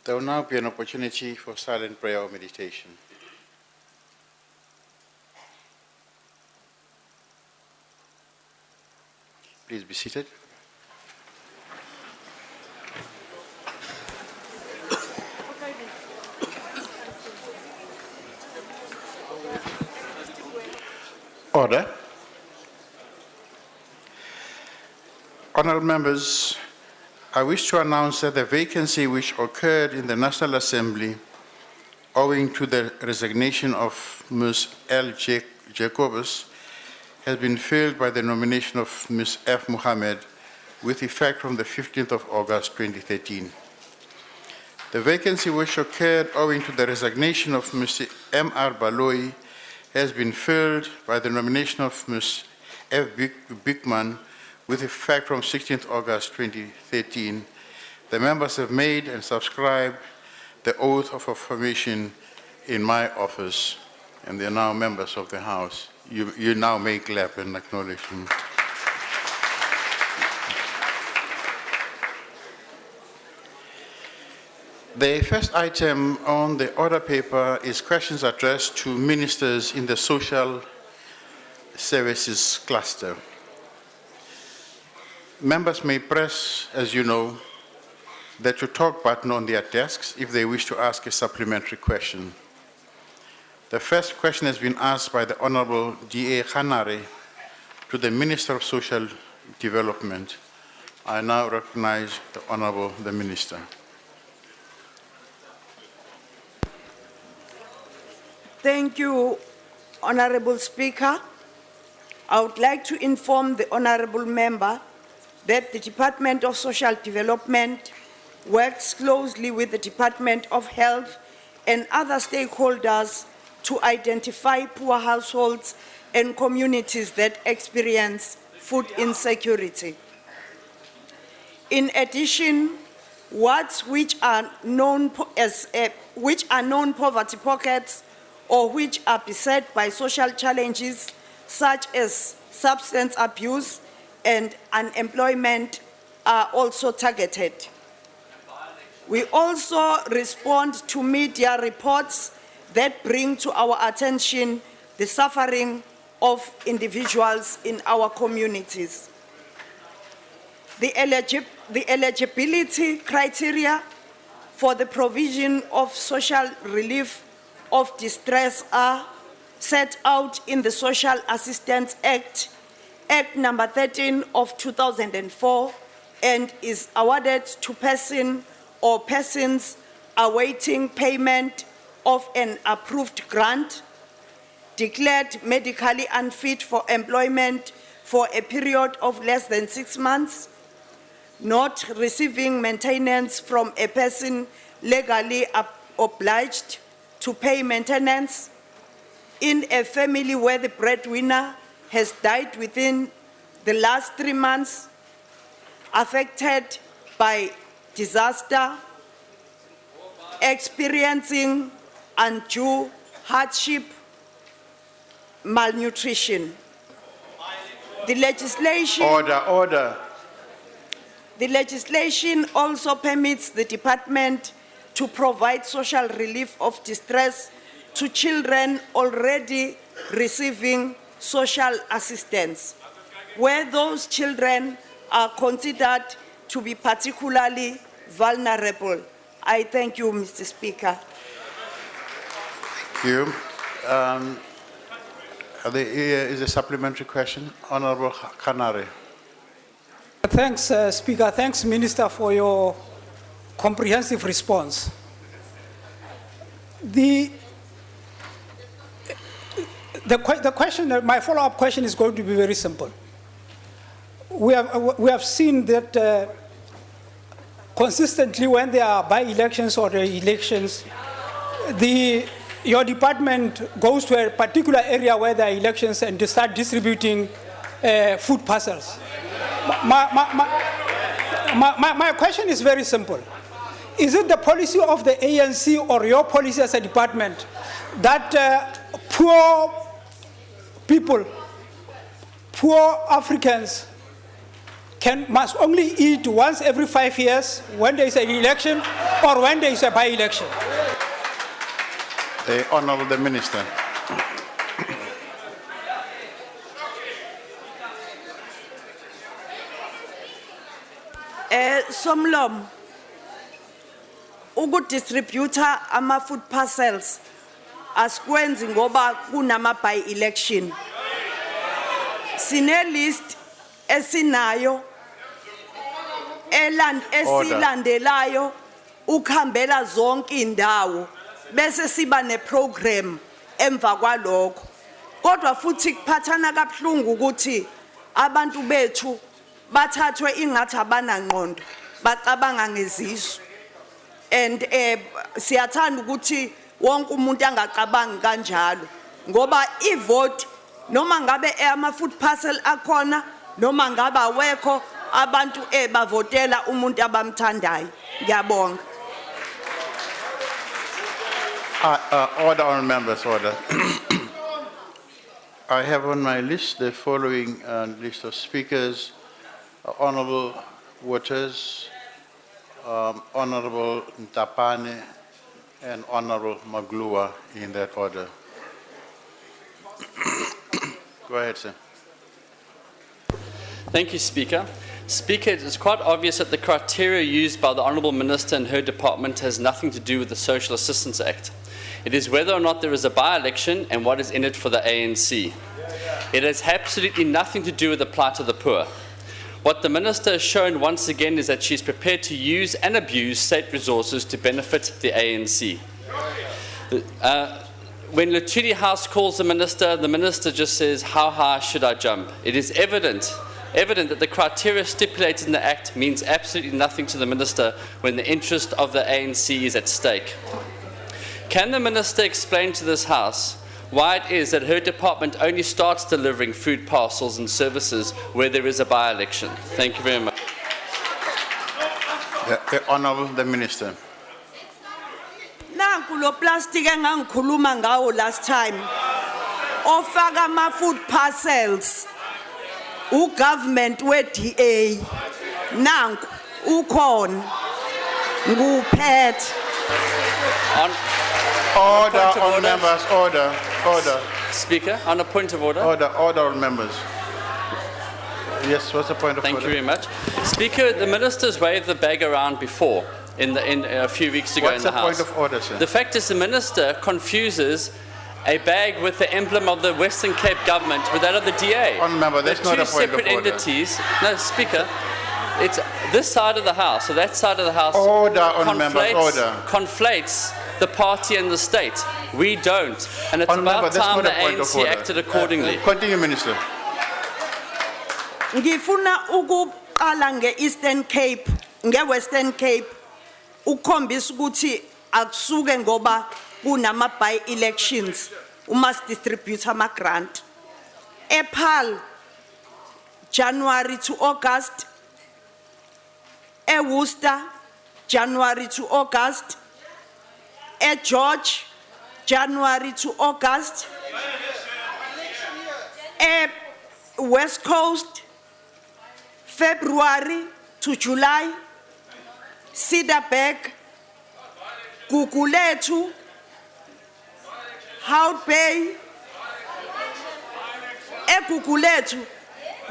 There will now be an opportunity for silent prayer or meditation. Please be seated. Order. Honourable members, I wish to announce that the vacancy which occurred in the National Assembly owing to the resignation of Ms. L. Jacobus has been filled by the nomination of Ms. F. Mohammed with effect from the 15th of August 2013. The vacancy which occurred owing to the resignation of Mr. M. R. Baloi has been filled by the nomination of Ms. F. Bickman with effect from 16th August 2013. The members have made and subscribed the oath of affirmation in my office, and they are now members of the House. You now may clap and acknowledge them. The first item on the order paper is questions addressed to ministers in the social services cluster. Members may press, as you know, the to talk button on their desks if they wish to ask a supplementary question. The first question has been asked by the Honorable D.A. Khanare to the Minister of Social Development. I now recognize the Honorable the Minister. Thank you, Honorable Speaker. I would like to inform the Honorable Member that the Department of Social Development works closely with the Department of Health and other stakeholders to identify poor households and communities that experience food insecurity. In addition, wards which are known poverty pockets or which are beset by social challenges such as substance abuse and unemployment are also targeted. We also respond to media reports that bring to our attention the suffering of individuals in our communities. The eligibility criteria for the provision of social relief of distress are set out in the Social Assistance Act, Act number 13 of 2004, and is awarded to person or persons awaiting payment of an approved grant, declared medically unfit for employment for a period of less than 6 months, not receiving maintenance from a person legally obliged to pay maintenance, in a family where the breadwinner has died within the last 3 months, affected by disaster, experiencing undue hardship, malnutrition. The legislation... Order. The legislation also permits the department to provide social relief of distress to children already receiving social assistance, where those children are considered to be particularly vulnerable. I thank you, Mr. Speaker. Thank you. Is a supplementary question? Honorable Khanare. Thanks, Speaker. Thanks, Minister, for your comprehensive response. The question, my follow-up question is going to be very simple. We have seen that consistently when there are by-elections or elections, your department goes to a particular area where there are elections and they start distributing food parcels. My question is very simple. Is it the policy of the ANC or your policy as a department that poor people, poor Africans must only eat once every 5 years when there is an election or when there is a by-election. The Honorable the Minister. Somlom, ukudistributor ama food parcels asikwenzi ngoba kunama by-election. Sine list esinayo esilandelayo ukhambela zonke indawo bese siba neprogram emva kwalokho. Kodwa futhi kuphathana kabuhlungu ukuthi abantu bethu bathathwe ingathi abanangqondo bacabanga ngezisu. And siyathanda ukuthi wonke umuntu angacabangi kanjalo ngoba ivote noma ngabe ama food parcel akhona noma ngabe awekho abantu bavotela umuntu abamthandayo. Ngiyabonga. Order on members, order. I have on my list the following list of speakers: Honorable Waters, Honorable Ntapane, and Honorable Maglua, in that order. Go ahead, sir. Thank you, Speaker. Speaker, it is quite obvious that the criteria used by the Honourable Minister and her department has nothing to do with the Social Assistance Act. It is whether or not there is a by-election and what is in it for the ANC. It has absolutely nothing to do with the plight of the poor. What the Minister has shown once again is that she is prepared to use and abuse state resources to benefit the ANC. When Luchidi House calls the Minister just says, "How high should I jump?" It is evident that the criteria stipulated in the Act means absolutely nothing to the Minister when the interest of the ANC is at stake. Can the Minister explain to this House why it is that her department only starts delivering food parcels and services where there is a by-election? Thank you very much. The Honorable the Minister. Nanku lo plastic engangikhuluma ngawo last time ofaka ama food parcels ugovernment we-DA nanku ukhona nguphethe. Order on members, order. Speaker, on a point of order. Order on members. Yes, what's the point of Thank order? you very much. Speaker, the Minister's waved the bag around before in a few weeks ago What's in the the House. point of order, sir? The fact is the Minister confuses a bag with the emblem of the Western Cape government with that of the DA. Honourable member, that's They're not two a point of separate order. entities. No, Speaker, it's this side of the House, so that side of the House Order on members, order. conflates the party and the state. We don't. And it's Honourable member, about that's time not the a point of ANC order. acted accordingly. Continue, Minister. Ngifuna ukuqala nge-Eastern Cape, nge-Western Cape, ukhombisa ukuthi akusuke ngoba kunama by-elections, must distribute ama grant. Epal, January to August. Worcester, January to August. George, January to August. West Coast, February to July. Cedarburg, Guguletu, Hout Bay. Guguletu,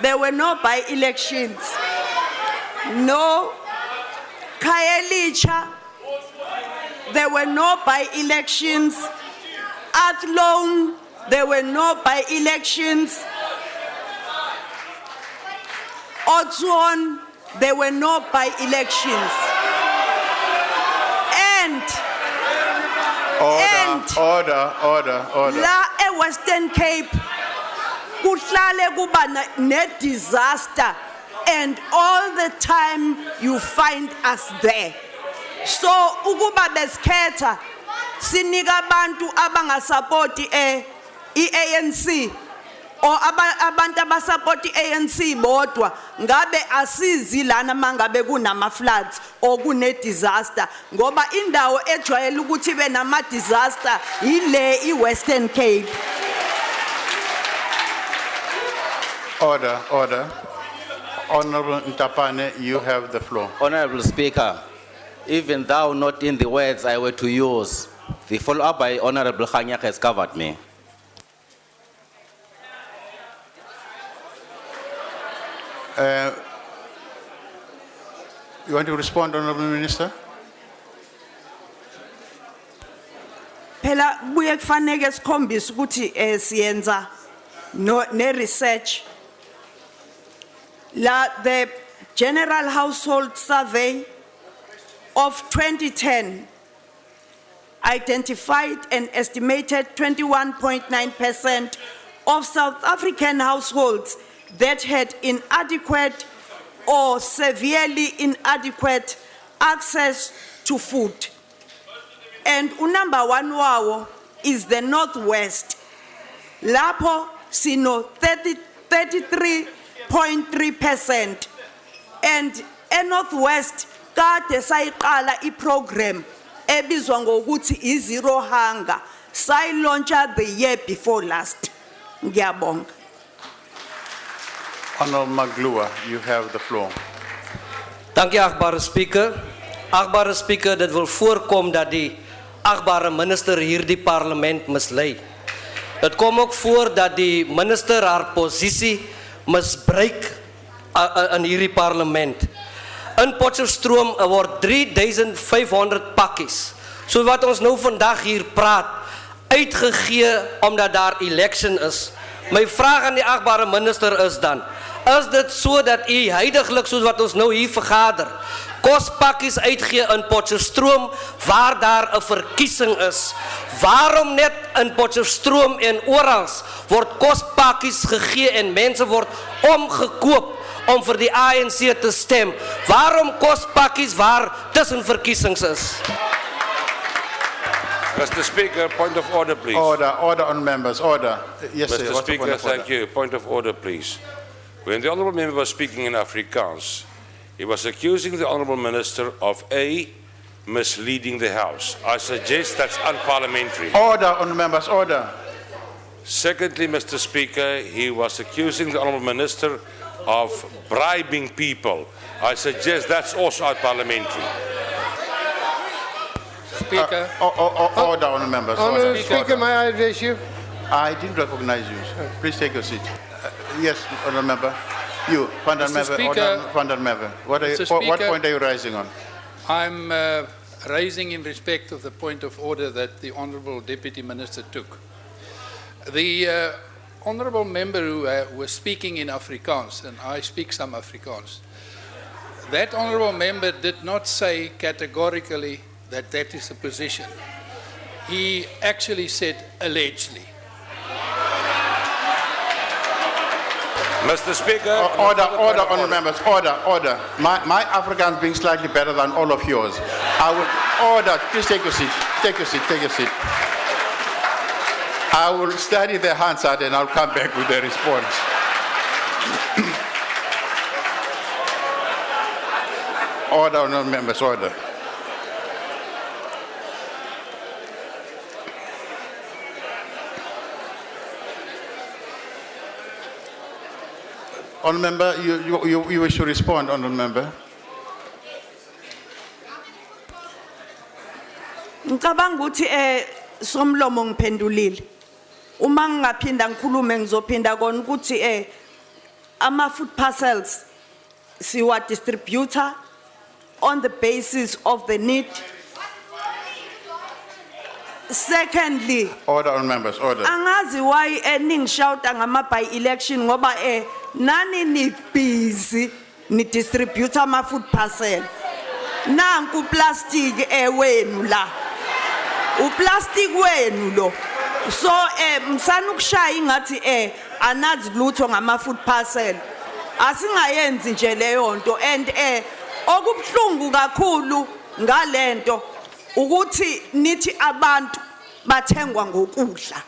there were no by-elections. No. Khayelitsha, there were no by-elections. Athlone, there were no by-elections. Otswan, there were no by-elections. Order. La Western Cape, kuhlale kuba ne disaster, and all the time you find us there. So ukuba besikhetha sinika abantu abangasupporti ANC or abantu abasupporti ANC bodwa ngabe asizi lana mangabe kunama floods or kune disaster ngoba indawo ejwayele ukuthi be nama disaster ile iWestern Cape. Order. Honorable Ntapane, you have the floor. Honorable Speaker, even though not in the words I were to use, the follow-up by Honorable Khanyak has covered me. You want to respond, Honorable Minister? Phela buye kufanele sikhombise ukuthi siyenza ne research the General Household Survey of 2010 identified an estimated 21.9% of South African households that had inadequate or severely inadequate access to food. And number one wawo is the Northwest. Lapho sino 33.3%. And Northwest kade sayiqala iprogram ebizwa ngokuthi i-Zero Hunger. Sayilauncha the year before last. Ngiyabonga. Honorable Maglua, you have the floor. Dankie agbare speaker. Agbare speaker, dit wil voorkom dat die agbare minister hierdie parlement mislei. Dit kom ook voor dat die minister haar posisie misbruik in hierdie parlement. In Potchefstroom word 3500 pakkies, so wat ons nou vandag hier praat, uitgegee omdat daar election is. My vraag aan die agbare minister is dan, is dit so dat u huidiglik soos wat ons nou hier vergader, kospakkies uitgee in Potchefstroom waar daar 'n verkiesing is? Waarom net in Potchefstroom en oral word kospakkies gegee en mense word omgekoop om vir die ANC te stem? Waarom kospakkies waar tussen verkiesings is? Mr. Speaker, point of order, please. Order on members, order. Yes, sir. Mr. What's the point Speaker, of order? thank you. Point of order, please. When the honourable member was speaking in Afrikaans, he was accusing the honourable minister of A, misleading the House. I suggest that's unparliamentary. Order on members, order. Secondly, Mr. Speaker, he was accusing the honourable minister of bribing people. I suggest that's also unparliamentary. Speaker. Order on members, Honourable order. Speaker, may I address you? I didn't recognize you. Please take your seat. Yes, honourable member. You, Van der Mr. Merwe, Speaker. Van der Merwe. What Mr. what Speaker. point are you rising on? I'm raising in respect of the point of order that the Honourable Deputy Minister took. The Honourable member who was speaking in Afrikaans, and I speak some Afrikaans, that Honourable member did not say categorically that that is the position. He actually said allegedly. Mr. Speaker. Order on members, order. My Afrikaans being slightly better than all of yours. I will order, please take your seat, take your seat. I will study the Hansard and I'll come back with the response. Order on members, order. Honourable member, you wish to respond, honourable member? Ngicabanga ukuthi somlomo ngiphendulile. Uma ngingaphinda ngikhulume ngizophinda kona ukuthi ama food parcels siwa distributor on the basis of the need. Secondly, Order on members, order. angazi why ningishouta ngama by election ngoba nani ni busy ni distributor ama food parcel. Nanku plastic wenu la. Uplastic wenu lo. So msana ukushaya ingathi anazi lutho ngama food parcel. Asingayenzi nje leyo nto and okubhlungu kakhulu ngalento ukuthi nithi abantu bathengwa ngokudla.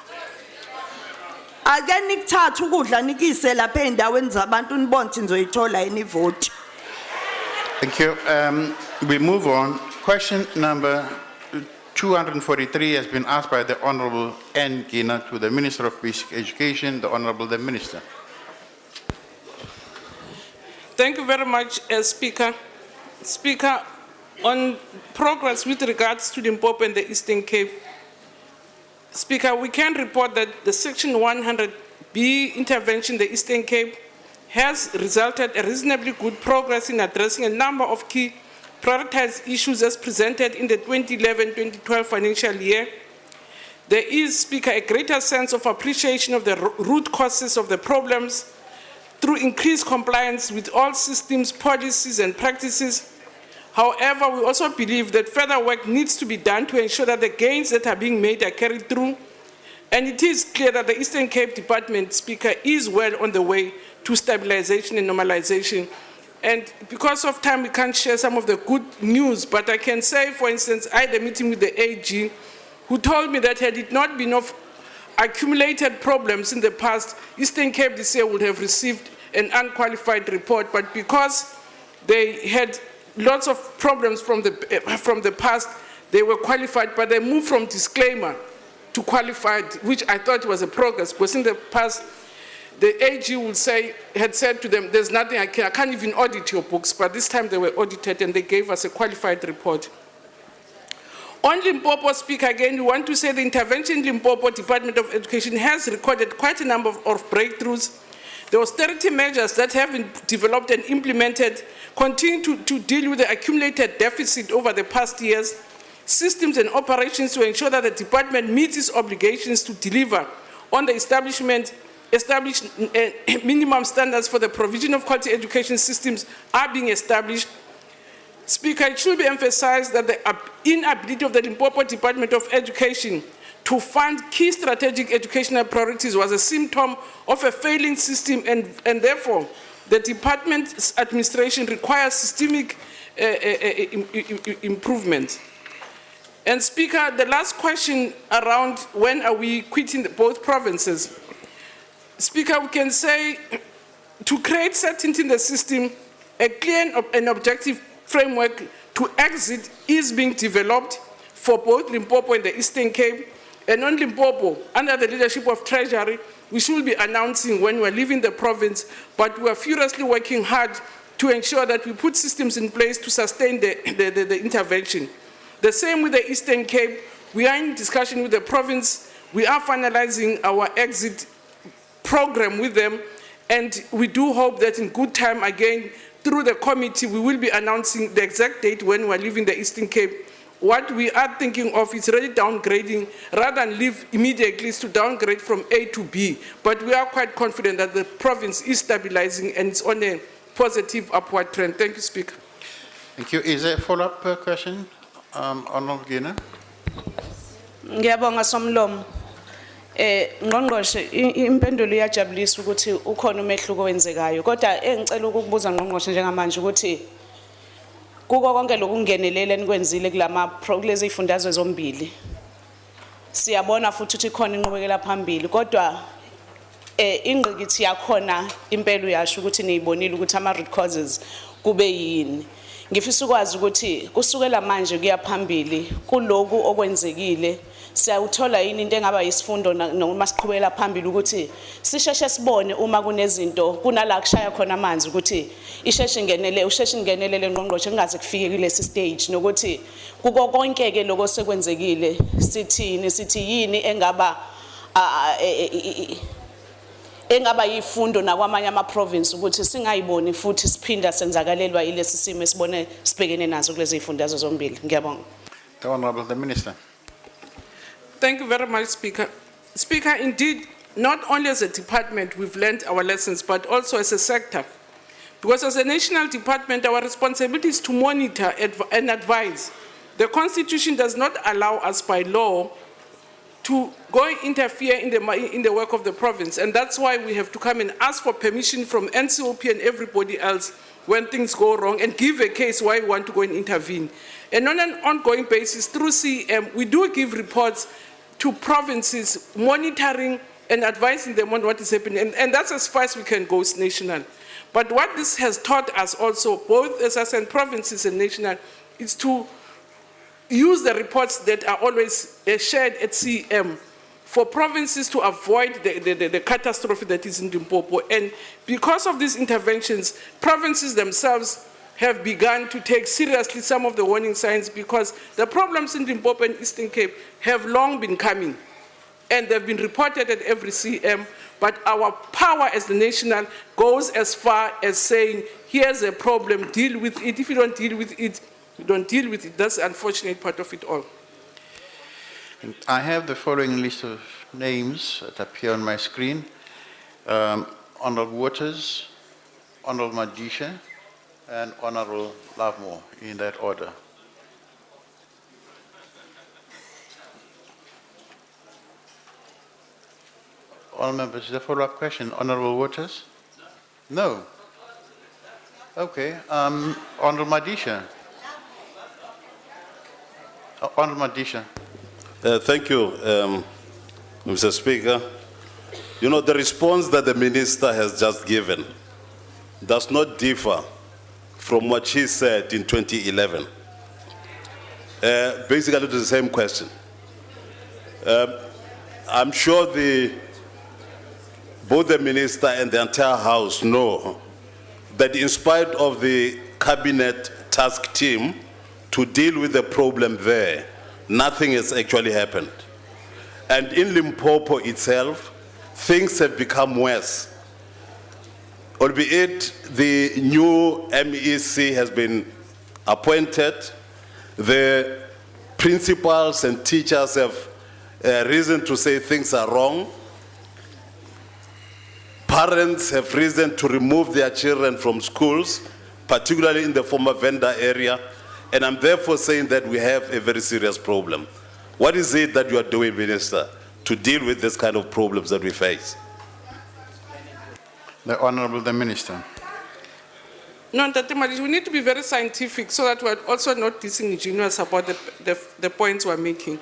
Ake nikuthatha ukudla nikise lapha endaweni zabantu nibonthi nizoyithola yini vote. Thank you. We move on. Question number 243 has been asked by the Honourable N. Gina to the Minister of Basic Education, the Honourable the Minister. Thank you very much, Speaker. Speaker, on progress with regards to Limpopo and the Eastern Cape, Speaker, we can report that the Section 100B intervention in the Eastern Cape has resulted in reasonably good progress in addressing a number of key prioritized issues as presented in the 2011-2012 financial year. There is, Speaker, a greater sense of appreciation of the root causes of the problems through increased compliance with all systems, policies, and practices. However, we also believe that further work needs to be done to ensure that the gains that are being made are carried through. And it is clear that the Eastern Cape Department, Speaker, is well on the way to stabilization and normalization. And because of time, we can't share some of the good news, but I can say, for instance, I had a meeting with the AG who told me that had it not been of accumulated problems in the past, Eastern Cape this year would have received an unqualified report, but because they had lots of problems from the past, they were qualified, but they moved from disclaimer to qualified, which I thought was a progress, because in the past, the AG had said to them, there's nothing I can't even audit your books, but this time they were audited and they gave us a qualified report. On Limpopo, Speaker, again, we want to say the intervention in Limpopo Department of Education has recorded quite a number of breakthroughs. The austerity measures that have been developed and implemented continue to deal with the accumulated deficit over the past years, systems and operations to ensure that the department meets its obligations to deliver on the established minimum standards for the provision of quality education systems are being established. Speaker, it should be emphasized that the inability of the Limpopo Department of Education to fund key strategic educational priorities was a symptom of a failing system, and therefore the department's administration requires systemic improvement. And Speaker, the last question around when are we quitting both provinces? Speaker, we can say to create certainty in the system, a clear and objective framework to exit is being developed for both Limpopo and the Eastern Cape. And on Limpopo, under the leadership of Treasury, we should be announcing when we're leaving the province, but we are furiously working hard to ensure that we put systems in place to sustain the intervention. The same with the Eastern Cape. We are in discussion with the province. We are finalizing our exit program with them, and we do hope that in good time, again, through the committee, we will be announcing the exact date when we're leaving the Eastern Cape. What we are thinking of is really downgrading, rather than leave immediately, is to downgrade from A to B. But we are quite confident that the province is stabilizing and it's on a positive upward trend. Thank you, Speaker. Thank you. Is there a follow-up question? Honorable Gina? Ngiyabonga Somlomo. Ngqongqoshe impendulo iyajabulisa ukuthi ukhona umehluko wenzekayo, kodwa engicela ukukubuza ngqongqoshe njengamanje ukuthi kuko konke lokungenelela enikwenzile kulezi ifundazwe zombili, siyabona futhi ukuthi khona inqubekela phambili, kodwa ingqikithi yakhona impela uyasho ukuthi niyibonile ukuthi ama root causes kube yini. Ngifisa ukwazi ukuthi kusukela manje kuya phambili kuloku okwenzekile siyawuthola yini into engaba yisifundo noma siqhubekela phambili ukuthi sisheshe sibone uma kunezinto kunala kushaya khona amanzi ukuthi usheshe ingenelele ngqongqoshe kungaze kufike kulesi stage nokuthi kuko konke ke lokho sekwenzekile sithi yini engaba yifundo nakwamanye ama province ukuthi singayiboni futhi siphinda senzakalelwa ilesi simo esibone sibhekene nazo kulezi ifundazwe zombili. Ngiyabonga. The Honorable the Minister. Thank you very much, Speaker. Speaker, indeed, not only as a department we've learned our lessons, but also as a sector. Because as a national department, our responsibility is to monitor and advise. The Constitution does not allow us by law to go interfere in the work of the province. And that's why we have to come and ask for permission from NCOP and everybody else when things go wrong and give a case why we want to go and intervene. And on an ongoing basis, through CEM, we do give reports to provinces, monitoring and advising them on what is happening. And that's as far as we can go national. But what this has taught us also, both as us and provinces and national, is to use the reports that are always shared at CEM for provinces to avoid the catastrophe that is in Limpopo. And because of these interventions, provinces themselves have begun to take seriously some of the warning signs, because the problems in Limpopo and Eastern Cape have long been coming, and they've been reported at every CM, but our power as the national goes as far as saying, here's a problem, deal with it. If you don't deal with it, you don't deal with it. That's the unfortunate part of it all. I have the following list of names that appear on my screen. Honorable Waters, Honorable Madisha, and Honorable Lovemore, in that order. All members, the follow-up question. Honorable Waters? No. Okay. Honorable Madisha. Honorable Madisha. Thank you, Mr. Speaker. You know, the response that the minister has just given does not differ from what she said in 2011. Basically, it's the same question. I'm sure both the minister and the entire House know that in spite of the cabinet task team to deal with the problem there, nothing has actually happened. And in Limpopo itself, things have become worse. Albeit the new MEC has been appointed, the principals and teachers have reason to say things are wrong. Parents have reason to remove their children from schools, particularly in the former vendor area. And I'm therefore saying that we have a very serious problem. What is it that you are doing, Minister, to deal with this kind of problems that we face? The Honorable the Minister. No, Tate Madisha, we need to be very scientific so that we're also not disingenuous about the points we're making.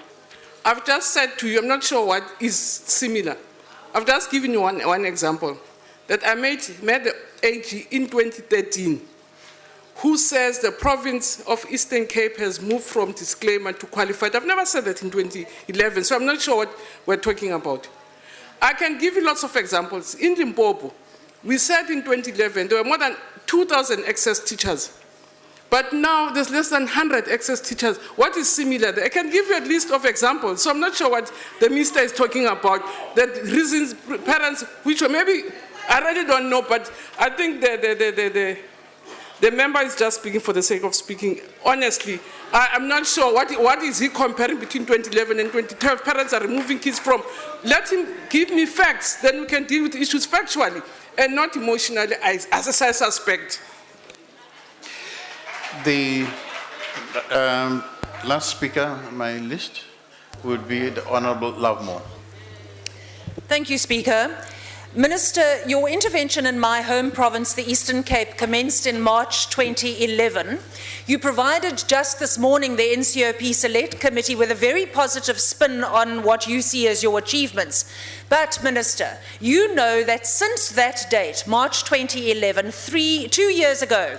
I've just said to you, I'm not sure what is similar. I've just given you one example, that I met the AG in 2013, who says the province of Eastern Cape has moved from disclaimer to qualified. I've never said that in 2011, so I'm not sure what we're talking about. I can give you lots of examples. In Limpopo, we said in 2011 there were more than 2,000 excess teachers. But now there's less than 100 excess teachers. What is similar there? I can give you a list of examples. So I'm not sure what the minister is talking about. That reasons parents, which maybe I really don't know, but I think the member is just speaking for the sake of speaking. Honestly, I'm not sure what is he comparing between 2011 and 2012. Parents are removing kids from. Let him give me facts, then we can deal with issues factually and not emotionally as a suspect. The last speaker on my list would be the Honorable Lovemore. Thank you, Speaker. Minister, your intervention in my home province, the Eastern Cape, commenced in March 2011. You provided just this morning the NCOP Select Committee with a very positive spin on what you see as your achievements. But, Minister, you know that since that date, March 2011, 2 years ago,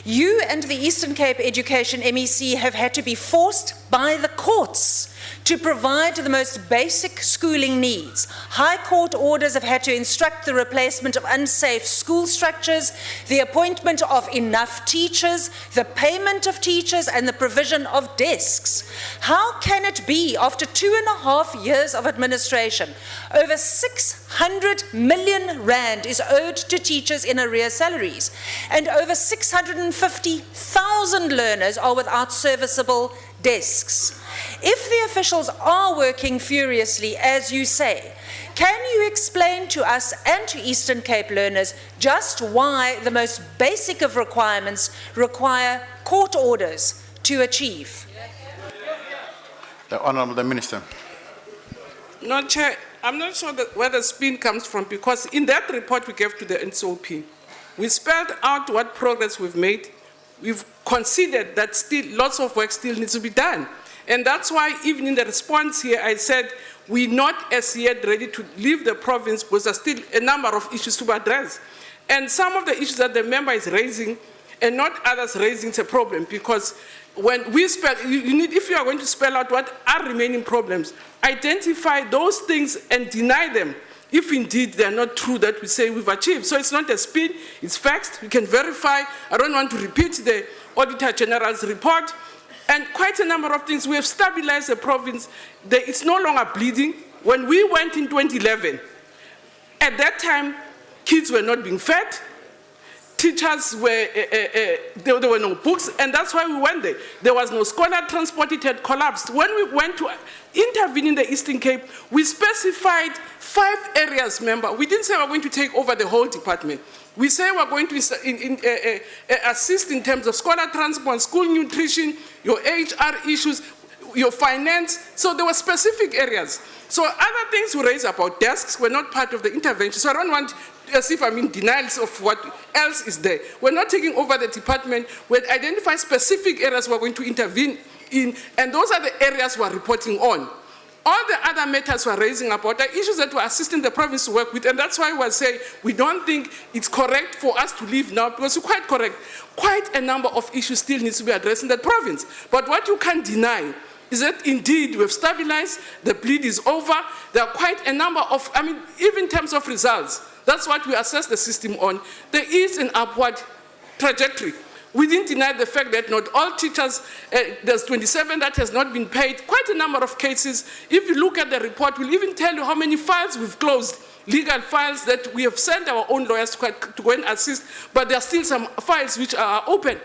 you and the Eastern Cape Education MEC have had to be forced by the courts to provide the most basic schooling needs. High court orders have had to instruct the replacement of unsafe school structures, the appointment of enough teachers, the payment of teachers, and the provision of desks. How can it be, after 2.5 years of administration, over 600 million rand is owed to teachers in arrears salaries, and over 650,000 learners are without serviceable desks? If the officials are working furiously, as you say, can you explain to us and to Eastern Cape learners just why the most basic of requirements require court orders to achieve? The Honourable the Minister. No, Chair, I'm not sure where the spin comes from, because in that report we gave to the NCOP, we spelled out what progress we've made. We've considered that still lots of work still needs to be done. And that's why even in the response here, I said we're not as yet ready to leave the province because there's still a number of issues to address. And some of the issues that the member is raising and not others raising is a problem, because when we spell, you need, if you are going to spell out what are remaining problems, identify those things and deny them if indeed they are not true that we say we've achieved. So it's not a spin, it's facts, we can verify. I don't want to repeat the Auditor General's report. And quite a number of things. We have stabilized the province. It's no longer bleeding. When we went in 2011, at that time, kids were not being fed. Teachers were, there were no books, and that's why we went there. There was no scholar transport, it had collapsed. When we went to intervene in the Eastern Cape, we specified 5 areas, remember. We didn't say we're going to take over the whole department. We say we're going to assist in terms of scholar transport, school nutrition, your HR issues, your finance. So there were specific areas. So other things we raised about desks were not part of the intervention. So I don't want, as if I'm in denials of what else is there. We're not taking over the department. We identify specific areas we're going to intervene in, and those are the areas we're reporting on. All the other matters we're raising about are issues that we're assisting the province to work with, and that's why we're saying we don't think it's correct for us to leave now, because you're quite correct. Quite a number of issues still needs to be addressed in that province. But what you can't deny is that indeed we've stabilized, the bleed is over. There are quite a number of, even in terms of results, that's what we assess the system on. There is an upward trajectory. We didn't deny the fact that not all teachers, there's 27 that has not been paid. Quite a number of cases. If you look at the report, we'll even tell you how many files we've closed, legal files that we have sent our own lawyers to go and assist, but there are still some files which are open.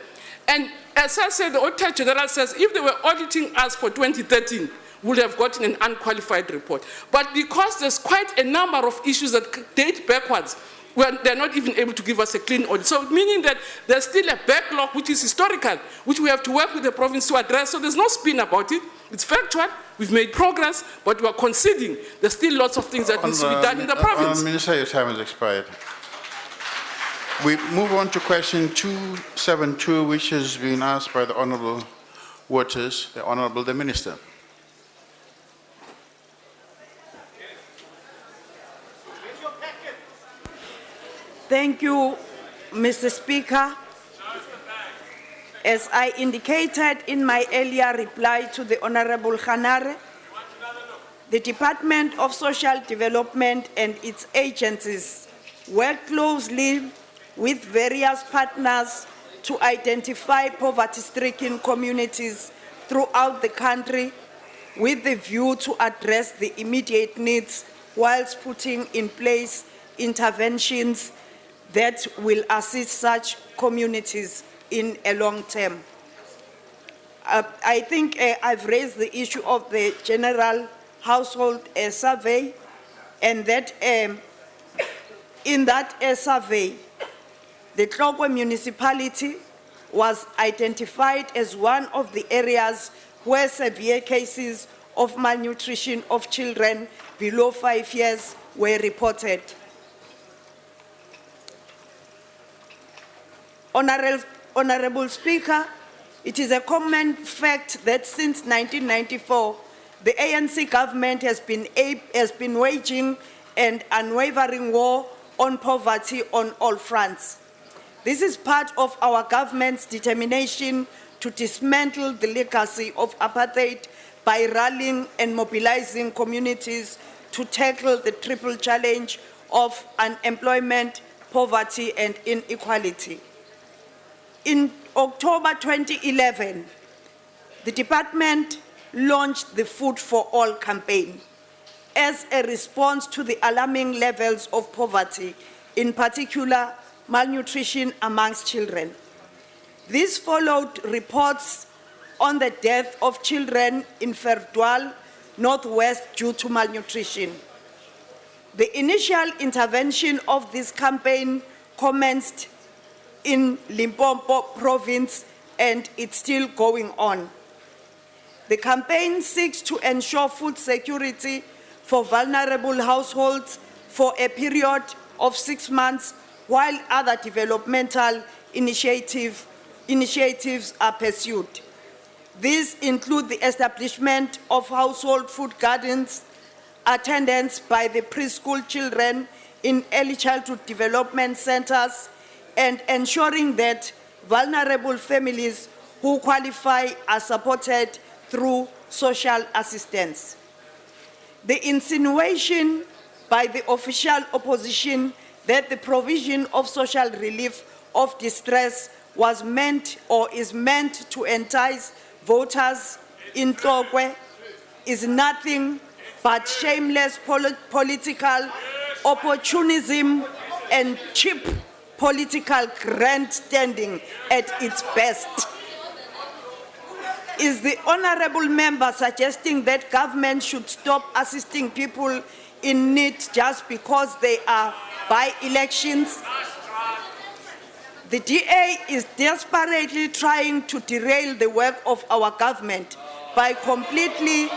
And as I said, the Auditor General says if they were auditing us for 2013, we would have gotten an unqualified report. But because there's quite a number of issues that date backwards, well, they're not even able to give us a clean audit. So meaning that there's still a backlog which is historical, which we have to work with the province to address. So there's no spin about it. It's factual. We've made progress, but we are conceding there's still lots of things that needs to be done in the province. Minister, your time has expired. We move on to question 272, which has been asked by the Honourable Waters, the Honourable the Minister. Thank you, Mr. Speaker. As I indicated in my earlier reply to the Honorable Khanare, the Department of Social Development and its agencies work closely with various partners to identify poverty-stricken communities throughout the country with the view to address the immediate needs whilst putting in place interventions that will assist such communities in a long term. I think I've raised the issue of the general household survey, and that in that survey, the Tlokwe municipality was identified as one of the areas where severe cases of malnutrition of children below 5 years were reported. Honorable Speaker, it is a common fact that since 1994, the ANC government has been waging an unwavering war on poverty on all fronts. This is part of our government's determination to dismantle the legacy of apartheid by rallying and mobilizing communities to tackle the triple challenge of unemployment, poverty, and inequality. In October 2011, the department launched the Food for All campaign as a response to the alarming levels of poverty, in particular malnutrition amongst children. This followed reports on the death of children in Verdwal, Northwest, due to malnutrition. The initial intervention of this campaign commenced in Limpopo province, and it's still going on. The campaign seeks to ensure food security for vulnerable households for a period of 6 months, while other developmental initiatives are pursued. These include the establishment of household food gardens, attendance by the preschool children in early childhood development centers, and ensuring that vulnerable families who qualify are supported through social assistance. The insinuation by the official opposition that the provision of social relief of distress was meant or is meant to entice voters in Tlokwe is nothing but shameless political opportunism and cheap political grandstanding at its best. Is the honorable member suggesting that government should stop assisting people in need just because they are by-elections? The DA is desperately trying to derail the work of our government by completely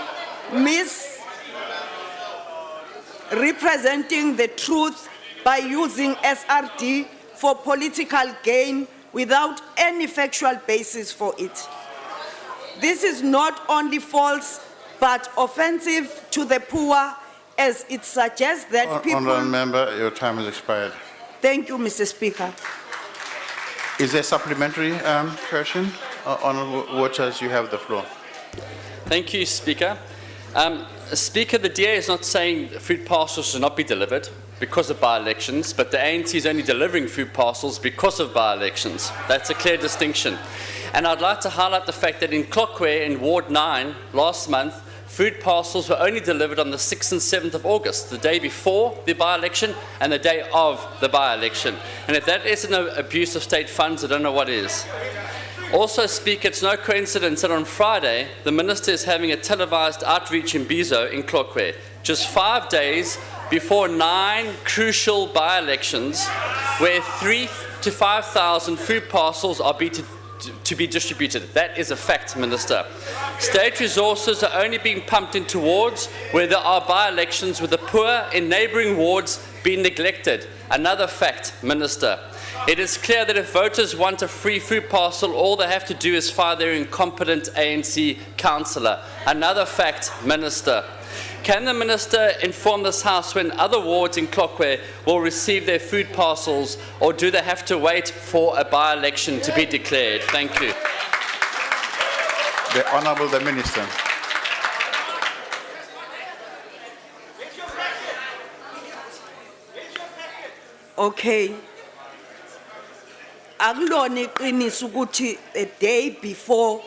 misrepresenting the truth by using SRD for political gain without any factual basis for it. This is not only false, but offensive to the poor, as it suggests that people... Honourable member, your time has expired. Thank you, Mr. Speaker. Is there a supplementary question? Honourable Waters, you have the floor. Thank you, Speaker. Speaker, the DA is not saying food parcels should not be delivered because of by-elections, but the ANC is only delivering food parcels because of by-elections. That's a clear distinction. And I'd like to highlight the fact that in Tlokwe, in Ward 9, last month, food parcels were only delivered on the 6th and 7th of August, the day before the by-election and the day of the by-election. And if that isn't an abuse of state funds, I don't know what is. Also, Speaker, it's no coincidence that on Friday, the Minister is having a televised outreach in Bizo in Tlokwe, just 5 days before 9 crucial by-elections where 3,000 to 5,000 food parcels are to be distributed. That is a fact, Minister. State resources are only being pumped into wards where there are by-elections, with the poor in neighbouring wards being neglected. Another fact, Minister. It is clear that if voters want a free food parcel, all they have to do is fire their incompetent ANC councillor. Another fact, Minister. Can the Minister inform this House when other wards in Tlokwe will receive their food parcels, or do they have to wait for a by-election to be declared? Thank you. The Honourable the Minister. Okay. Akulona iqiniso ukuthi the day before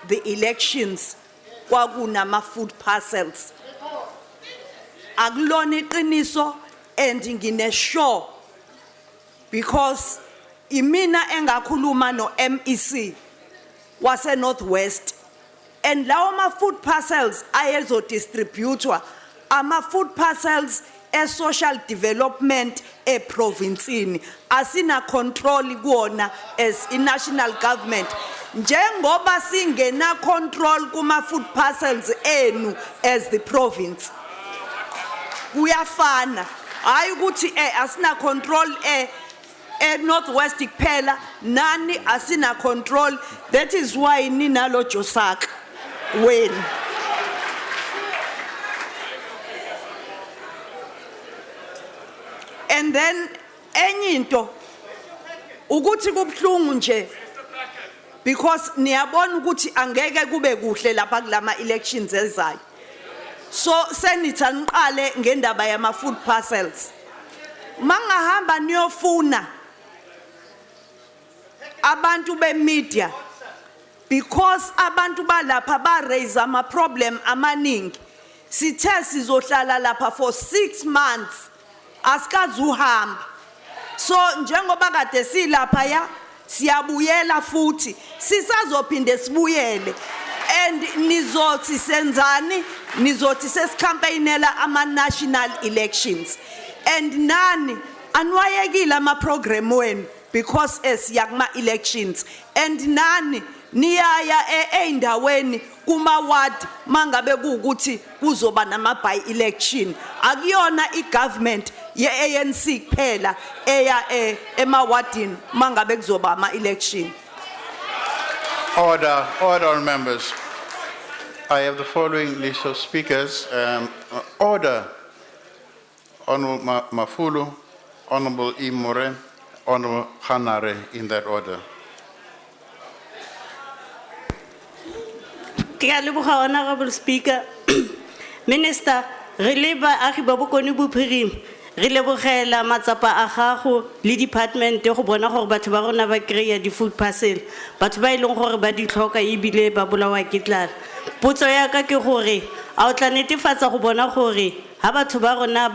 the elections kwakunama food parcels. Akulona iqiniso, and ngine sure because imina engakhuluma no MEC wase Northwest, and lawo ma food parcels ayezo distributwa ama food parcels social development provincini, asina control kuona as a national government. Njengoba singena control kuma food parcels enu as the province. Kuyafana. Hayi ukuthi asina control Northwest kuphela, nani asina control. That is why ninalo Josak when and then enye into ukuthi kubhlungu nje because niyabona ukuthi angeke kube kuhle lapha kulama elections ezayo. So senithi aniqale ngendaba yama food parcels. Mangahamba niyofuna abantu be media because abantu balapha ba raise ama problem amaningi. Sithe sizohlala lapha for 6 months. Asikazuhamba. So njengoba kade silapha ya siyabuyela futhi sisazophinde sibuyele, and nizothi senzani, nizothi sescampaignela ama national elections, and nani anwayekile ama program wenu because esiyakuma elections, and nani niyaya eindaweni kuma ward mangabe kuukuthi kuzoba nama by election. Akuyona igovernment ye ANC kuphela eya emawadini mangabe kuzoba ama election. Order, order, members. I have the following list of speakers. Order. Honourable Mafulu, Honourable E. More, Honourable Hanare, in that order. Ke a leboga, Honorable Speaker. Minister, re le baagi ba Bokone Bophirima, re lebogela matsapa a gago le department go bona gore batho ba rona ba kry-a di-food parcel. Batho ba e leng gore ba di tlhoka ebile ba bolawa ke tlala. Potso ya ka ke gore a o tla netefatsa go bona gore ha batho ba rona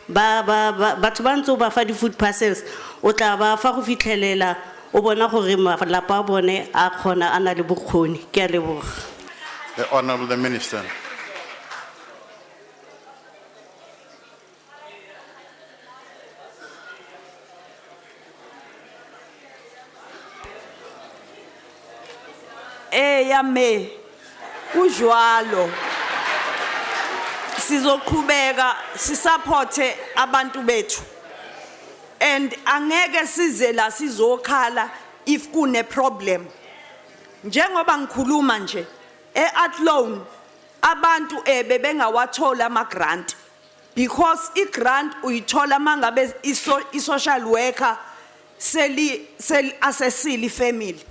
batho ba ntse o ba fa di-food parcels, o tla ba fa go fitlhelela o bona gore malapa a bone a kgona a na le bokgoni. Ke a leboga. The Honorable Minister. Ya me kujwalo sizoqhubeka sisupporte abantu bethu and angeke size la sizokhala if kune problem njengoba ngikhuluma nje eAthlone abantu bebengawathola ama grant because I grant uyithola mangabe I-social worker seli assessili family.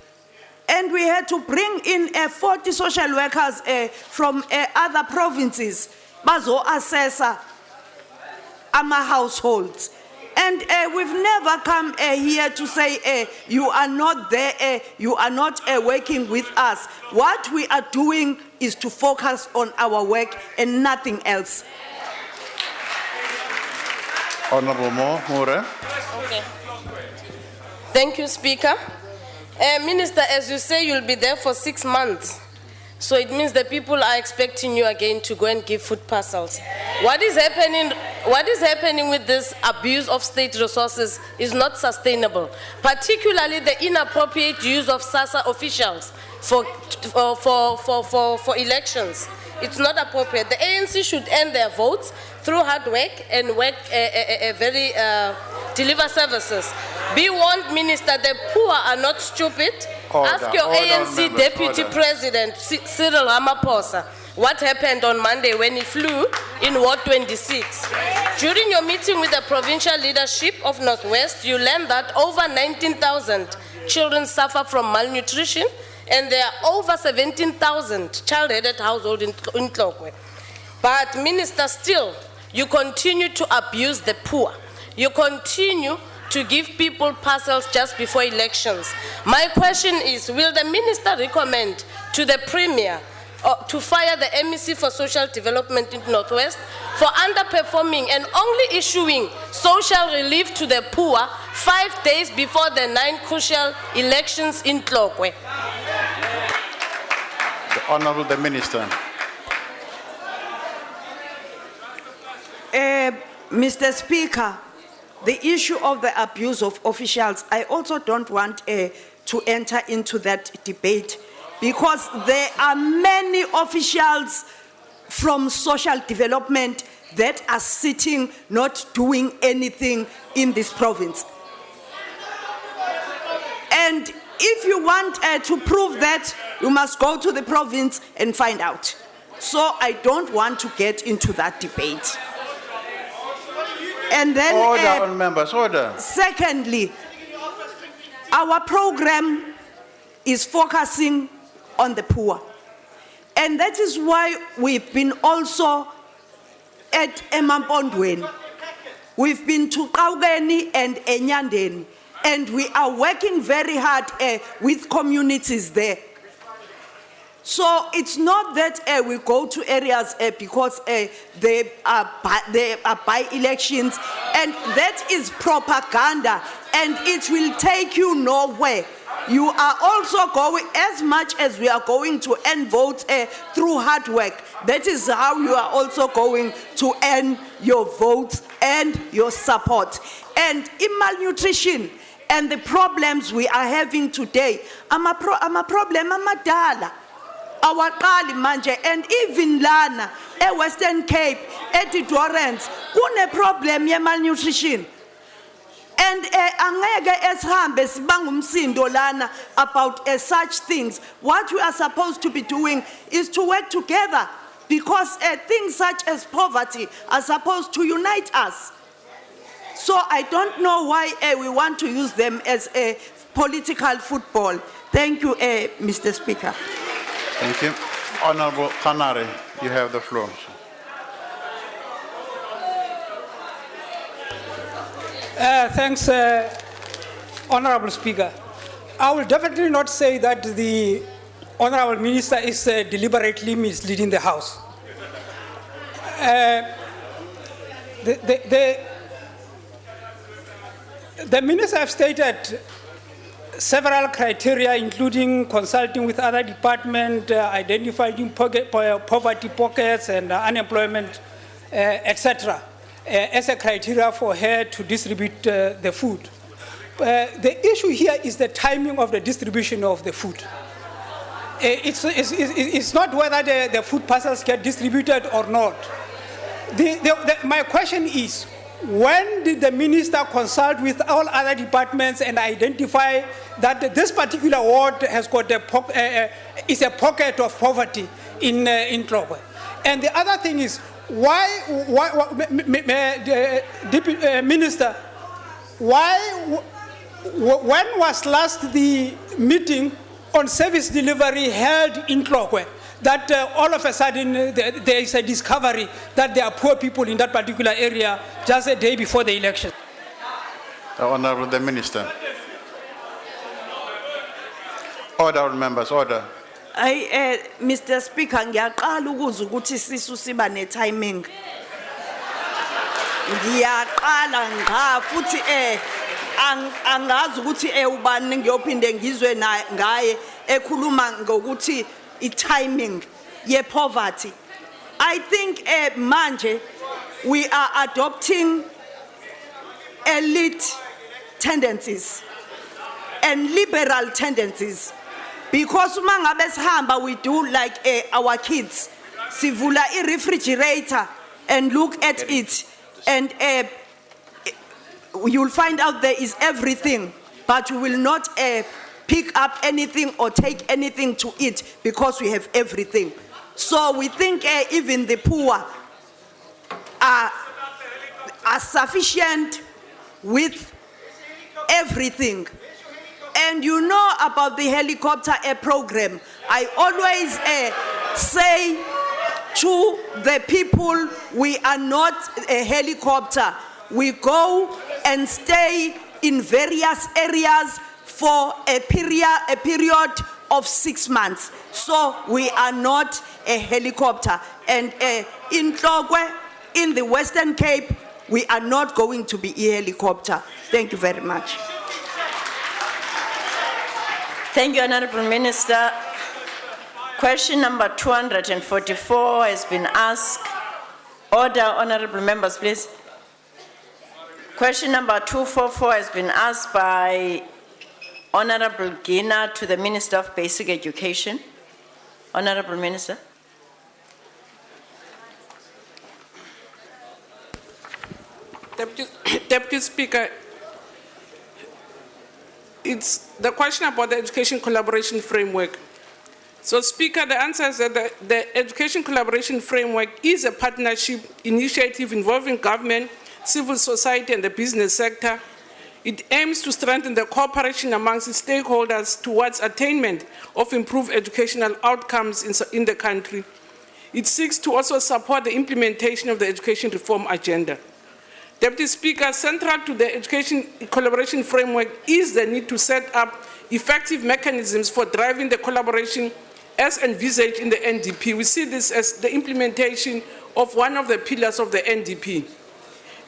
And we had to bring in 40 social workers from other provinces, bazo assessor ama households. And we've never come here to say you are not there, you are not working with us. What we are doing is to focus on our work and nothing else. Honorable Moore. Okay. Thank you, Speaker. Minister, as you say, you'll be there for 6 months. So it means the people are expecting you again to go and give food parcels. What is happening with this abuse of state resources is not sustainable, particularly the inappropriate use of SASSA officials for elections. It's not appropriate. The ANC should earn their votes through hard work and deliver services. Be warned, Minister, the poor are not stupid. Ask your ANC Deputy President, Cyril Ramaphosa, what happened on Monday when he flew in Ward 26. During your meeting with the provincial leadership of Northwest, you learned that over 19,000 children suffer from malnutrition and there are over 17,000 child-headed households in Tlokwe. But, Minister, still, you continue to abuse the poor. You continue to give people parcels just before elections. My question is, will the minister recommend to the Premier to fire the MEC for Social Development in Northwest for underperforming and only issuing social relief to the poor 5 days before the 9 crucial elections in Tlokwe? The Honorable Minister. Mr. Speaker, the issue of the abuse of officials, I also don't want to enter into that debate because there are many officials from social development that are sitting, not doing anything in this province. And if you want to prove that, you must go to the province and find out. So I don't want to get into that debate. And then, Order on members, order. Secondly, our program is focusing on the poor. And that is why we've been also at Emampondweni. We've been to Kaugeni and Enyandeni. And we are working very hard with communities there. So it's not that we go to areas because they are by-elections, and that is propaganda, and it will take you nowhere. You are also going, as much as we are going to earn votes through hard work, that is how you are also going to earn your votes and your support. And in malnutrition and the problems we are having today, I'm a problem, amadala. Our Kali manje, and even lana, Western Cape, Dorrance, kune problem ye malnutrition. And angeke esihambe sibangumsindo lana about such things. What we are supposed to be doing is to work together because things such as poverty are supposed to unite us. So I don't know why we want to use them as a political football. Thank you, Mr. Speaker. Thank you. Honorable Plenary, you have the floor. Thanks, Honorable Speaker. I will definitely not say that the Honorable Minister is deliberately misleading the House. The Minister have stated several criteria, including consulting with other departments, identifying poverty pockets and unemployment, etc., as a criteria for her to distribute the food. The issue here is the timing of the distribution of the food. It's not whether the food parcels get distributed or not. My question is, when did the minister consult with all other departments and identify that this particular ward has got is a pocket of poverty in Tlokwe? And the other thing is, Minister, when was last the meeting on service delivery held in Tlokwe that all of a sudden there is a discovery that there are poor people in that particular area just a day before the election? Honorable the Minister. Order, members, order. Mr. Speaker, ngiyaqala ukuzwa ukuthi sisu siba ne-timing. Ngiyaqala ngqa futhi angazi ukuthi ubani ngiyophinde ngizwe ngaye ekhuluma ngokuthi i-timing ye-poverty. I think manje we are adopting elite tendencies and liberal tendencies. Because uma ngabe sihamba we do like our kids. Sivula i-refrigerator and look at it, and you'll find out there is everything, but we will not pick up anything or take anything to eat because we have everything. So we think even the poor are sufficient with everything. And you know about the helicopter program. I always say to the people, we are not a helicopter. We go and stay in various areas for a period of 6 months. So we are not a helicopter. And in Tlokwe, in the Western Cape, we are not going to be a helicopter. Thank you very much. Thank you, Honorable Minister. Question number 244 has been asked. Order, honorable members, please. Question number 244 has been asked by Honorable Gina to the Minister of Basic Education. Honorable Minister. Deputy Speaker, it's the question about the education collaboration framework. So, Speaker, the answer is that the education collaboration framework is a partnership initiative involving government, civil society, and the business sector. It aims to strengthen the cooperation amongst its stakeholders towards attainment of improved educational outcomes in the country. It seeks to also support the implementation of the education reform agenda. Deputy Speaker, central to the education collaboration framework is the need to set up effective mechanisms for driving the collaboration as envisaged in the NDP. We see this as the implementation of one of the pillars of the NDP.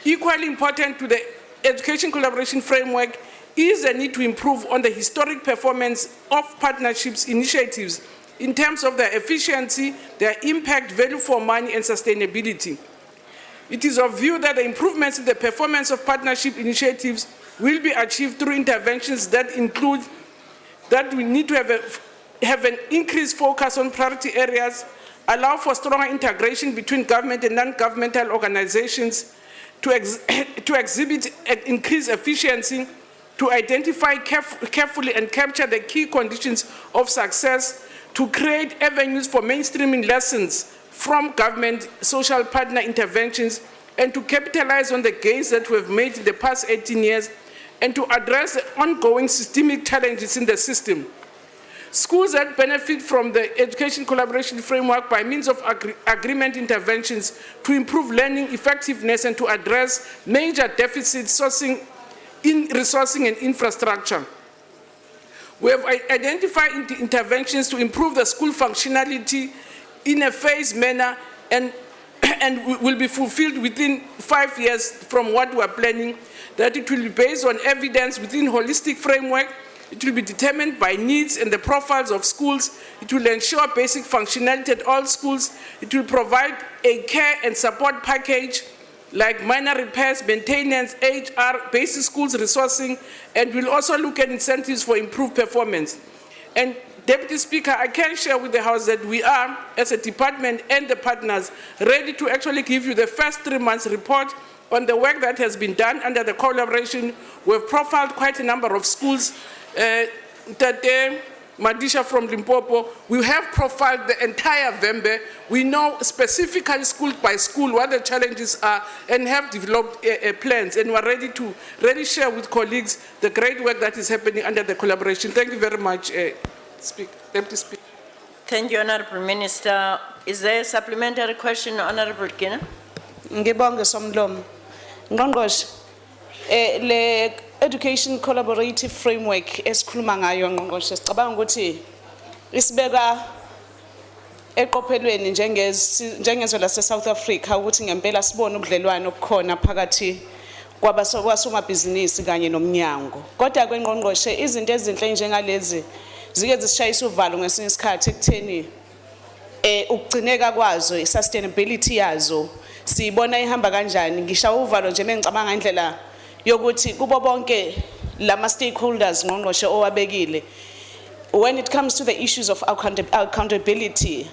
Equally important to the education collaboration framework is the need to improve on the historic performance of partnerships initiatives in terms of their efficiency, their impact, value for money, and sustainability. It is of view that the improvements in the performance of partnership initiatives will be achieved through interventions that include that we need to have an increased focus on priority areas, allow for stronger integration between government and non-governmental organizations, to exhibit increased efficiency, to identify carefully and capture the key conditions of success, to create avenues for mainstreaming lessons from government social partner interventions, and to capitalize on the gains that we have made in the past 18 years, and to address the ongoing systemic challenges in the system. Schools that benefit from the education collaboration framework by means of agreement interventions to improve learning effectiveness and to address major deficits in resourcing and infrastructure. We have identified interventions to improve the school functionality in a phased manner and will be fulfilled within 5 years from what we are planning, that it will be based on evidence within holistic framework. It will be determined by needs and the profiles of schools. It will ensure basic functionality at all schools. It will provide a care and support package like minor repairs, maintenance, HR, basic schools resourcing, and we'll also look at incentives for improved performance. And Deputy Speaker, I can share with the House that we are, as a department and the partners, ready to actually give you the first 3 months report on the work that has been done under the collaboration. We've profiled quite a number of schools. Tate Madisha from Limpopo, we have profiled the entire Vembe. We know specifically school by school what the challenges are and have developed plans, and we're ready to share with colleagues the great work that is happening under the collaboration. Thank you very much, Deputy Speaker. Thank you, Honorable Minister. Is there a supplementary question, Honorable Kina? Ngibonge Somlomo. Ngqongqoshe, le education collaborative framework esikhuluma ngayo ngqongqoshe sicabanga ukuthi isibeka eqophelweni njengezwe lase South Africa ukuthi ngempela sibone ubudlelwano obukhona phakathi kwasomabhizinisi kanye nomnyango. Kodwa kwengqongqoshe izinto ezinhle njengalezi zike zishayisa uvalo ngesinye isikhathi ekutheni ukugcineka kwazo i-sustainability yazo siyibona ihamba kanjani. Ngishawa uvalo nje mengicabanga indlela yokuthi kubo bonke lama stakeholders ngqongqoshe owabekile, when it comes to the issues of accountability,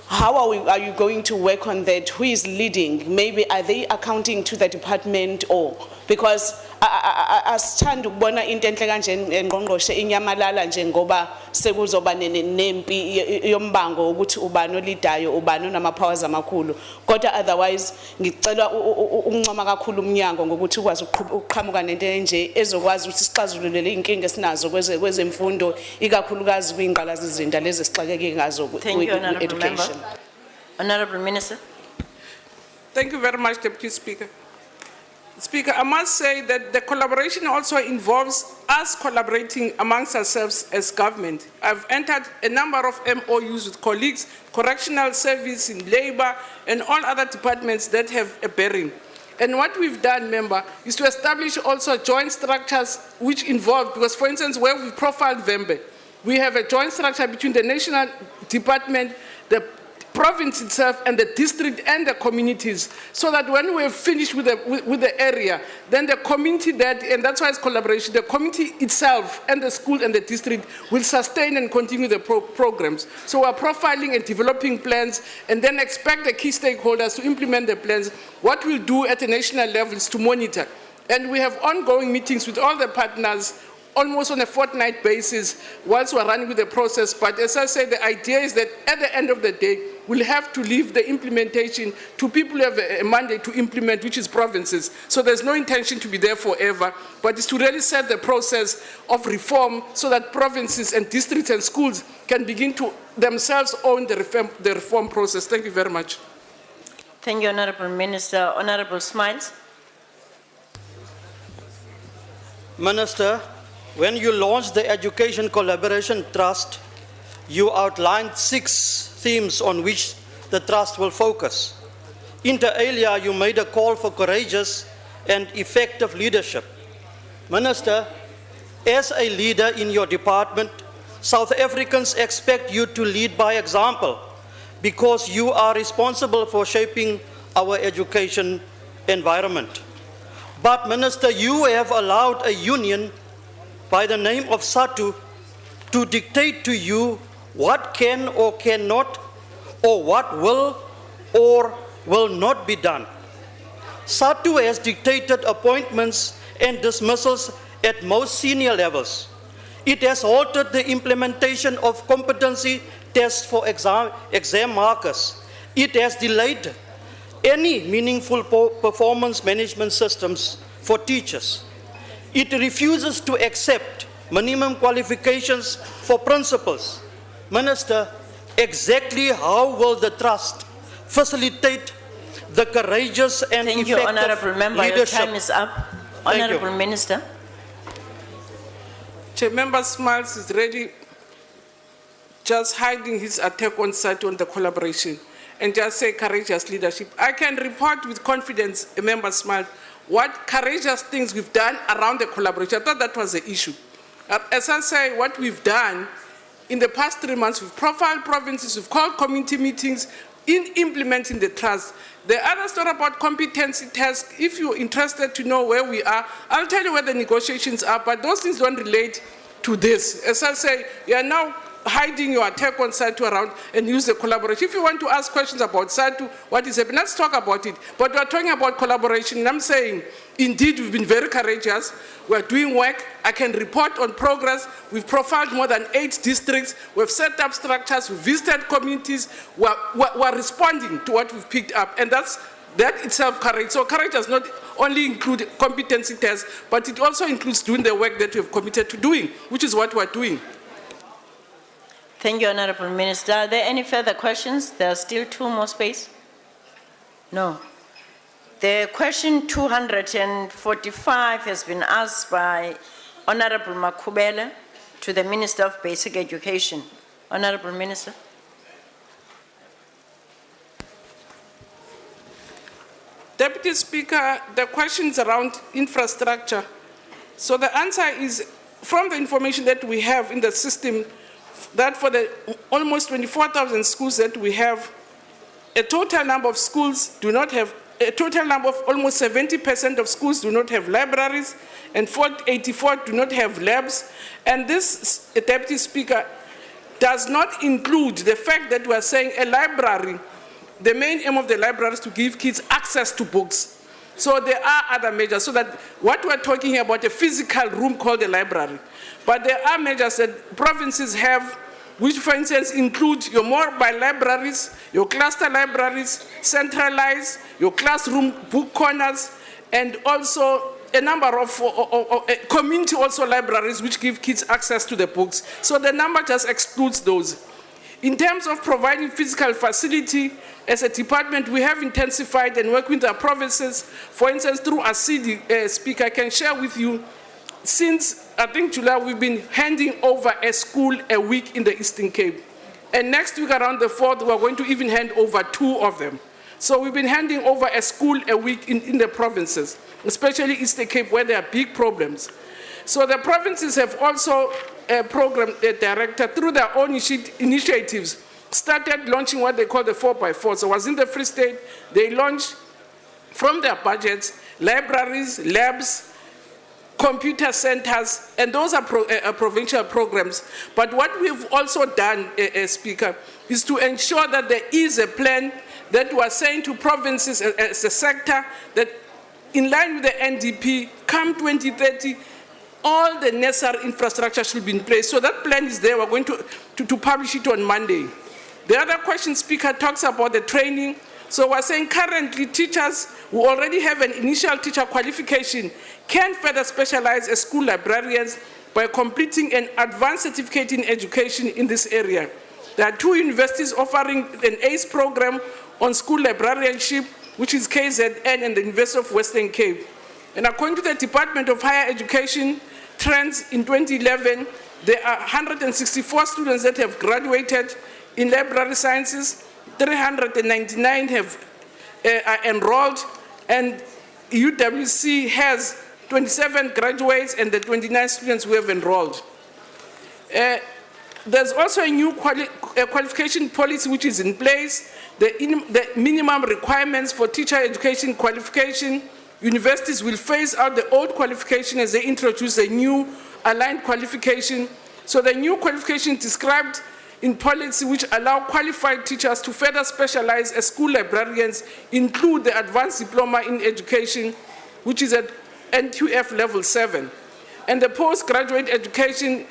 how are you going to work on that? Who is leading? Maybe are they accounting to the department or because asithanda ukubona into enhle kanje ngqongqoshe inyamalala nje ngoba sekuzoba nempi yombango ukuthi ubani olidayo ubani onama powers amakhulu. Kodwa otherwise ngicela ukuncoma kakhulu umnyango ngokuthi ukwazi ukuqhamuka nento enje ezokwazi ukuthi sixazulule inkinga esinazo kwezemfundo ikakhulukazi kwingqalasizinda lezi sixakeke ngazo education. Honorable Minister. Thank you very much, Deputy Speaker. Speaker, I must say that the collaboration also involves us collaborating amongst ourselves as government. I've entered a number of MOUs with colleagues, correctional service, in labor, and all other departments that have a bearing. And what we've done, member, is to establish also joint structures which involve, because for instance, where we profiled Vembe, we have a joint structure between the national department, the province itself and the district and the communities, so that when we're finished with the area, then the community and that's why it's collaboration, the community itself and the school and the district will sustain and continue the programs. So we're profiling and developing plans and then expect the key stakeholders to implement the plans. What we'll do at the national level is to monitor. And we have ongoing meetings with all the partners almost on a fortnight basis whilst we're running with the process. But as I said, the idea is that at the end of the day, we'll have to leave the implementation to people who have a mandate to implement, which is provinces. So there's no intention to be there forever, but it's to really set the process of reform so that provinces and districts and schools can begin to themselves own the reform process. Thank you very much. Thank you, Honorable Minister. Honorable Smiles. Minister, when you launched the Education Collaboration Trust, you outlined 6 themes on which the trust will focus. Inter alia, you made a call for courageous and effective leadership. Minister, as a leader in your department, South Africans expect you to lead by example because you are responsible for shaping our education environment. But Minister, you have allowed a union by the name of SATU to dictate to you what can or cannot, or what will or will not be done. SATU has dictated appointments and dismissals at most senior levels. It has altered the implementation of competency tests for exam markers. It has delayed any meaningful performance management systems for teachers. It refuses to accept minimum qualifications for principals. Minister, exactly how will the trust facilitate the courageous and Thank you, effective Honorable Member. Your leadership? time is up. Thank you. Honorable Minister. Chair, Member Smiles is ready, just hiding his attack on SATU on the collaboration and just say courageous leadership. I can report with confidence, Member Smiles, what courageous things we've done around the collaboration. I thought that was the issue. As I say, what we've done in the past 3 months, we've profiled provinces, we've called community meetings in implementing the trust. The other story about competency tests, if you're interested to know where we are, I'll tell you where the negotiations are, but those things don't relate to this. As I say, you are now hiding your attack on SATU around and use the collaboration. If you want to ask questions about SATU, what is happening, let's talk about it. But we're talking about collaboration, and I'm saying, indeed, we've been very courageous. We're doing work. I can report on progress. We've profiled more than 8 districts. We've set up structures. We've visited communities. We're responding to what we've picked up, and that itself courage. So courage does not only include competency tests, but it also includes doing the work that we've committed to doing, which is what we're doing. Thank you, Honorable Minister. Are there any further questions? There are still 2 more space. No. The question 245 has been asked by Honorable Makubele to the Minister of Basic Education. Honorable Minister. Deputy Speaker, the questions around infrastructure. So the answer is, from the information that we have in the system, that for the almost 24,000 schools that we have, a total number of schools do not have, a total number of almost 70% of schools do not have libraries, and 84 do not have labs. And this, Deputy Speaker, does not include the fact that we are saying a library, the main aim of the library is to give kids access to books. So there are other measures, so that what we're talking about, a physical room called a library. But there are measures that provinces have, which for instance include your mobile libraries, your cluster libraries, centralized, your classroom book corners, and also a number of community also libraries which give kids access to the books. So the number just excludes those. In terms of providing physical facility, as a department, we have intensified and worked with our provinces. For instance, through ASIDI, Speaker, I can share with you, since I think July, we've been handing over a school a week in the Eastern Cape. And next week around the 4th, we're going to even hand over 2 of them. So we've been handing over a school a week in the provinces, especially Eastern Cape, where there are big problems. So the provinces have also a program director, through their own initiatives, started launching what they call the 4x4. So I was in the Free State, they launched from their budgets, libraries, labs, computer centers, and those are provincial programs. But what we've also done, Speaker, is to ensure that there is a plan that we are saying to provinces as a sector that in line with the NDP, come 2030, all the necessary infrastructure should be in place. So that plan is there. We're going to publish it on Monday. The other question, Speaker, talks about the training. So we're saying currently teachers who already have an initial teacher qualification can further specialize as school librarians by completing an advanced certificate in education in this area. There are 2 universities offering an ACE program on school librarianship, which is KZN and the University of Western Cape. And according to the Department of Higher Education trends in 2011, there are 164 students that have graduated in library sciences, 399 have are enrolled, and UWC has 27 graduates and the 29 students who have enrolled. There's also a new qualification policy which is in place, the minimum requirements for teacher education qualification. Universities will phase out the old qualification as they introduce a new aligned qualification. So the new qualification described in policy which allow qualified teachers to further specialize as school librarians include the advanced diploma in education, which is at NQF level 7, and the postgraduate education,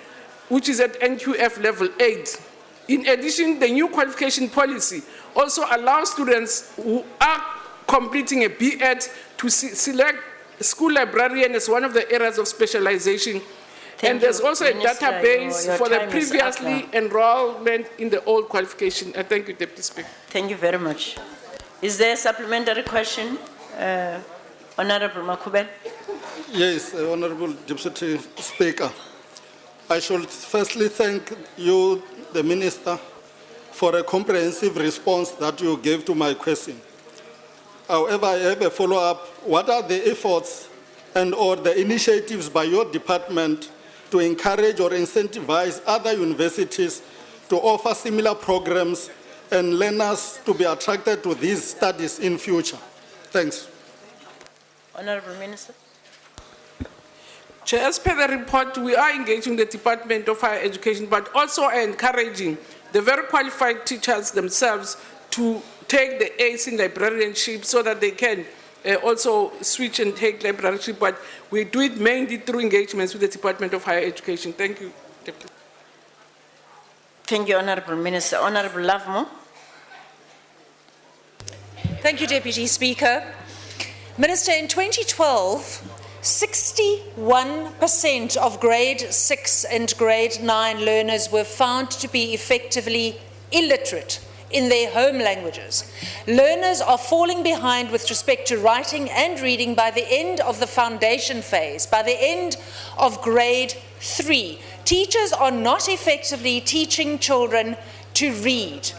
which is at NQF level 8. In addition, the new qualification policy also allows students who are completing a B.Ed to select school librarian as one of the areas of specialization. And there's you, also a Minister. database Your for the time is up previously now. enrollment in the old qualification. I thank you, Deputy Speaker. Thank you very much. Is there a supplementary question? Honorable Makubel? Yes, Honorable Deputy Speaker. I should firstly thank you, the Minister, for a comprehensive response that you gave to my question. However, I have a follow-up. What are the efforts and/or the initiatives by your department to encourage or incentivize other universities to offer similar programs and learners to be attracted to these studies in future? Thanks. Honorable Minister? Chair, as per the report, we are engaging the Department of Higher Education, but also encouraging the very qualified teachers themselves to take the ACE in librarianship so that they can also switch and take librarianship, but we do it mainly through engagements with the Department of Higher Education. Thank you, Deputy. Thank you, Honorable Minister. Honorable Lavmo? Thank you, Deputy Speaker. Minister, in 2012, 61% of grade 6 and grade 9 learners were found to be effectively illiterate in their home languages. Learners are falling behind with respect to writing and reading by the end of the foundation phase, by the end of grade 3. Teachers are not effectively teaching children to read.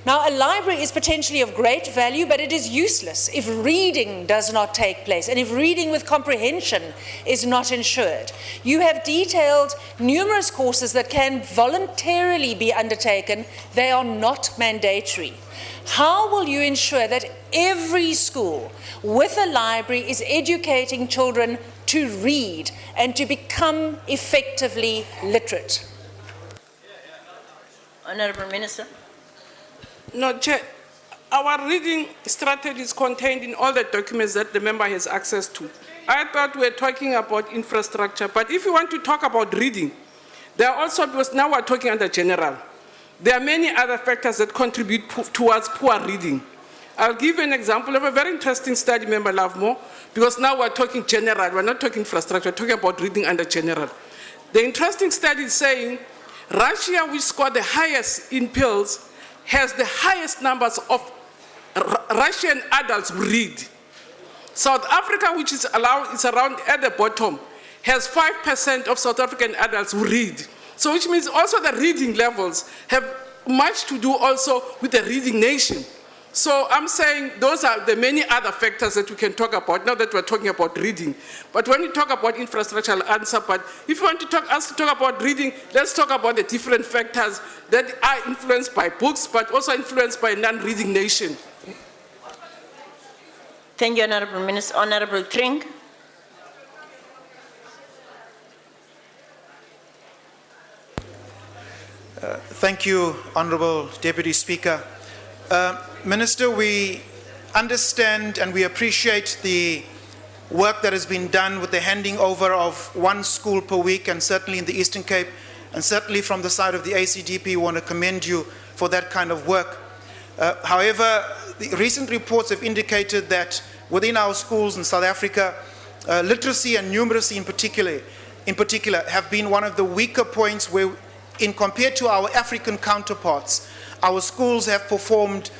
Now, a library is potentially of great value, but it is useless if reading does not take place and if reading with comprehension is not ensured. You have detailed numerous courses that can voluntarily be undertaken. They are not mandatory. How will you ensure that every school with a library is educating children to read and to become effectively literate? Honorable Minister? No, Chair, our reading strategy is contained in all the documents that the member has access to. I thought we were talking about infrastructure, but if you want to talk about reading, there are also, because now we're talking under general, there are many other factors that contribute towards poor reading. I'll give you an example of a very interesting study, Member Lovemore, because now we're talking general, we're not talking infrastructure, we're talking about reading under general. The interesting study is saying Russia, which scored the highest in pills, has the highest numbers of Russian adults who read. South Africa, which is around at the bottom, has 5% of South African adults who read. So which means also the reading levels have much to do also with the reading nation. So I'm saying those are the many other factors that we can talk about, now that we're talking about reading. But when we talk about infrastructure, I'll answer, but if you want to talk about reading, let's talk about the different factors that are influenced by books, but also influenced by non-reading nation. Thank you, Honorable Minister. Honorable Tring? Thank you, Honorable Deputy Speaker. Minister, we understand and we appreciate the work that has been done with the handing over of one school per week, and certainly in the Eastern Cape, and certainly from the side of the ACDP, we want to commend you for that kind of work. However, the recent reports have indicated that within our schools in South Africa, literacy and numeracy in particular have been one of the weaker points where, in compared to our African counterparts, our schools have performed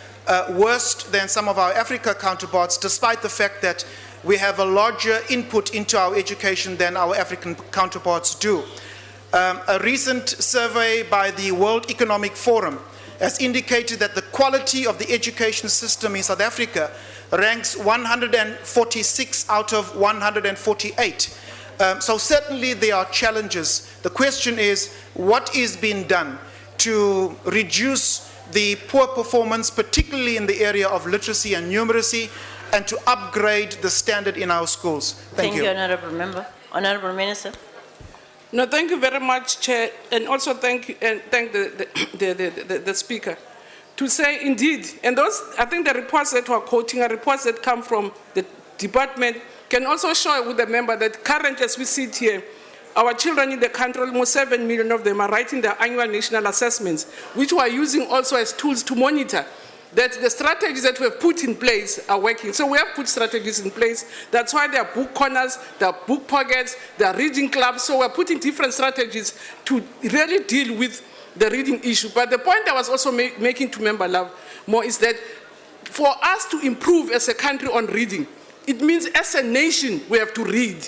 worse than some of our Africa counterparts, despite the fact that we have a larger input into our education than our African counterparts do. A recent survey by the World Economic Forum has indicated that the quality of the education system in South Africa ranks 146 out of 148. So certainly there are challenges. The question is, what is being done to reduce the poor performance, particularly in the area of literacy and numeracy, and to upgrade the standard in our schools? Thank you. Honorable Member. Honorable Minister. No, thank you very much, Chair, and also thank the Speaker. To say indeed, and those, I think the reports that we're quoting are reports that come from the department, can also show with the member that currently as we sit here, our children in the country, almost 7 million of them are writing their annual national assessments, which we are using also as tools to monitor that the strategies that we have put in place are working. So we have put strategies in place. That's why there are book corners, there are book pockets, there are reading clubs. So we're putting different strategies to really deal with the reading issue. But the point I was also making to Member Love more is that for us to improve as a country on reading, it means as a nation we have to read.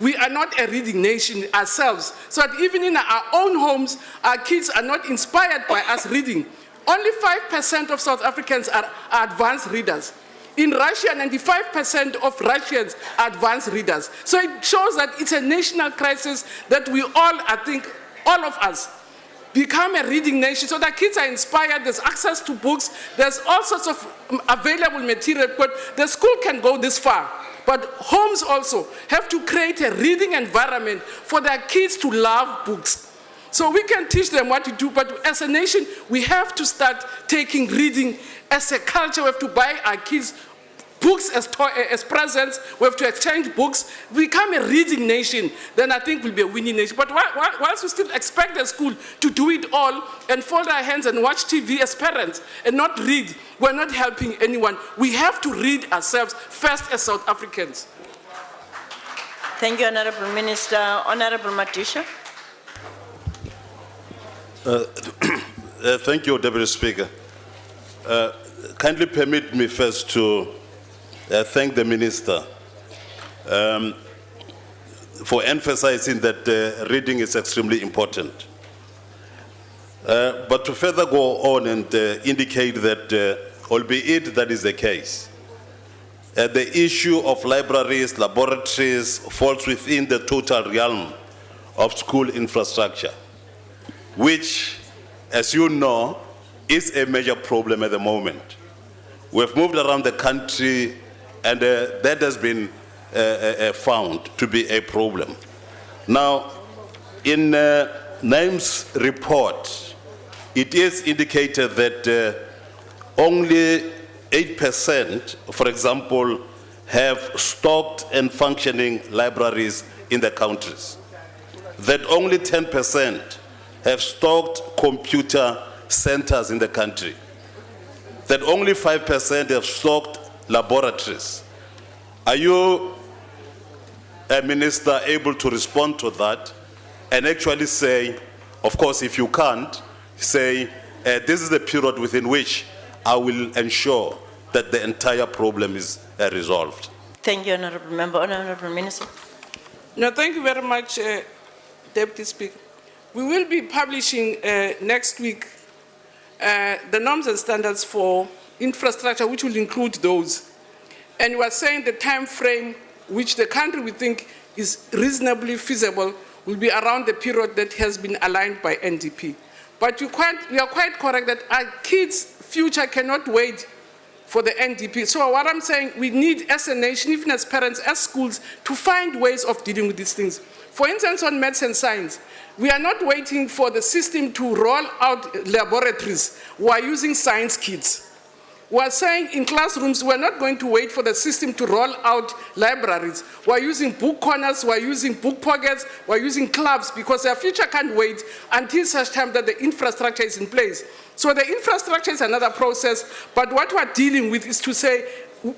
We are not a reading nation ourselves. So that even in our own homes, our kids are not inspired by us reading. Only 5% of South Africans are advanced readers. In Russia, 95% of Russians are advanced readers. So it shows that it's a national crisis that we all, I think, all of us, become a reading nation so that kids are inspired, there's access to books, there's all sorts of available material, but the school can go this far. But homes also have to create a reading environment for their kids to love books. So we can teach them what to do, but as a nation, we have to start taking reading as a culture. We have to buy our kids books as presents. We have to exchange books. Become a reading nation, then I think we'll be a winning nation. But whilst we still expect the school to do it all and fold our hands and watch TV as parents and not read, we're not helping anyone. We have to read ourselves first as South Africans. Thank you, Honorable Minister. Honorable Matisha. Thank you, Deputy Speaker. Kindly permit me first to thank the Minister for emphasizing that reading is extremely important. But to further go on and indicate that, albeit that is the case, the issue of libraries, laboratories falls within the total realm of school infrastructure, which, as you know, is a major problem at the moment. We've moved around the country and that has been found to be a problem. Now, in NAME's report, it is indicated that only 8%, for example, have stocked and functioning libraries in the countries. That only 10% have stocked computer centers in the country. That only 5% have stocked laboratories. Are you, Minister, able to respond to that and actually say, of course, if you can't, say, this is the period within which I will ensure that the entire problem is resolved? Thank you, Honorable Member. Honorable Minister. No, thank you very much, Deputy Speaker. We will be publishing next week the norms and standards for infrastructure, which will include those. And we are saying the time frame which the country we think is reasonably feasible will be around the period that has been aligned by NDP. But you are quite correct that our kids' future cannot wait for the NDP. So what I'm saying, we need as a nation, even as parents, as schools, to find ways of dealing with these things. For instance, on maths and science, we are not waiting for the system to roll out laboratories. We are using science kits. We are saying in classrooms, we are not going to wait for the system to roll out libraries. We are using book corners, we are using book pockets, we are using clubs, because our future can't wait until such time that the infrastructure is in place. So the infrastructure is another process, but what we are dealing with is to say,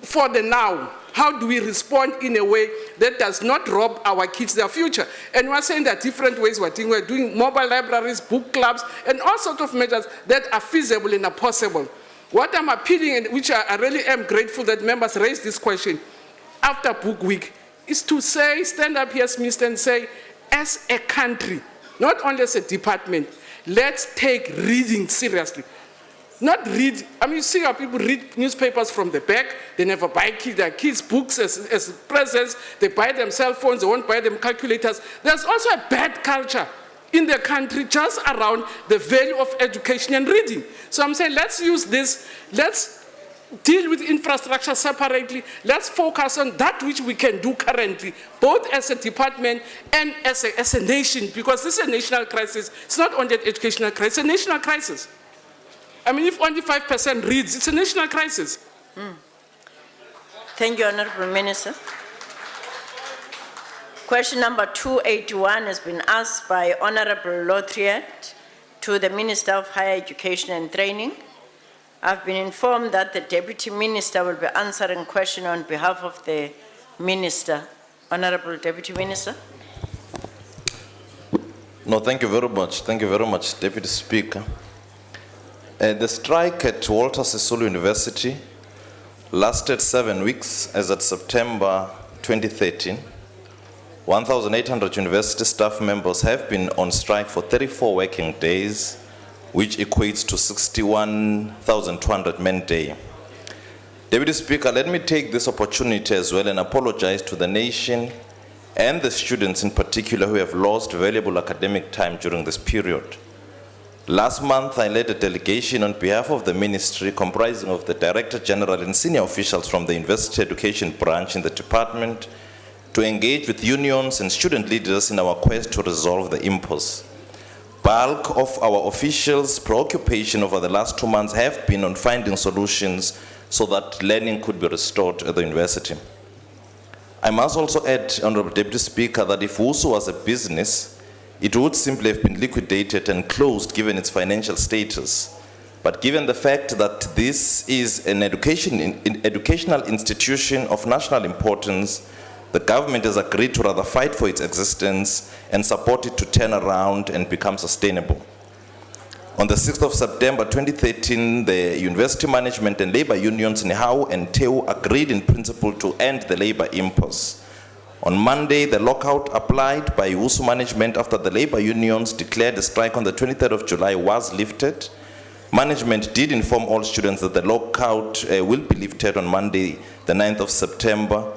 for the now, how do we respond in a way that does not rob our kids their future? And we're saying there are different ways we're doing mobile libraries, book clubs, and all sorts of measures that are feasible and are possible. What I'm appealing, and which I really am grateful that members raised this question after Book Week, is to say, stand up here, Minister, and say, as a country, not only as a department, let's take reading seriously. Not read, I mean, you see how people read newspapers from the back, they never buy their kids' books as presents, they buy them cell phones, they won't buy them calculators. There's also a bad culture in the country just around the value of education and reading. So I'm saying, let's use this, let's deal with infrastructure separately, let's focus on that which we can do currently, both as a department and as a nation, because this is a national crisis. It's not only an educational crisis, it's a national crisis. I mean, if only 5% reads, it's a national crisis. Thank you, Honorable Minister. Question number 281 has been asked by Honorable Lothriet to the Minister of Higher Education and Training. I've been informed that the Deputy Minister will be answering question on behalf of the Minister. Honorable Deputy Minister. No, thank you very much. Thank you very much, Deputy Speaker. The strike at Walter Sisulu University lasted 7 weeks as at September 2013. 1,800 university staff members have been on strike for 34 working days, which equates to 61,200 man-day. Deputy Speaker, let me take this opportunity as well and apologize to the nation and the students in particular who have lost valuable academic time during this period. Last month, I led a delegation on behalf of the ministry comprising of the Director General and senior officials from the University Education branch in the department to engage with unions and student leaders in our quest to resolve the impasse. Bulk of our officials' preoccupation over the last 2 months have been on finding solutions so that learning could be restored at the university. I must also add, Honorable Deputy Speaker, that if WUSU was a business, it would simply have been liquidated and closed given its financial status. But given the fact that this is an educational institution of national importance, the government has agreed to rather fight for its existence and support it to turn around and become sustainable. On the 6th of September 2013, the university management and labor unions in HAU and TEU agreed in principle to end the labor impasse. On Monday, the lockout applied by WUSU management after the labor unions declared a strike on the 23rd of July was lifted. Management did inform all students that the lockout will be lifted on Monday, the 9th of September.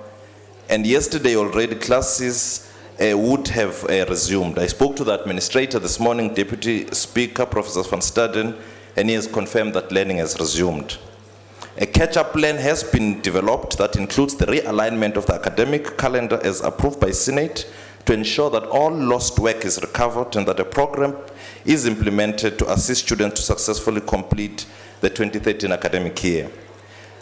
And yesterday already classes would have resumed. I spoke to the administrator this morning, Deputy Speaker, Professor van Staden, and he has confirmed that learning has resumed. A catch-up plan has been developed that includes the realignment of the academic calendar as approved by Senate to ensure that all lost work is recovered and that a program is implemented to assist students to successfully complete the 2013 academic year.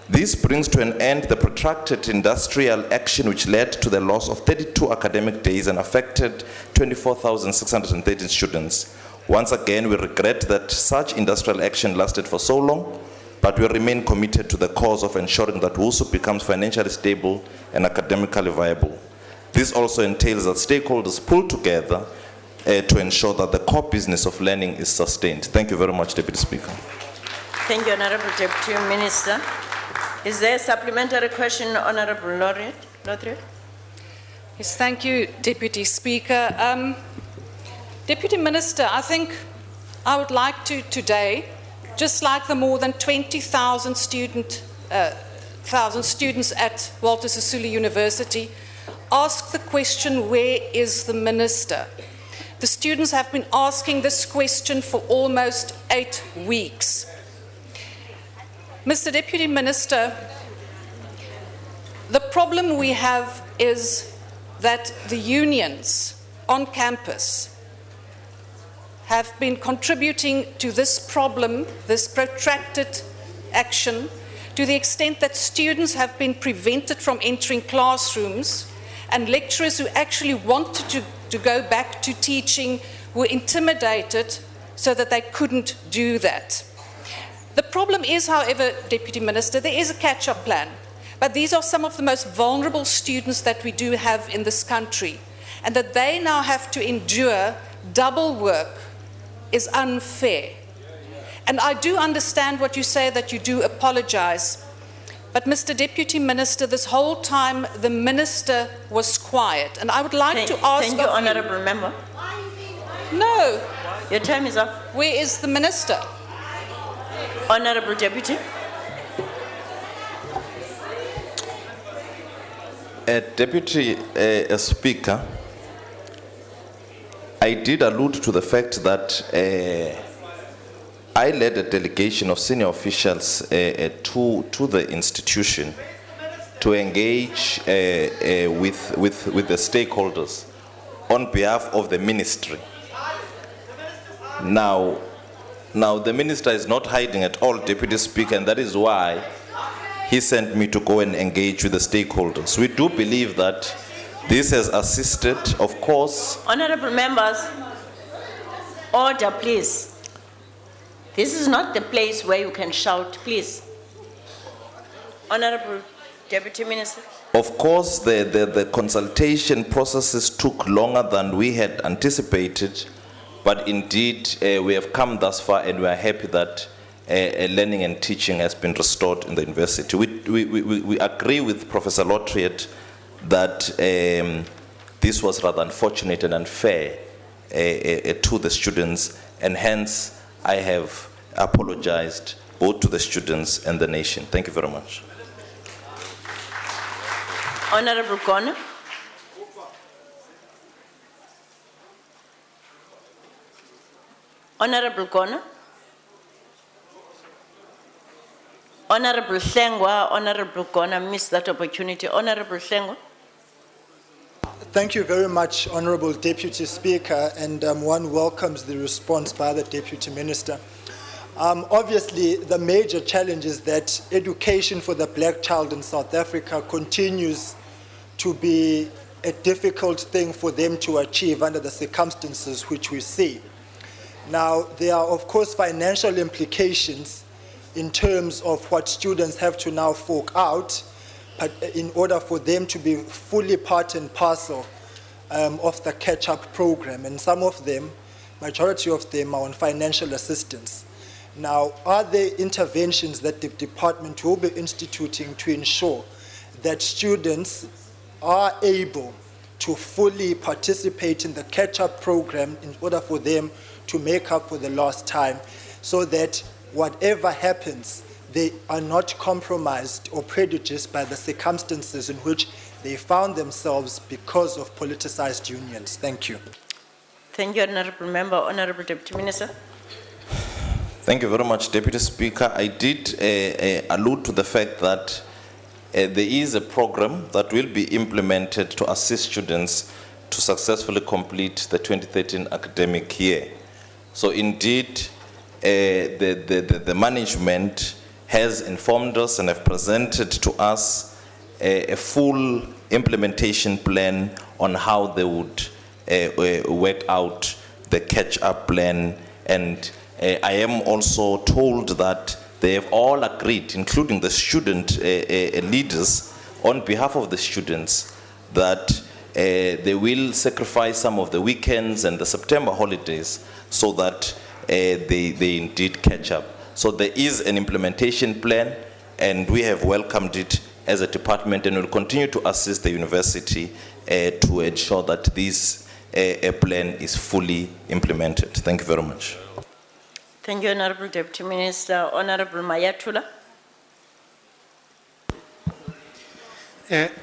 This brings to an end the protracted industrial action which led to the loss of 32 academic days and affected 24,613 students. Once again, we regret that such industrial action lasted for so long, but we remain committed to the cause of ensuring that WUSU becomes financially stable and academically viable. This also entails that stakeholders pull together to ensure that the core business of learning is sustained. Thank you very much, Deputy Speaker. Thank you, Honorable Deputy Minister. Is there a supplementary question, Honorable Laureate? Yes, thank you, Deputy Speaker. Deputy Minister, I think I would like to today, just like the more than 20,000 students at Walter Sisulu University, ask the question, where is the minister? The students have been asking this question for almost 8 weeks. Mr. Deputy Minister, the problem we have is that the unions on campus have been contributing to this problem, this protracted action, to the extent that students have been prevented from entering classrooms and lecturers who actually wanted to go back to teaching were intimidated so that they couldn't do that. The problem is, however, Deputy Minister, there is a catch-up plan, but these are some of the most vulnerable students that we do have in this country, and that they now have to endure double work is unfair. And I do understand what you say, that you do apologize, but Mr. Deputy Minister, this whole time the minister was quiet, and I would like to ask Thank you, Honorable Member. No. Your time is up. Where is the minister? Honorable Deputy. Deputy Speaker, I did allude to the fact that I led a delegation of senior officials to the institution to engage with the stakeholders on behalf of the ministry. Now, the minister is not hiding at all, Deputy Speaker, and that is why he sent me to go and engage with the stakeholders. We do believe that this has assisted, of course. Honorable members, order, please. This is not the place where you can shout, please. Honorable Deputy Minister. Of course, the consultation processes took longer than we had anticipated, but indeed we have come thus far and we are happy that learning and teaching has been restored in the university. We agree with Professor Lotriet that this was rather unfortunate and unfair to the students, and hence I have apologized both to the students and the nation. Thank you very much. Honorable Kona. Honorable Kona. Honorable Sengwa, Honorable Kona missed that opportunity. Honorable Sengwa. Thank you very much, Honorable Deputy Speaker, and one welcomes the response by the Deputy Minister. Obviously, the major challenge is that education for the black child in South Africa continues to be a difficult thing for them to achieve under the circumstances which we see. Now, there are, of course, financial implications in terms of what students have to now fork out in order for them to be fully part and parcel of the catch-up program. And some of them, majority of them, are on financial assistance. Now, are there interventions that the department will be instituting to ensure that students are able to fully participate in the catch-up program in order for them to make up for the lost time, so that whatever happens, they are not compromised or prejudiced by the circumstances in which they found themselves because of politicized unions? Thank you. Thank you, Honorable Member. Honorable Deputy Minister. Thank you very much, Deputy Speaker. I did allude to the fact that there is a program that will be implemented to assist students to successfully complete the 2013 academic year. So indeed, the management has informed us and have presented to us a full implementation plan on how they would work out the catch-up plan. And I am also told that they have all agreed, including the student leaders, on behalf of the students, that they will sacrifice some of the weekends and the September holidays so that they indeed catch up. So there is an implementation plan, and we have welcomed it as a department, and will continue to assist the university to ensure that this plan is fully implemented. Thank you very much. Thank you, Honorable Deputy Minister. Honorable Mayatula.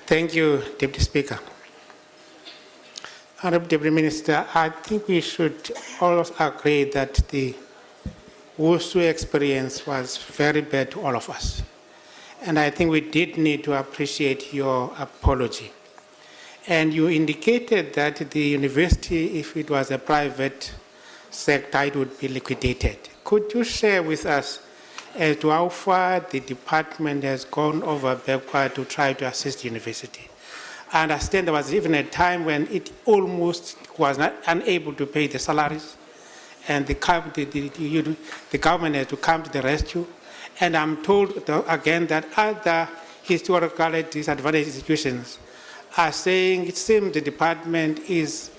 Thank you, Deputy Speaker. Honorable Deputy Minister, I think we should all agree that the WUSU experience was very bad to all of us. And I think we did need to appreciate your apology. And you indicated that the university, if it was a private sector, it would be liquidated. Could you share with us as to how far the department has gone over backward to try to assist the university? I understand there was even a time when it almost was not unable to pay the salaries, and the government had to come to the rescue. And I'm told again that other historically disadvantaged institutions are saying it seems the department is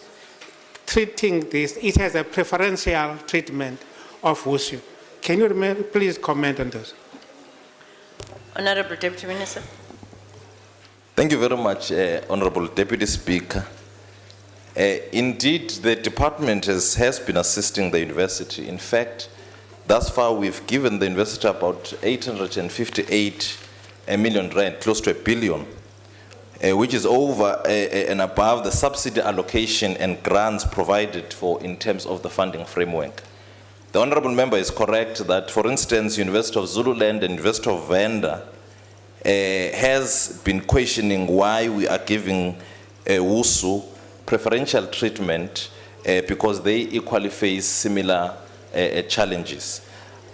treating this, it has a preferential treatment of WUSU. Can you please comment on those? Honorable Deputy Minister. Thank you very much, Honorable Deputy Speaker. Indeed, the department has been assisting the university. In fact, thus far we've given the university about 858 million rand, close to 1 billion, which is over and above the subsidy allocation and grants provided for in terms of the funding framework. The Honorable Member is correct that, for instance, University of Zululand and University of Venda has been questioning why we are giving WUSU preferential treatment because they equally face similar challenges.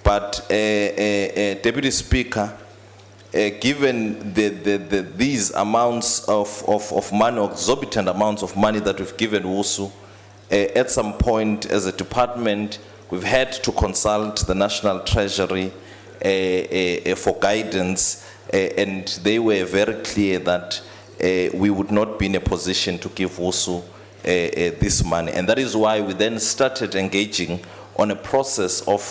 But Deputy Speaker, given these amounts of money, exorbitant amounts of money that we've given WUSU, at some point as a department, We've had to consult the National Treasury for guidance, and they were very clear that we would not be in a position to give WUSU this money. And that is why we then started engaging on a process of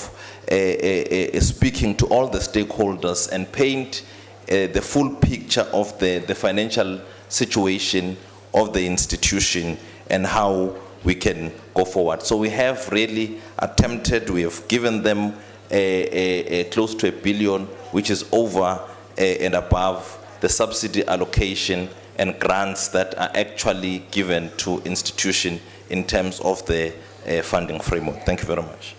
speaking to all the stakeholders and paint the full picture of the financial situation of the institution and how we can go forward. So we have really attempted, we have given them close to R1 billion, which is over and above the subsidy allocation and grants that are actually given to institution in terms of the funding framework. Thank you very much.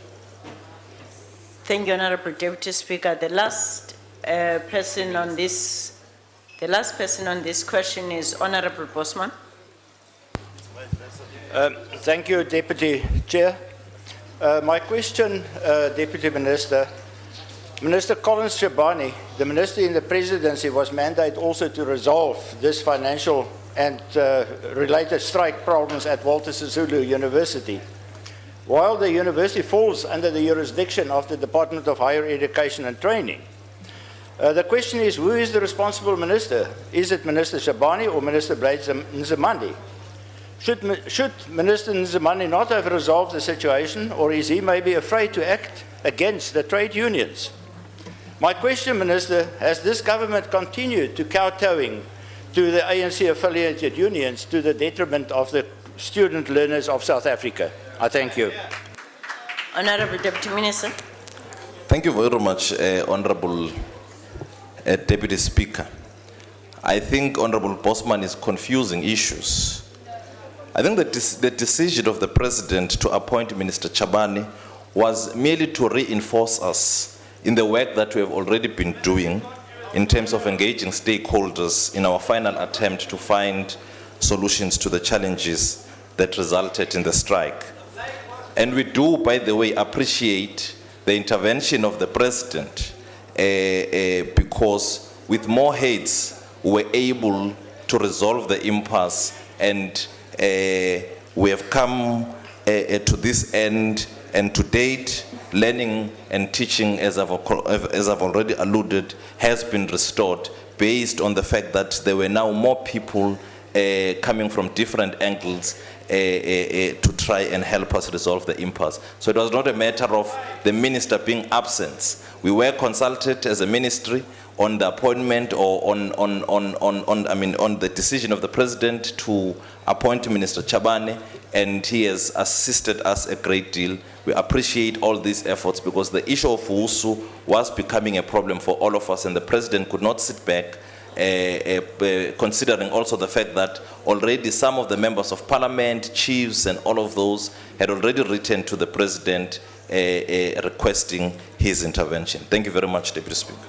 Thank you, Honorable Deputy Speaker. The last person on this question is Honorable Bosman. Thank you, Deputy Chair. My question, Deputy Minister, Minister Collins Shabani, the Minister in the Presidency, was mandated also to resolve this financial and related strike problems at Walter Sisulu University. While the university falls under the jurisdiction of the Department of Higher Education and Training, the question is, who is the responsible minister? Is it Minister Shabani or Minister Blades Nzimande? Should Minister Nzimande not have resolved the situation, or is he maybe afraid to act against the trade unions? My question, Minister, has this government continued to kowtowing to the ANC-affiliated unions to the detriment of the student learners of South Africa? I thank you. Honorable Deputy Minister. Thank you very much, Honorable Deputy Speaker. I think Honorable Bosman is confusing issues. I think that the decision of the President to appoint Minister Chabane was merely to reinforce us in the work that we have already been doing in terms of engaging stakeholders in our final attempt to find solutions to the challenges that resulted in the strike. And we do, by the way, appreciate the intervention of the President because with more heads, we were able to resolve the impasse, and we have come to this end, and to date, learning and teaching, as I've already alluded, has been restored based on the fact that there were now more people coming from different angles to try and help us resolve the impasse. So it was not a matter of the minister being absent. We were consulted as a ministry on the appointment or on the decision of the President to appoint Minister Chabane, and he has assisted us a great deal. We appreciate all these efforts because the issue of WUSU was becoming a problem for all of us, and the President could not sit back, considering also the fact that already some of the members of Parliament, chiefs, and all of those had already written to the President requesting his intervention. Thank you very much, Deputy Speaker.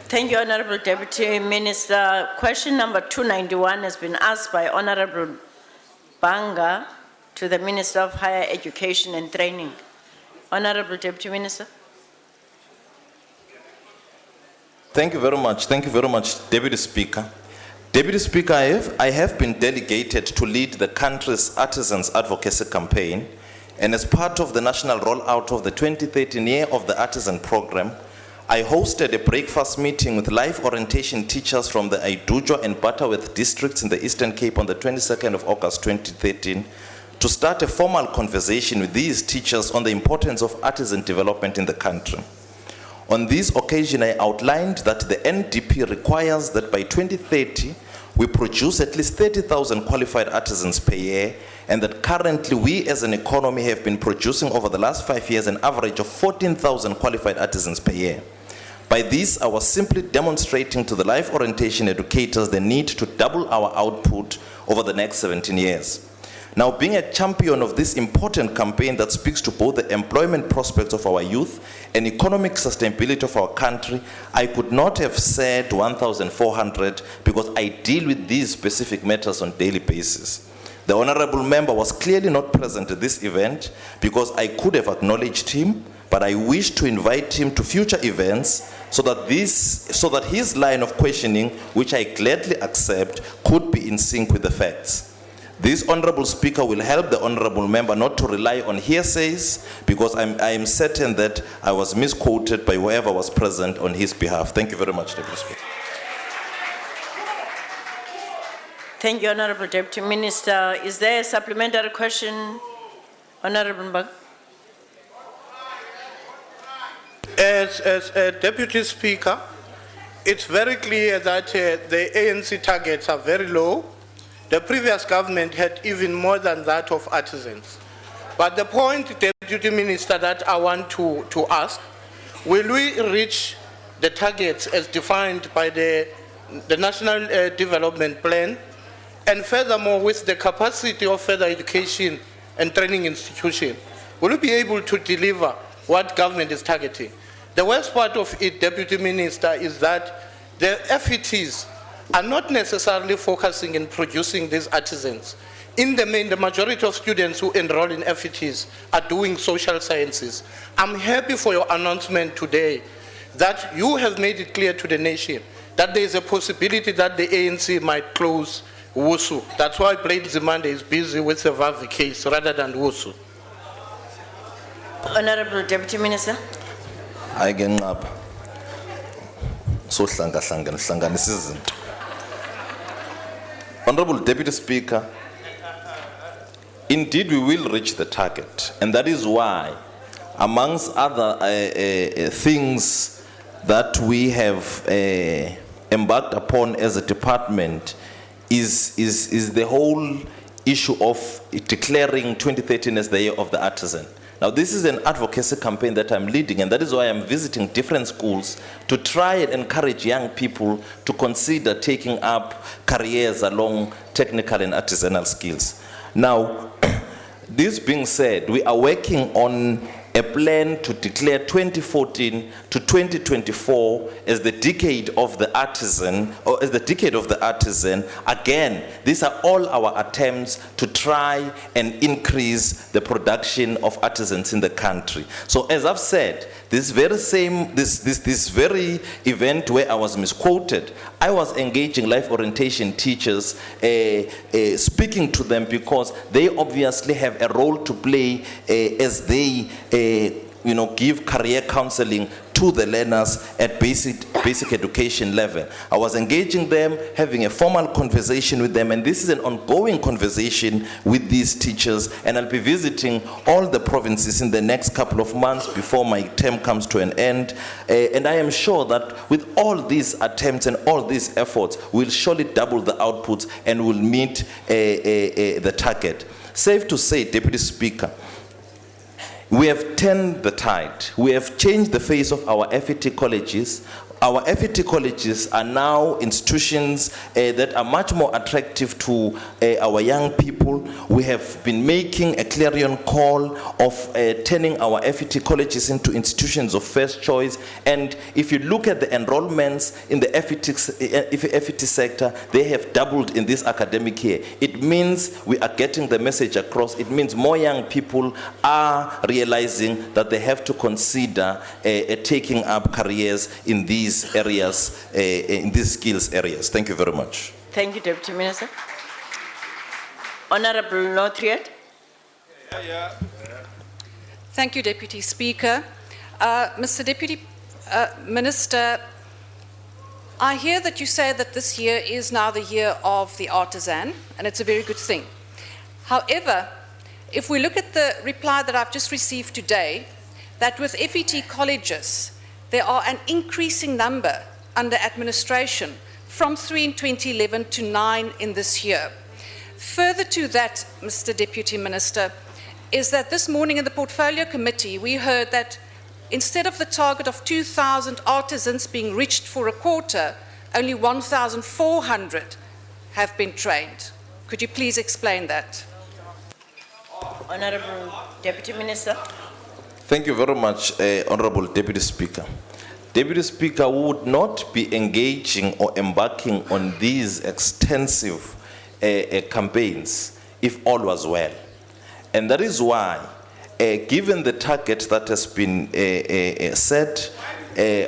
Thank you, Honorable Deputy Minister. Question number 291 has been asked by Honorable Banga to the Minister of Higher Education and Training. Honorable Deputy Minister. Thank you very much. Thank you very much, Deputy Speaker. Deputy Speaker, I have been delegated to lead the country's Artisans Advocacy Campaign, and as part of the national rollout of the 2013 Year of the Artisan Program, I hosted a breakfast meeting with life orientation teachers from the Aidujwa and Butterworth districts in the Eastern Cape on the 22nd of August 2013 to start a formal conversation with these teachers on the importance of artisan development in the country. On this occasion, I outlined that the NDP requires that by 2030, we produce at least 30,000 qualified artisans per year, and that currently we as an economy have been producing over the last 5 years an average of 14,000 qualified artisans per year. By this, I was simply demonstrating to the life orientation educators the need to double our output over the next 17 years. Now, being a champion of this important campaign that speaks to both the employment prospects of our youth and economic sustainability of our country, I could not have said 1,400 because I deal with these specific matters on a daily basis. The Honorable Member was clearly not present at this event because I could have acknowledged him, but I wish to invite him to future events so that his line of questioning, which I gladly accept, could be in sync with the facts. This honorable speaker will help the honorable member not to rely on hearsays, because I am certain that I was misquoted by whoever was present on his behalf. Thank you very much, Deputy Speaker. Thank you, Honorable Deputy Minister. Is there a supplementary question, Honorable Mbang? As Deputy Speaker, it's very clear that the ANC targets are very low. The previous government had even more than that of artisans. But the point, Deputy Minister, that I want to ask, will we reach the targets as defined by the National Development Plan? And furthermore, with the capacity of further education and training institution, will we be able to deliver what government is targeting? The worst part of it, Deputy Minister, is that the FETs are not necessarily focusing in producing these artisans. In the main, the majority of students who enroll in FETs are doing social sciences. I'm happy for your announcement today that you have made it clear to the nation that there is a possibility that the ANC might close WUSU. That's why Blade Zimande is busy with the Vavi case rather than WUSU. Honorable Deputy Minister. I can up. So hlanganisa. Honorable Deputy Speaker, indeed we will reach the target, and that is why, amongst other things that we have embarked upon as a department, is the whole issue of declaring 2013 as the year of the artisan. Now, this is an advocacy campaign that I'm leading, and that is why I'm visiting different schools to try and encourage young people to consider taking up careers along technical and artisanal skills. Now, this being said, we are working on a plan to declare 2014 to 2024 as the decade of the artisan, or as the decade of the artisan. Again, these are all our attempts to try and increase the production of artisans in the country. So as I've said, this very event where I was misquoted, I was engaging life orientation teachers, speaking to them, because they obviously have a role to play as they give career counseling to the learners at basic education level. I was engaging them, having a formal conversation with them, and this is an ongoing conversation with these teachers, and I'll be visiting all the provinces in the next couple of months before my term comes to an end, and I am sure that with all these attempts and all these efforts, we'll surely double the outputs and will meet the target. Safe to say, Deputy Speaker, we have turned the tide. We have changed the face of our FET colleges. Our FET colleges are now institutions that are much more attractive to our young people. We have been making a clarion call of turning our FET colleges into institutions of first choice. And if you look at the enrollments in the FET sector, they have doubled in this academic year. It means we are getting the message across. It means more young people are realizing that they have to consider taking up careers in these areas, in these skills areas. Thank you very much. Thank you, Deputy Minister. Honorable Notriat. Thank you, Deputy Speaker. Mr. Deputy Minister, I hear that you say that this year is now the year of the artisan, and it's a very good thing. However, if we look at the reply that I've just received today, that with FET colleges, there are an increasing number under administration, from 3 in 2011 to 9 in this year. Further to that, Mr. Deputy Minister, is that this morning in the Portfolio Committee, we heard that instead of the target of 2,000 artisans being reached for a quarter, only 1,400 have been trained. Could you please explain that? Honorable Deputy Minister. Thank you very much, Honorable Deputy Speaker. Deputy Speaker, we would not be engaging or embarking on these extensive campaigns if all was well. And that is why, given the target that has been set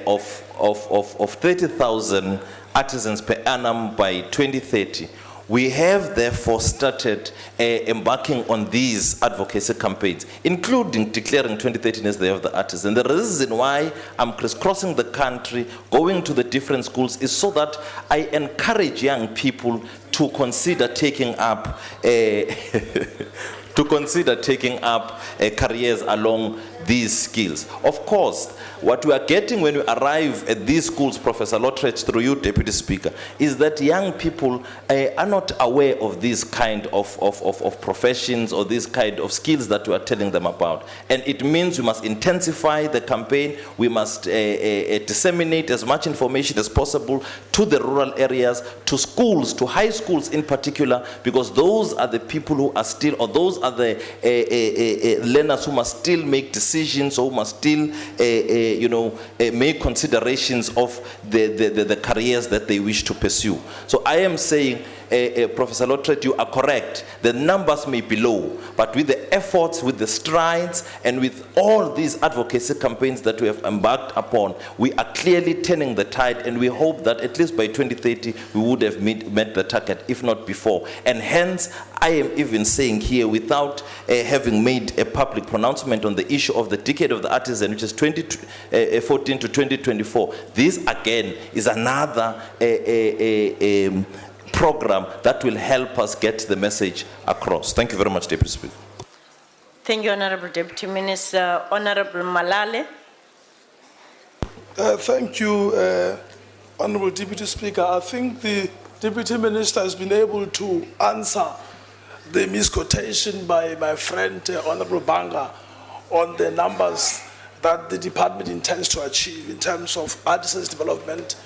of 30,000 artisans per annum by 2030, We have therefore started embarking on these advocacy campaigns, including declaring 2013 as the Year of the Artist. And the reason why I'm crisscrossing the country, going to the different schools, is so that I encourage young people to consider taking up careers along these skills. Of course, what we are getting when we arrive at these schools, Professor Lottrich, through you, Deputy Speaker, is that young people are not aware of these kind of professions or these kind of skills that we are telling them about. And it means we must intensify the campaign. We must disseminate as much information as possible to the rural areas, to schools, to high schools in particular, because those are the people who are still, or those are the learners who must still make decisions, or who must still make considerations of the careers that they wish to pursue. So I am saying, Professor Lottrich, you are correct. The numbers may be low, but with the efforts, with the strides, and with all these advocacy campaigns that we have embarked upon, we are clearly turning the tide, and we hope that at least by 2030 we would have met the target, if not before. And hence, I am even saying here, without having made a public pronouncement on the issue of the Decade of the Artisan, which is 2014 to 2024, this again is another program that will help us get the message across. Thank you very much, Deputy Speaker. Thank you, Honorable Deputy Minister. Honorable Malale. Thank you, Honorable Deputy Speaker. I think the Deputy Minister has been able to answer the misquotation by my friend, Honorable Banga, on the numbers that the department intends to achieve in terms of artisans' development.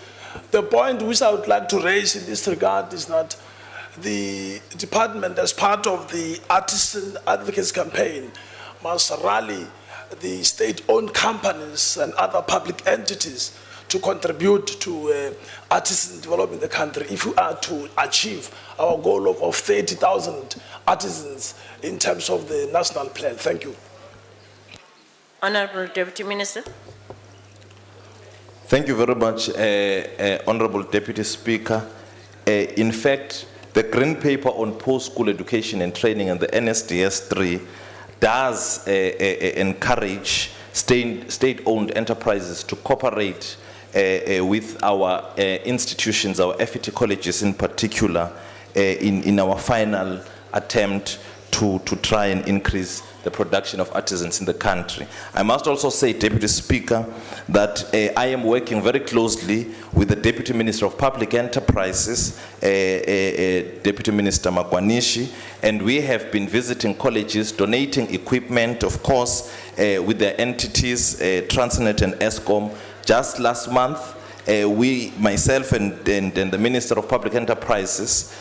The point which I would like to raise in this regard is that the department, as part of the artisan advocacy campaign, must rally the state-owned companies and other public entities to contribute to artisan development in the country if we are to achieve our goal of 30,000 artisans in terms of the national plan. Thank you. Honorable Deputy Minister. Thank you very much, Honorable Deputy Speaker. In fact, the Green Paper on Post-School Education and Training and the NSDS 3 does encourage state-owned enterprises to cooperate with our institutions, our FET colleges in particular, in our final attempt to try and increase the production of artisans in the country. I must also say, Deputy Speaker, that I am working very closely with the Deputy Minister of Public Enterprises, Deputy Minister Magwanishi, and we have been visiting colleges, donating equipment, of course, with their entities, Transnet and ESCOM. Just last month, myself and the Minister of Public Enterprises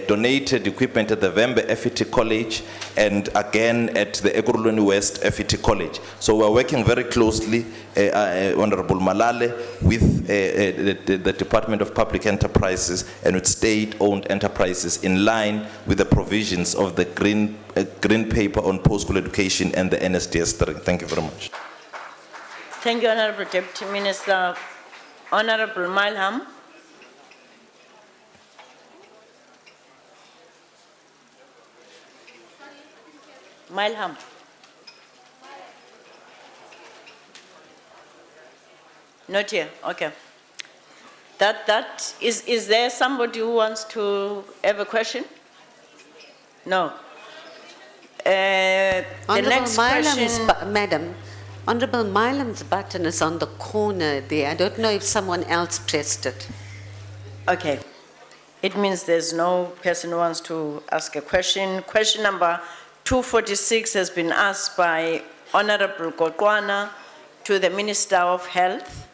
donated equipment at the Vembe FET College and again at the Ekurhuleni West FET College. So we're working very closely, Honorable Malale, with the Department of Public Enterprises and with state-owned enterprises in line with the provisions of the Green Paper on Post-School Education and the NSDS 3. Thank you very much. Thank you, Honorable Deputy Minister. Honorable Malham. Malham. Not here, okay. Is there somebody who wants to have a question? No. The next question. Madam, Honorable Milam's button is on the corner there. I don't know if someone else pressed it. Okay. It means there's no person who wants to ask a question. Question number 246 has been asked by Honorable Gokwana to the Minister of Health.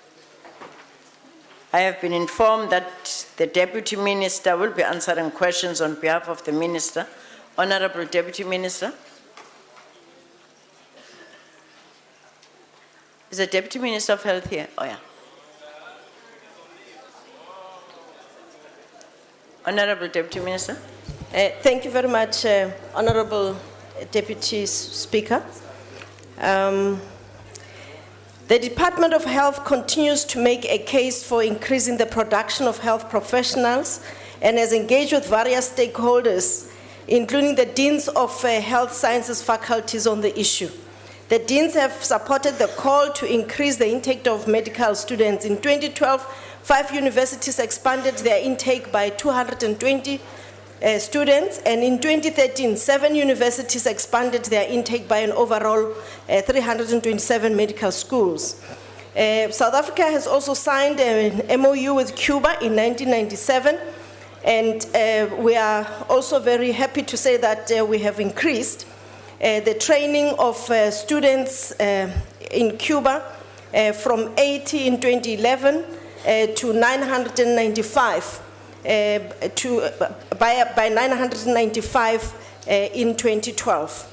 I have been informed that the Deputy Minister will be answering questions on behalf of the Minister. Honorable Deputy Minister. Is the Deputy Minister of Health here? Oh, yeah. Honorable Deputy Minister. Thank you very much, Honorable Deputy Speaker. The Department of Health continues to make a case for increasing the production of health professionals and has engaged with various stakeholders, including the deans of health sciences faculties on the issue. The deans have supported the call to increase the intake of medical students. In 2012, 5 universities expanded their intake by 220 students, and in 2013, 7 universities expanded their intake by an overall 327 medical schools. South Africa has also signed an MOU with Cuba in 1997, and we are also very happy to say that we have increased the training of students in Cuba from 80 in 2011 to 995 by 995 in 2012.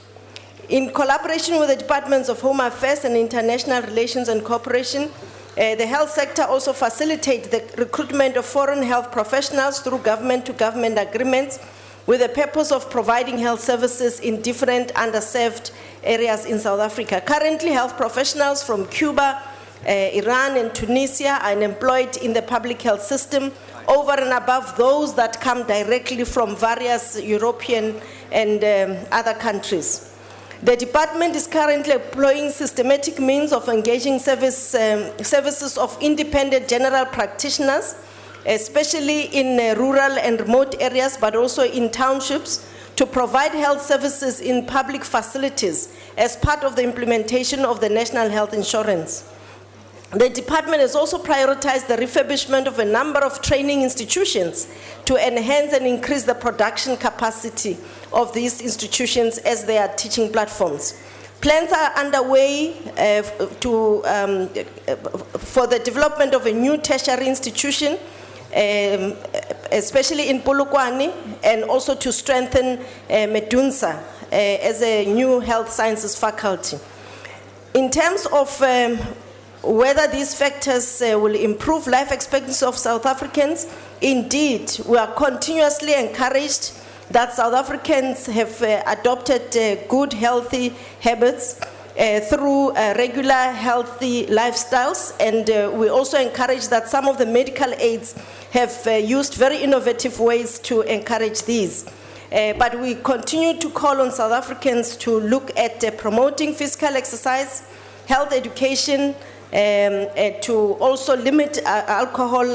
In collaboration with the Departments of Home Affairs and International Relations and Cooperation, the health sector also facilitates the recruitment of foreign health professionals through government-to-government agreements with the purpose of providing health services in different underserved areas in South Africa. Currently, health professionals from Cuba, Iran, and Tunisia are employed in the public health system over and above those that come directly from various European and other countries. The department is currently employing systematic means of engaging services of independent general practitioners, especially in rural and remote areas, but also in townships, to provide health services in public facilities as part of the implementation of the National Health Insurance. The department has also prioritized the refurbishment of a number of training institutions to enhance and increase the production capacity of these institutions as they are teaching platforms. Plans are underway for the development of a new tertiary institution, especially in Polokwane, and also to strengthen Medunsa as a new health sciences faculty. In terms of whether these factors will improve life expectancy of South Africans, indeed, we are continuously encouraged that South Africans have adopted good, healthy habits through regular, healthy lifestyles, and we also encourage that some of the medical aids have used very innovative ways to encourage these. But we continue to call on South Africans to look at promoting physical exercise, health education, to also limit alcohol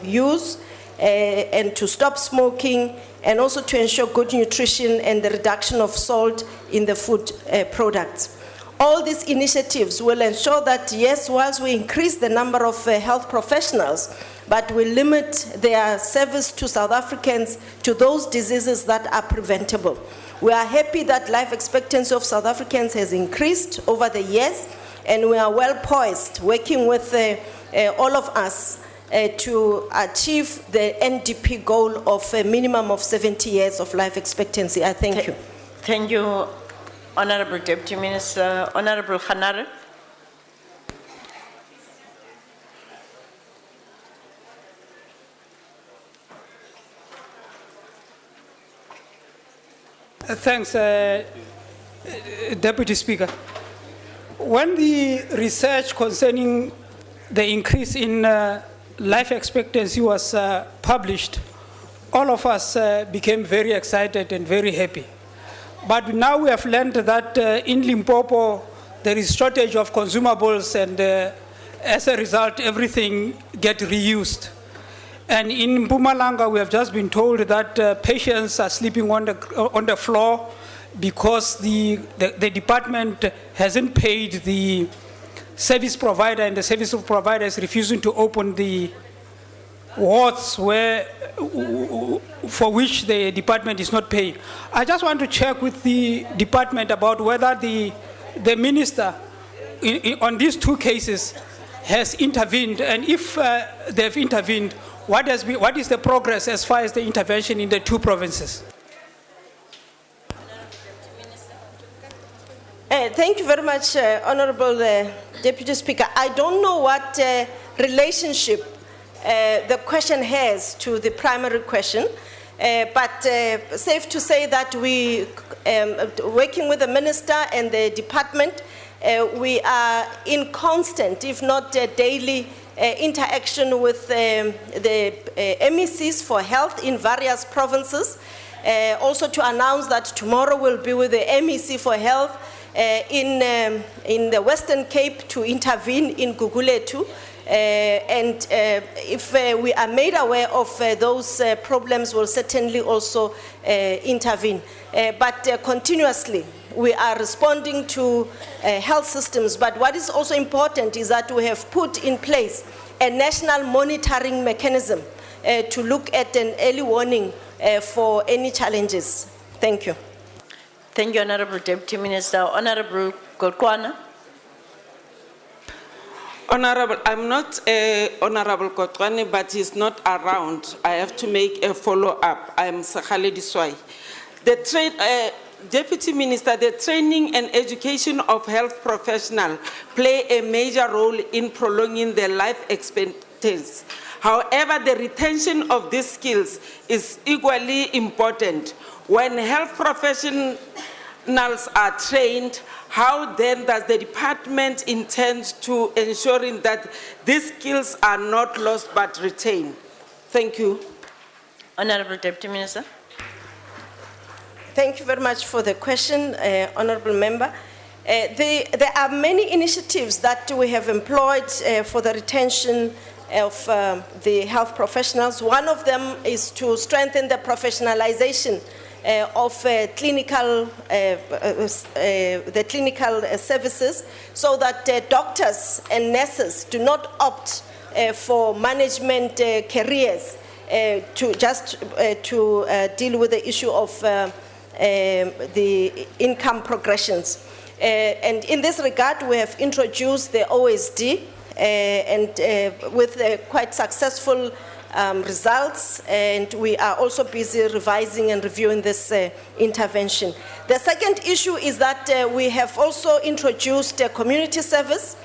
use, and to stop smoking, and also to ensure good nutrition and the reduction of salt in the food products. All these initiatives will ensure that, yes, whilst we increase the number of health professionals, but we limit their service to South Africans to those diseases that are preventable. We are happy that life expectancy of South Africans has increased over the years, and we are well poised, working with all of us to achieve the NDP goal of a minimum of 70 years of life expectancy. I thank you. Thank you, Honorable Deputy Minister. Honorable Khanare. Thanks, Deputy Speaker. When the research concerning the increase in life expectancy was published, all of us became very excited and very happy. But now we have learned that in Limpopo, there is shortage of consumables, and as a result, everything gets reused. And in Mpumalanga, we have just been told that patients are sleeping on the floor because the department hasn't paid the service provider, and the service provider is refusing to open the wards for which the department is not paying. I just want to check with the department about whether the minister on these two cases has intervened, and if they've intervened, what is the progress as far as the intervention in the two provinces? Thank you very much, Honorable Deputy Speaker. I don't know what relationship the question has to the primary question, but safe to say that we, working with the minister and the department, we are in constant, if not daily, interaction with the MECs for health in various provinces. Also to announce that tomorrow we'll be with the MEC for health in the Western Cape to intervene in Guguletu. And if we are made aware of those problems, we'll certainly also intervene. But continuously, we are responding to health systems. But what is also important is that we have put in place a national monitoring mechanism to look at an early warning for any challenges. Thank you. Thank you, Honorable Deputy Minister. Honorable Golkwana. Honorable, I'm not Honorable Kotwane, but he's not around. I have to make a follow-up. I am Sakhale Diswai. Deputy Minister, the training and education of health professionals play a major role in prolonging their life expectancy. However, the retention of these skills is equally important. When health professionals are trained, how then does the department intend to ensuring that these skills are not lost but retained? Thank you. Honorable Deputy Minister. Thank you very much for the question, Honorable Member. There are many initiatives that we have employed for the retention of the health professionals. One of them is to strengthen the professionalization of clinical services, so that doctors and nurses do not opt for management careers to deal with the issue of the income progressions. And in this regard, we have introduced the OSD and with quite successful results, and we are also busy revising and reviewing this intervention. The second issue is that we have also introduced a community service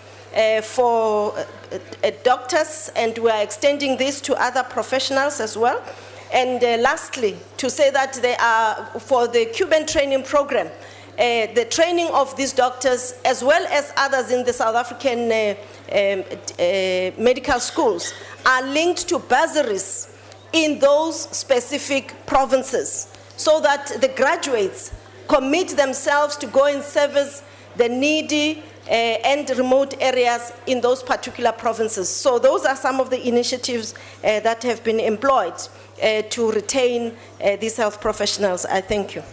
for doctors, and we are extending this to other professionals as well. And lastly, to say that they are, for the Cuban training program, the training of these doctors, as well as others in the South African medical schools, are linked to bursaries in those specific provinces, so that the graduates commit themselves to go and service the needy and remote areas in those particular provinces. So those are some of the initiatives that have been employed to retain these health professionals. I thank you.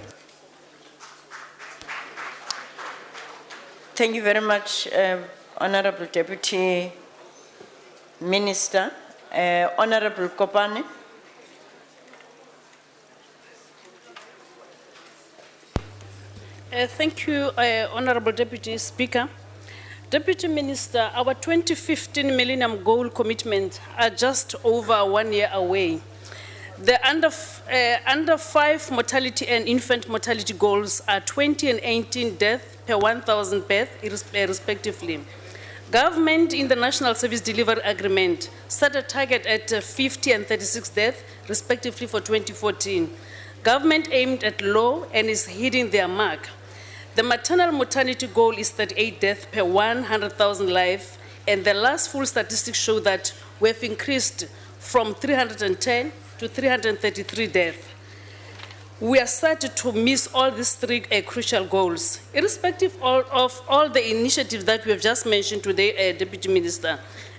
Thank you very much, Honorable Deputy Minister. Honorable Kopane. Thank you, Honorable Deputy Speaker. Deputy Minister, our 2015 Millennium Goal commitments are just over 1 year away. The under 5 mortality and infant mortality goals are 20 and 18 deaths per 1,000 births, respectively. Government in the National Service Delivery Agreement set a target at 50 and 36 deaths, respectively, for 2014. Government aimed at low and is hitting their mark. The maternal mortality goal is 38 deaths per 100,000 lives, and the last full statistics show that we have increased from 310 to 333 deaths. We are set to miss all these 3 crucial goals. Irrespective of all the initiatives that we have just mentioned today, Deputy Minister,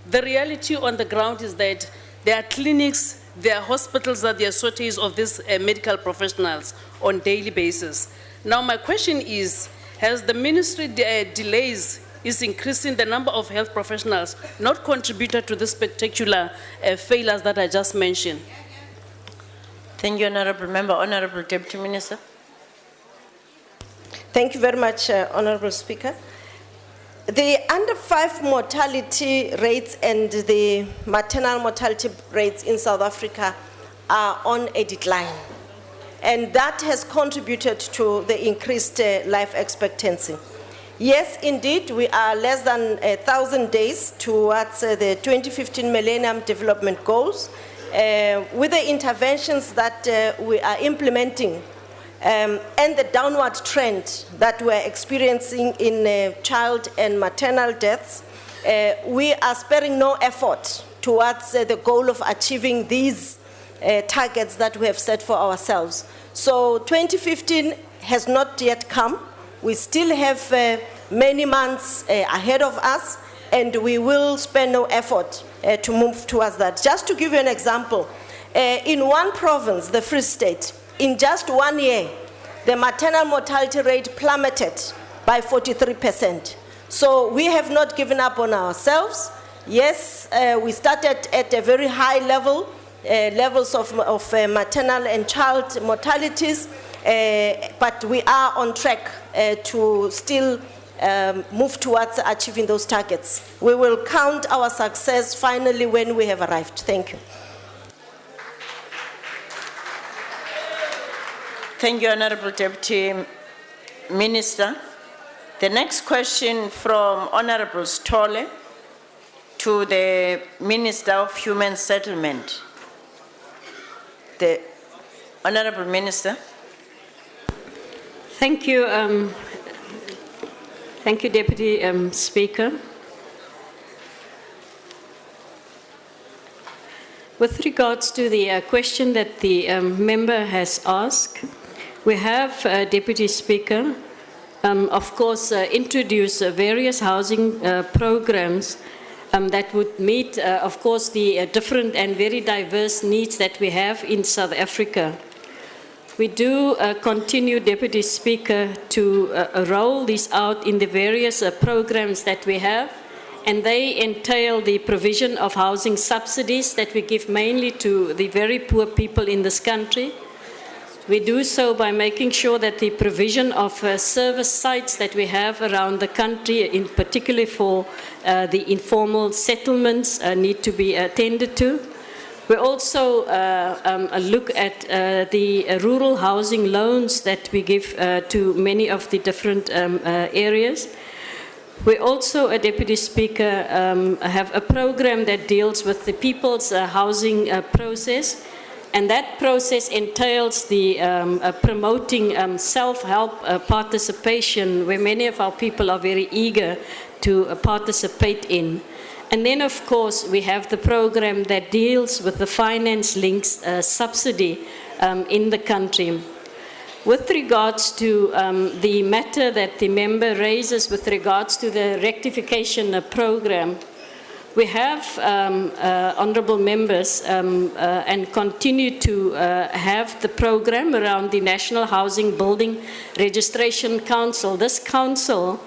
the reality on the ground is that there are clinics, there are hospitals that there are shortages of these medical professionals on a daily basis. Now my question is, has the ministry delays is increasing the number of health professionals not contributed to the spectacular failures that I just mentioned? Thank you, Honorable Member. Honorable Deputy Minister. Thank you very much, Honorable Speaker. The under 5 mortality rates and the maternal mortality rates in South Africa are on a decline. And that has contributed to the increased life expectancy. Yes, indeed, we are less than 1,000 days towards the 2015 Millennium Development Goals. With the interventions that we are implementing and the downward trend that we're experiencing in child and maternal deaths, we are sparing no effort towards the goal of achieving these targets that we have set for ourselves. So 2015 has not yet come. We still have many months ahead of us, and we will spare no effort to move towards that. Just to give you an example, in one province, the Free State, in just 1 year, the maternal mortality rate plummeted by 43%. So we have not given up on ourselves. Yes, we started at a very high level, levels of maternal and child mortalities, but we are on track to still move towards achieving those targets. We will count our success finally when we have arrived. Thank you. Thank you, Honorable Deputy Minister. The next question from Honorable Stole to the Minister of Human Settlement. The Honorable Minister. Thank you. Thank you, Deputy Speaker. With regards to the question that the member has asked, we have, Deputy Speaker, of course, introduced various housing programs that would meet, of course, the different and very diverse needs that we have in South Africa. We do continue, Deputy Speaker, to roll these out in the various programs that we have, and they entail the provision of housing subsidies that we give mainly to the very poor people in this country. We do so by making sure that the provision of service sites that we have around the country, in particular for the informal settlements, need to be attended to. We also look at the rural housing loans that we give to many of the different areas. We also, Deputy Speaker, have a program that deals with the people's housing process. And that process entails the promoting self-help participation, where many of our people are very eager to participate in. And then, of course, we have the program that deals with the finance links subsidy in the country. With regards to the matter that the member raises with regards to the rectification program, we have, honourable members, and continue to have the program around the National Housing Building Registration Council. This council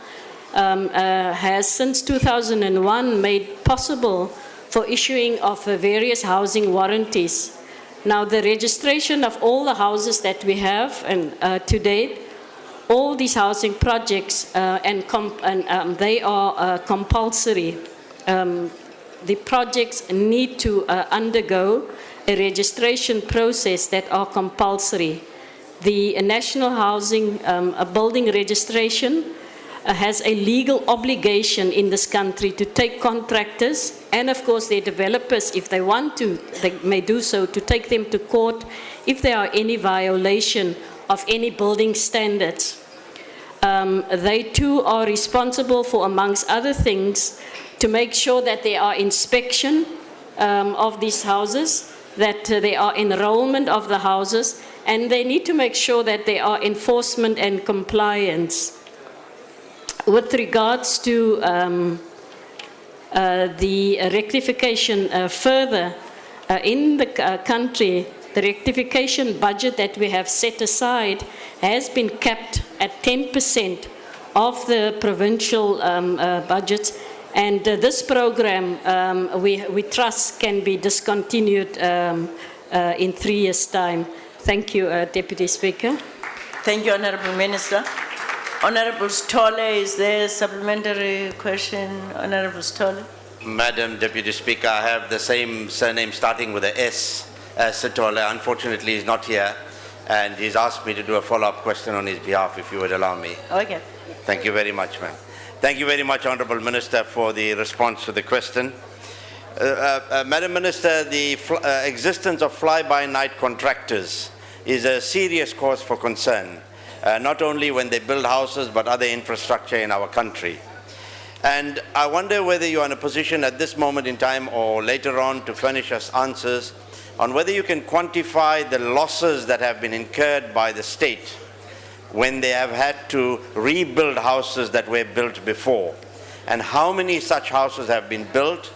has, since 2001, made possible for issuing of various housing warranties. Now, the registration of all the houses that we have, and to date, all these housing projects, they are compulsory. The projects need to undergo a registration process that are compulsory. The National Housing Building Registration has a legal obligation in this country to take contractors and, of course, their developers, if they want to, they may do so, to take them to court if there are any violation of any building standards. They too are responsible for, amongst other things, to make sure that there are inspection of these houses, that there are enrollment of the houses, and they need to make sure that there are enforcement and compliance. With regards to the rectification further, in the country, the rectification budget that we have set aside has been capped at 10% of the provincial budgets. And this program, we trust, can be discontinued in 3 years' time. Thank you, Deputy Speaker. Thank you, Honourable Minister. Honourable Stole, is there a supplementary question? Honourable Stole. Madam Deputy Speaker, I have the same surname starting with a S as Sitole. Unfortunately, he's not here, and he's asked me to do a follow-up question on his behalf, if you would allow me. Okay. Thank you very much, ma'am. Thank you very much, Honourable Minister, for the response to the question. Madam Minister, the existence of fly-by-night contractors is a serious cause for concern, not only when they build houses but other infrastructure in our country. And I wonder whether you are in a position at this moment in time or later on to furnish us answers on whether you can quantify the losses that have been incurred by the state when they have had to rebuild houses that were built before, and how many such houses have been built,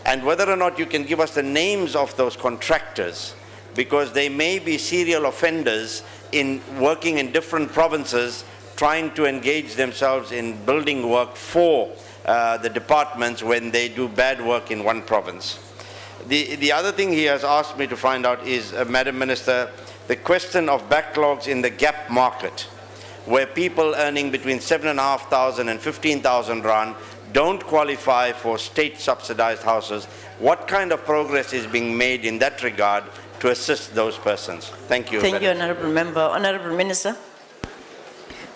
and whether or not you can give us the names of those contractors, because they may be serial offenders in working in different provinces, trying to engage themselves in building work for the departments when they do bad work in one province. The other thing he has asked me to find out is, Madam Minister, the question of backlogs in the gap market, where people earning between 7,500 and 15,000 rand don't qualify for state subsidized houses. What kind of progress is being made in that regard to assist those persons? Thank you. Thank you, Honourable Member. Honourable Minister.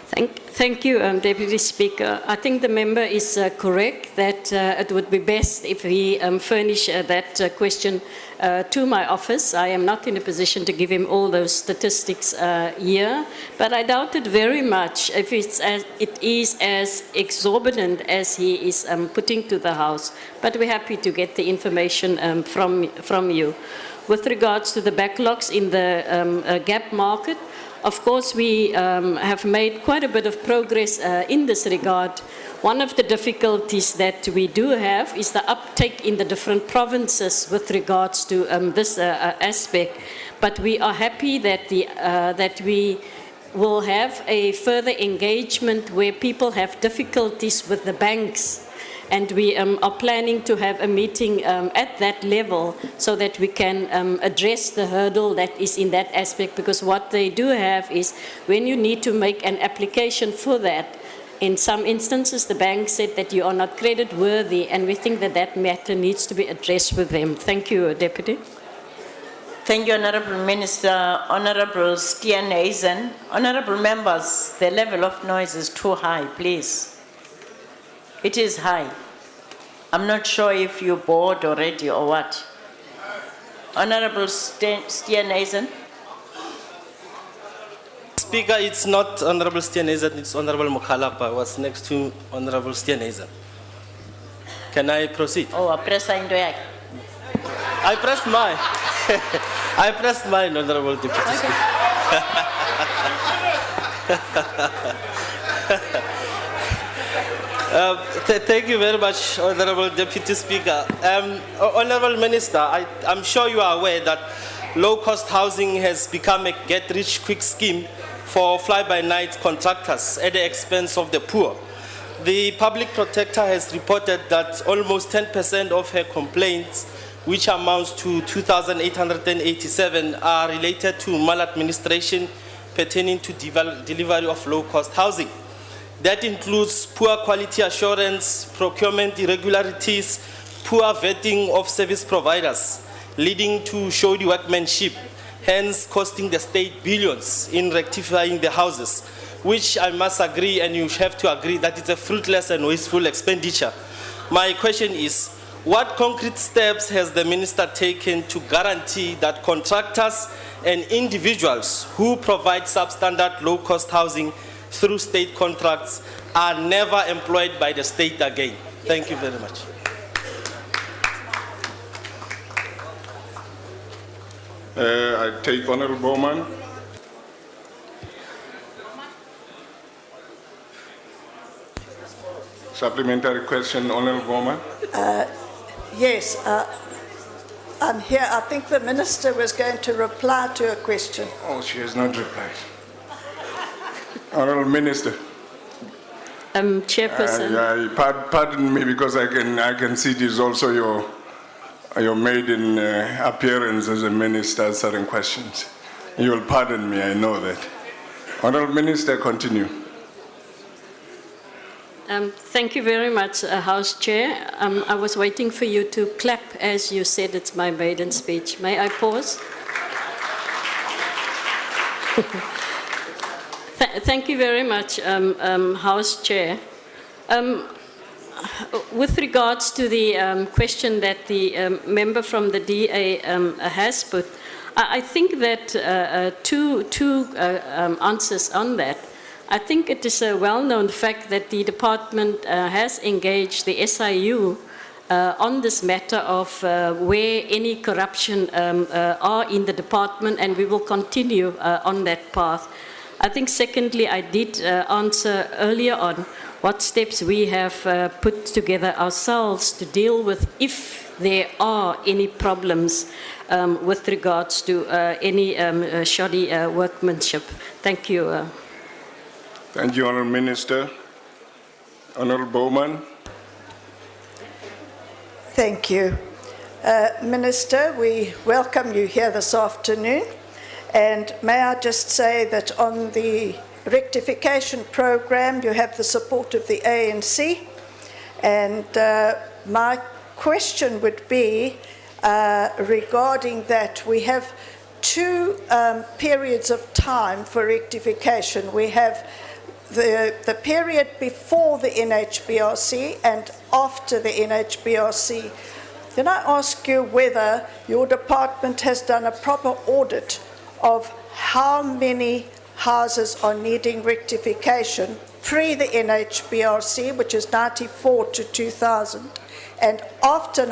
Thank you, Deputy Speaker. I think the member is correct that it would be best if he furnish that question to my office. I am not in a position to give him all those statistics here, but I doubt it very much if it is as exorbitant as he is putting to the House. But we're happy to get the information from you. With regards to the backlogs in the gap market, of course, we have made quite a bit of progress in this regard. One of the difficulties that we do have is the uptake in the different provinces with regards to this aspect. But we are happy that, that we will have a further engagement where people have difficulties with the banks. And we are planning to have a meeting at that level so that we can address the hurdle that is in that aspect, because what they do have is when you need to make an application for that, in some instances the bank said that you are not credit worthy, and we think that that matter needs to be addressed with them. Thank you, Deputy. Thank you, Honourable Minister. Honourable Steenhuisen. Honourable members, the level of noise is too high, please. It is high. I'm not sure if you're bored already or what. Honourable Steenhuisen. Speaker, it's not Honourable Steenhuisen, it's Honourable Mokhalapa. I was next to Honourable Steenhuisen. Can I proceed? Oh, I pressed I pressed mine. I pressed mine, Honourable Deputy Speaker. Thank you very much, Honourable Deputy Speaker. Honourable Minister, I'm sure you are aware that low-cost housing has become a get-rich-quick scheme for fly-by-night contractors at the expense of the poor. The Public Protector has reported that almost 10% of her complaints, which amounts to 2,887, are related to maladministration pertaining to delivery of low-cost housing. That includes poor quality assurance, procurement irregularities, poor vetting of service providers, leading to shoddy workmanship, hence costing the state billions in rectifying the houses, which I must agree, and you have to agree, that it's a fruitless and wasteful expenditure. My question is, what concrete steps has the Minister taken to guarantee that contractors and individuals who provide substandard low-cost housing through state contracts are never employed by the state again? Thank you very much. I take Honourable Bowman. Supplementary question, Honourable Bowman. Yes, I'm here. I think the Minister was going to reply to a question. Oh, she has not replied. Honourable Minister. Chairperson. Pardon me, because I can see it is also your maiden appearance as a minister answering questions. You will pardon me, I know that. Honourable Minister, continue. Thank you very much, House Chair. I was waiting for you to clap as you said it's my maiden speech. May I pause? Thank you very much, House Chair. With regards to the question that the member from the DA has put, I think that two answers on that. I think it is a well-known fact that the department has engaged the SIU on this matter of where any corruption are in the department, and we will continue on that path. I think secondly, I did answer earlier on what steps we have put together ourselves to deal with if there are any problems with regards to any shoddy workmanship. Thank you. Thank you, Honourable Minister. Honourable Bowman. Thank you. Minister, we welcome you here this afternoon. And may I just say that on the rectification program, you have the support of the ANC. And my question would be regarding that we have two periods of time for rectification. We have the period before the NHBRC and after the NHBRC. Can I ask you whether your department has done a proper audit of how many houses are needing rectification pre the NHBRC, which is 94 to 2000, and after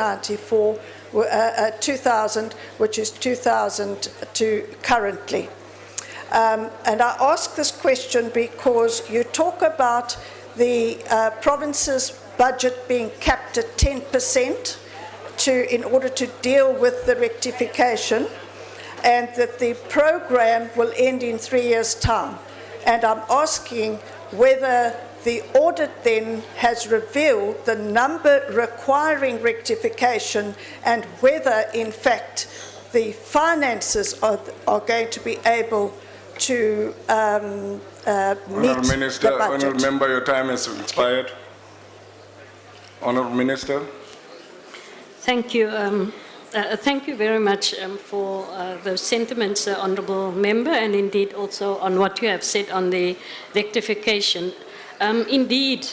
2000, which is 2000 to currently? And I ask this question because you talk about the province's budget being capped at 10% in order to deal with the rectification, and that the program will end in 3 years' time. And I'm asking whether the audit then has revealed the number requiring rectification and whether, in fact, the finances are going to be able to meet Honourable Minister, the budget. Honourable Member, your time has expired. Honourable Minister. Thank you. Thank you very much for those sentiments, Honourable Member, and indeed also on what you have said on the rectification. Indeed,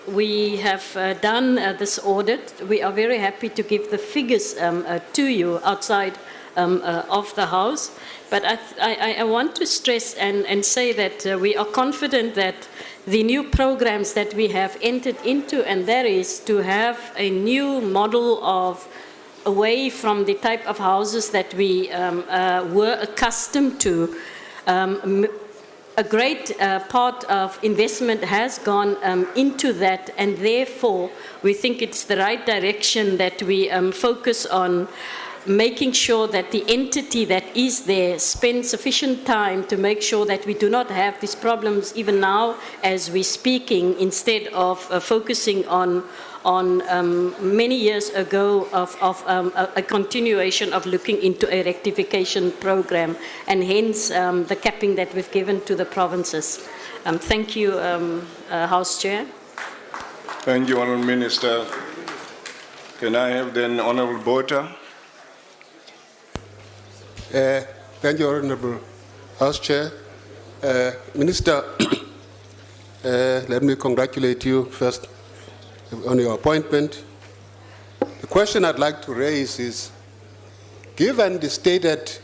we have done this audit. We are very happy to give the figures to you outside of the House. But I want to stress and say that we are confident that the new programs that we have entered into, and that is to have a new model of away from the type of houses that we were accustomed to. A great part of investment has gone into that, and therefore we think it's the right direction that we focus on making sure that the entity that is there spends sufficient time to make sure that we do not have these problems even now as we're speaking, instead of focusing on many years ago of a continuation of looking into a rectification program, and hence the capping that we've given to the provinces. Thank you, House Chair. Thank you, Honourable Minister. Can I have then Honourable Botha? Thank you, Honourable House Chair. Minister, let me congratulate you first on your appointment. The question I'd like to raise is, given the stated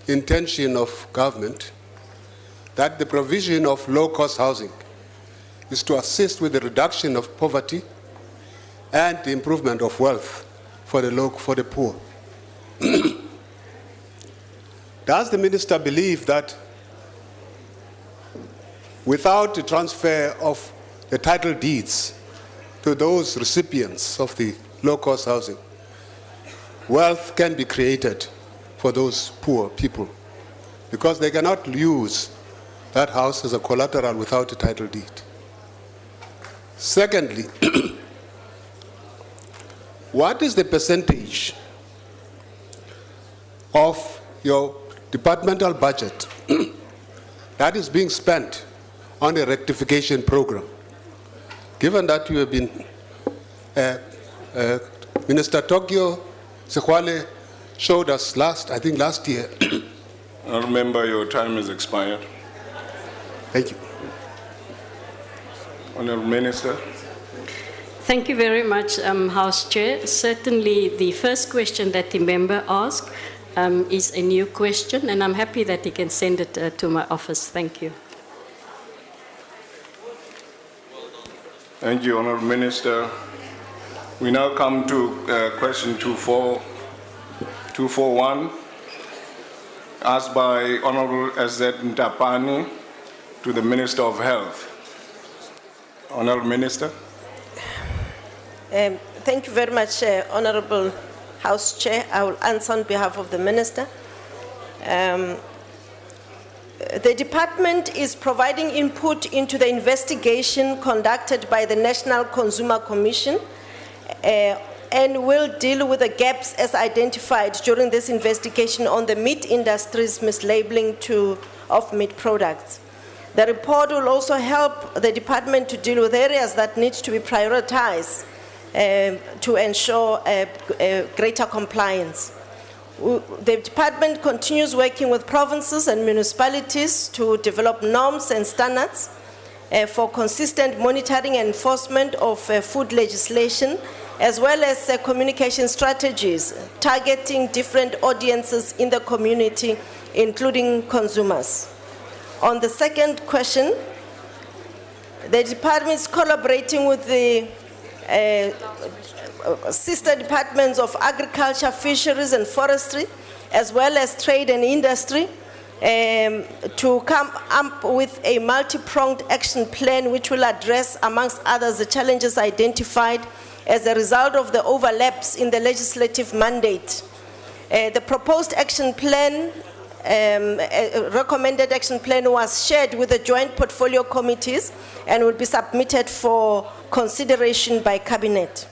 intention of government that the provision of low-cost housing is to assist with the reduction of poverty and the improvement of wealth for the poor, does the minister believe that without the transfer of the title deeds to those recipients of the low-cost housing, wealth can be created for those poor people? Because they cannot use that house as a collateral without a title deed. Secondly, what is the percentage of your departmental budget that is being spent on a rectification program? Given that you have been, Minister Tokyo Sekwale showed us last year. I remember your time has expired. Thank you. Honourable Minister. Thank you very much, House Chair. Certainly the first question that the member asked is a new question, and I'm happy that he can send it to my office. Thank you. Thank you, Honourable Minister. We now come to question 241, asked by Honourable S.Z. Ntapani to the Minister of Health. Honourable Minister. Thank you very much, Honourable House Chair. I will answer on behalf of the Minister. The department is providing input into the investigation conducted by the National Consumer Commission and will deal with the gaps as identified during this investigation on the meat industry's mislabeling of meat products. The report will also help the department to deal with areas that need to be prioritized to ensure greater compliance. The department continues working with provinces and municipalities to develop norms and standards for consistent monitoring and enforcement of food legislation, as well as communication strategies targeting different audiences in the community, including consumers. On the second question, the department is collaborating with the sister departments of agriculture, fisheries and forestry, as well as trade and industry, to come up with a multi-pronged action plan which will address, amongst others, the challenges identified as a result of the overlaps in the legislative mandate. The proposed action plan, recommended action plan, was shared with the joint portfolio committees and will be submitted for consideration by Cabinet.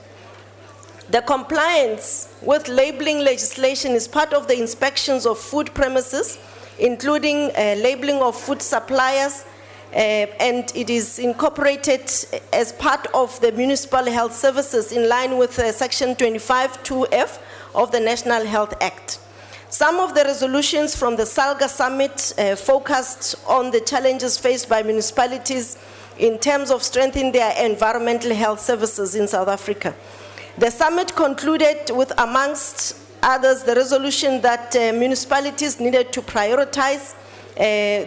The compliance with labeling legislation is part of the inspections of food premises, including labeling of food suppliers, and it is incorporated as part of the municipal health services in line with Section 25(2)(f) of the National Health Act. Some of the resolutions from the Salga Summit focused on the challenges faced by municipalities in terms of strengthening their environmental health services in South Africa. The summit concluded with, amongst others, the resolution that municipalities needed to prioritize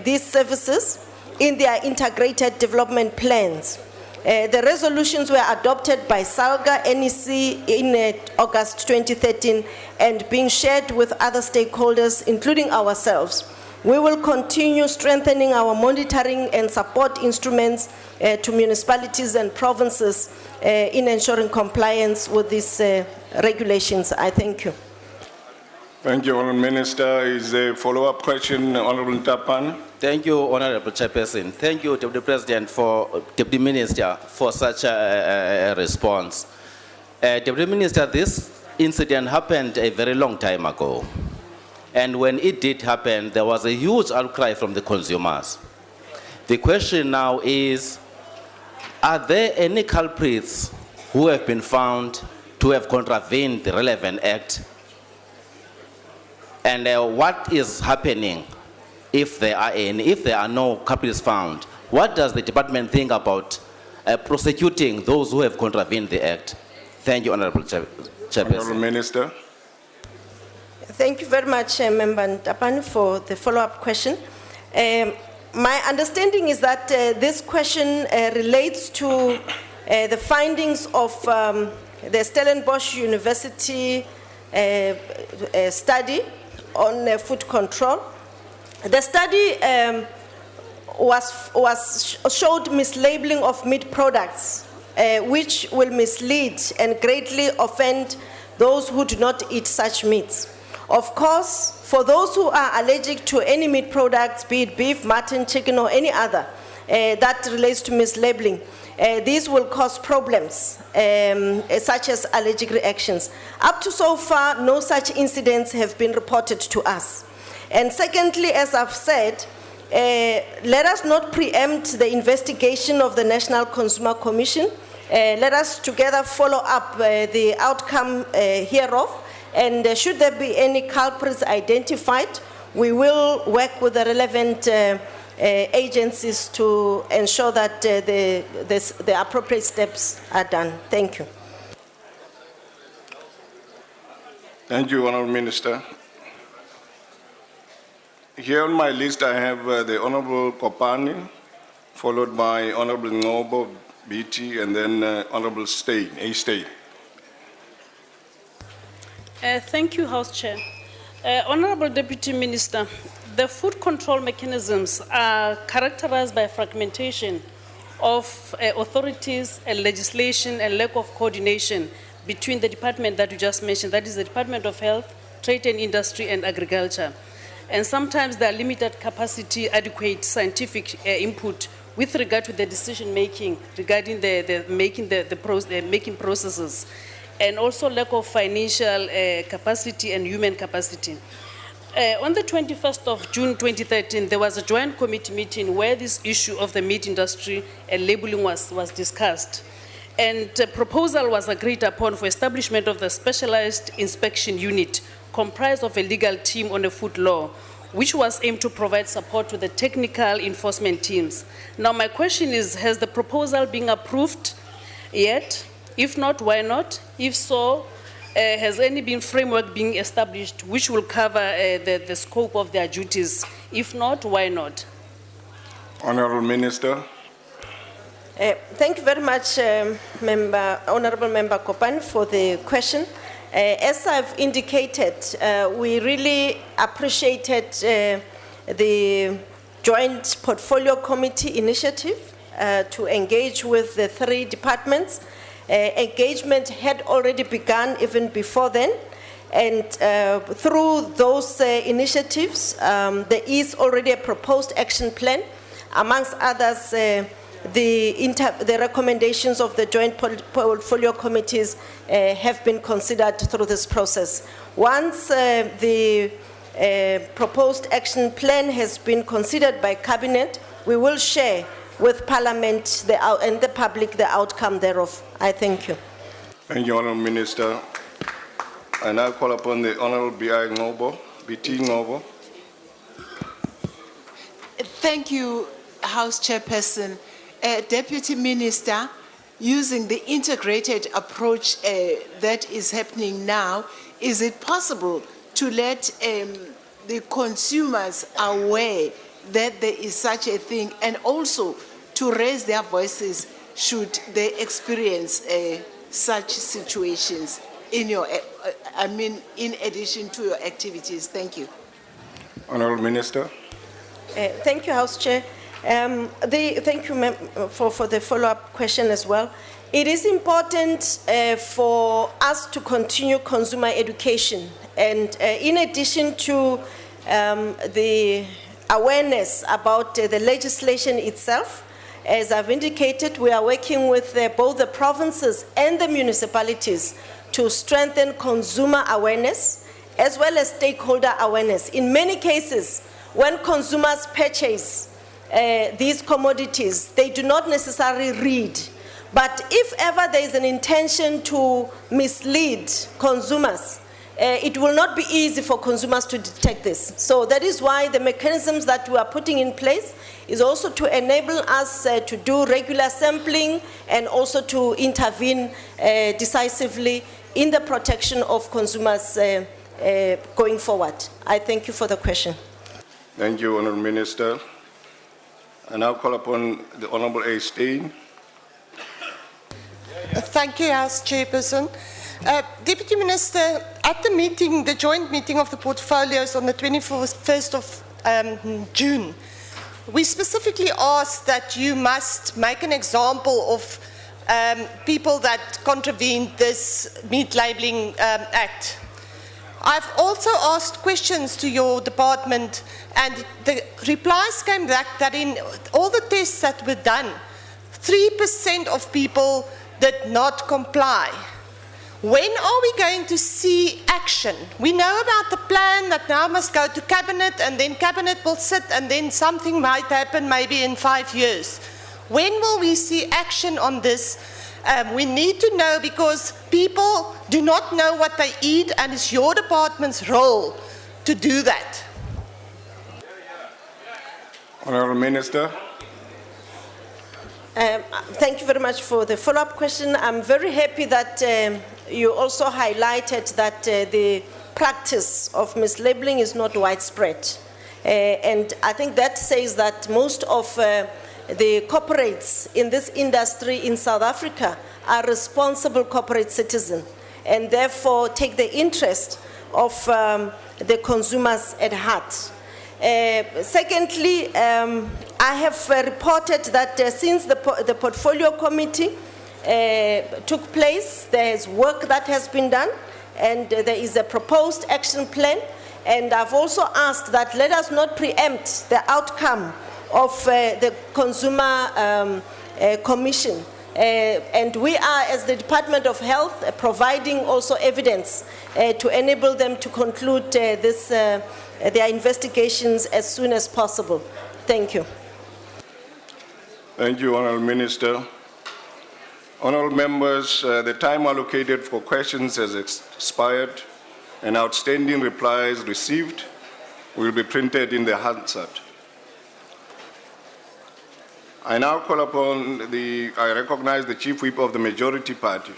these services in their integrated development plans. The resolutions were adopted by Salga NEC in August 2013 and being shared with other stakeholders, including ourselves. We will continue strengthening our monitoring and support instruments to municipalities and provinces in ensuring compliance with these regulations. I thank you. Thank you, Honourable Minister. Is there a follow-up question, Honourable Ntapani? Thank you, Honourable Chairperson. Thank you, Deputy President, Deputy Minister, for such a response. Deputy Minister, this incident happened a very long time ago. And when it did happen, there was a huge outcry from the consumers. The question now is, are there any culprits who have been found to have contravened the relevant act? And what is happening if there are any? If there are no culprits found, what does the department think about prosecuting those who have contravened the act? Thank you, Honourable Chairperson. Honourable Minister. Thank you very much, Member Ntapani, for the follow-up question. My understanding is that this question relates to the findings of the Stellenbosch University study on food control. The study showed mislabeling of meat products, which will mislead and greatly offend those who do not eat such meats. Of course, for those who are allergic to any meat products, be it beef, mutton, chicken, or any other that relates to mislabeling, these will cause problems such as allergic reactions. Up to so far, no such incidents have been reported to us. And secondly, as I've said, let us not preempt the investigation of the National Consumer Commission. Let us together follow up the outcome hereof. And should there be any culprits identified, we will work with the relevant agencies to ensure that the appropriate steps are done. Thank you. Thank you, Honourable Minister. Here on my list, I have the Honourable Kopani, followed by Honourable Ngobo BT, and then Honorable Stain, A Stain. Thank you, House Chair. Honorable Deputy Minister, the food control mechanisms are characterized by fragmentation of authorities and legislation and lack of coordination between the department that you just mentioned, that is the Department of Health, Trade and Industry and Agriculture. And sometimes there are limited capacity, adequate scientific input with regard to the decision making regarding the making processes, and also lack of financial capacity and human capacity. On the 21st of June 2013, there was a joint committee meeting where this issue of the meat industry and labeling was discussed. And a proposal was agreed upon for establishment of the specialized inspection unit comprised of a legal team on the food law, which was aimed to provide support to the technical enforcement teams. Now my question is, has the proposal been approved yet? If not, why not? If so, has any been framework being established which will cover the scope of their duties? If not, why not? Honorable Minister. Thank you very much, Honorable Member Kopan, for the question. As I've indicated, we really appreciated the Joint Portfolio Committee initiative to engage with the three departments. Engagement had already begun even before then, and through those initiatives, there is already a proposed action plan. Amongst others, the recommendations of the Joint Portfolio Committees have been considered through this process. Once the proposed action plan has been considered by Cabinet, we will share with Parliament and the public the outcome thereof. I thank you. Thank you, Honorable Minister. I now call upon the Honorable B.I. Ngobo, BT Ngobo. Thank you, House Chairperson. Deputy Minister, using the integrated approach that is happening now, is it possible to let the consumers aware that there is such a thing, and also to raise their voices should they experience such situations in your, in addition to your activities? Thank you. Honorable Minister. Thank you, House Chair. Thank you for the follow-up question as well. It is important for us to continue consumer education, and in addition to the awareness about the legislation itself, as I've indicated, we are working with both the provinces and the municipalities to strengthen consumer awareness as well as stakeholder awareness. In many cases, when consumers purchase these commodities, they do not necessarily read. But if ever there is an intention to mislead consumers, it will not be easy for consumers to detect this. So that is why the mechanisms that we are putting in place is also to enable us to do regular sampling and also to intervene decisively in the protection of consumers going forward. I thank you for the question. Thank you, Honourable Minister. I now call upon the Honourable A. Stain. Thank you, House Chairperson. Deputy Minister, at the meeting, the joint meeting of the portfolios on the 21st of June, we specifically asked that you must make an example of people that contravened this meat labelling act. I've also asked questions to your department, and the replies came back that in all the tests that were done, 3% of people did not comply. When are we going to see action? We know about the plan that now must go to Cabinet, and then Cabinet will sit, and then something might happen maybe in 5 years. When will we see action on this? We need to know, because people do not know what they eat, and it's your department's role to do that. Honourable Minister. Thank you very much for the follow-up question. I'm very happy that you also highlighted that the practice of mislabeling is not widespread. And I think that says that most of the corporates in this industry in South Africa are responsible corporate citizens and therefore take the interest of the consumers at heart. Secondly, I have reported that since the portfolio committee took place, there is work that has been done, and there is a proposed action plan. And I've also asked that let us not preempt the outcome of the Consumer Commission. And we are, as the Department of Health, providing also evidence to enable them to conclude their investigations as soon as possible. Thank you. Thank you, Honourable Minister. Honourable members, the time allocated for questions has expired, and outstanding replies received will be printed in the Hansard. I now call upon I recognize the Chief Whip of the Majority Party.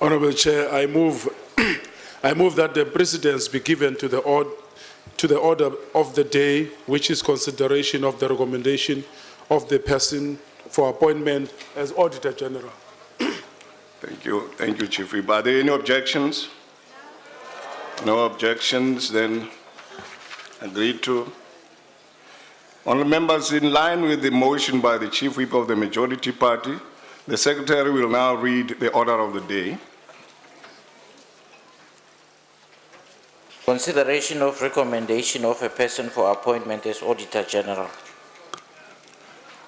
Honourable Chair, I move that the precedence be given to the order of the day, which is consideration of the recommendation of the person for appointment as Auditor General. Thank you, Chief Whip. Are there any objections? No objections, then agreed to. Honourable members, in line with the motion by the Chief Whip of the Majority Party, the Secretary will now read the order of the day. Consideration of recommendation of a person for appointment as Auditor General.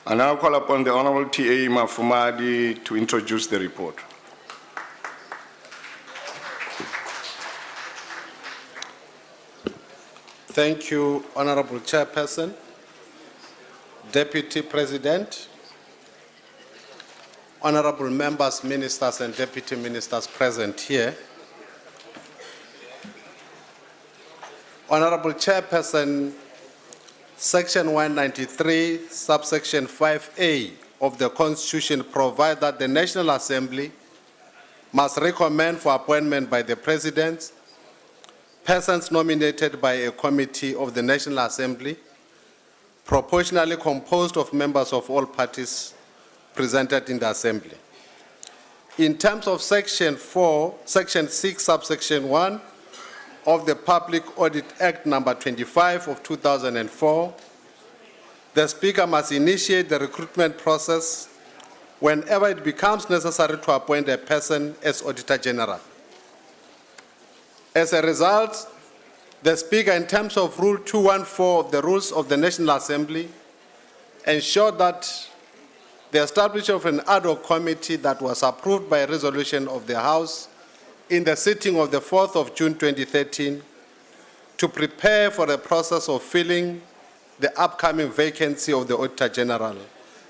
I now call upon the Honourable T.A. Mafumadi to introduce the report. Thank you, Honourable Chairperson, Deputy President, Honourable members, ministers and deputy ministers present here. Honourable Chairperson, Section 193, subsection 5A of the Constitution provides that the National Assembly must recommend for appointment by the President persons nominated by a committee of the National Assembly, proportionally composed of members of all parties presented in the Assembly. In terms of Section 6, subsection 1 of the Public Audit Act number 25 of 2004, the Speaker must initiate the recruitment process whenever it becomes necessary to appoint a person as Auditor General. As a result, the Speaker, in terms of Rule 214 of the Rules of the National Assembly, ensured that the establishment of an ad hoc committee that was approved by a resolution of the House in the sitting of the 4th of June 2013 to prepare for the process of filling the upcoming vacancy of the Auditor General,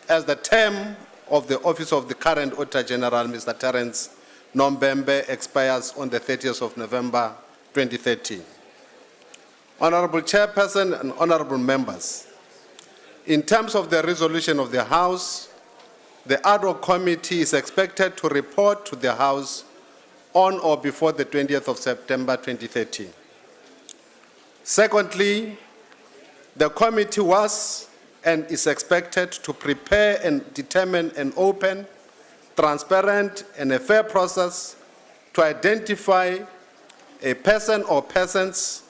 as the term of the office of the current Auditor General, Mr. Terence Nombembe, expires on the 30th of November 2013. Honourable Chairperson and honourable members, in terms of the resolution of the House, the ad hoc committee is expected to report to the House on or before the 20th of September 2013. Secondly, the committee was and is expected to prepare and determine an open, transparent, and a fair process to identify a person or persons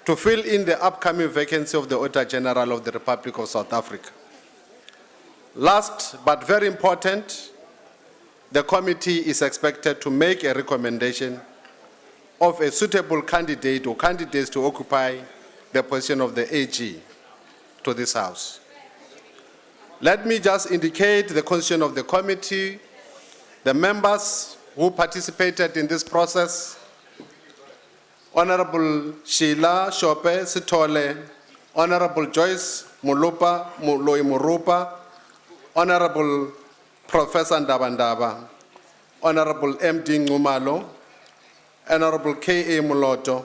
to fill in the upcoming vacancy of the Auditor General of the Republic of South Africa. Last but very important, the committee is expected to make a recommendation of a suitable candidate or candidates to occupy the position of the AG to this House. Let me just indicate the constitution of the committee, the members who participated in this process: Honorable Sheila Shope Sitole, Honorable Joyce Murupa, Honorable Professor Ndabandaba, Honorable M.D. Ngumalo, Honorable K.A. Muloto,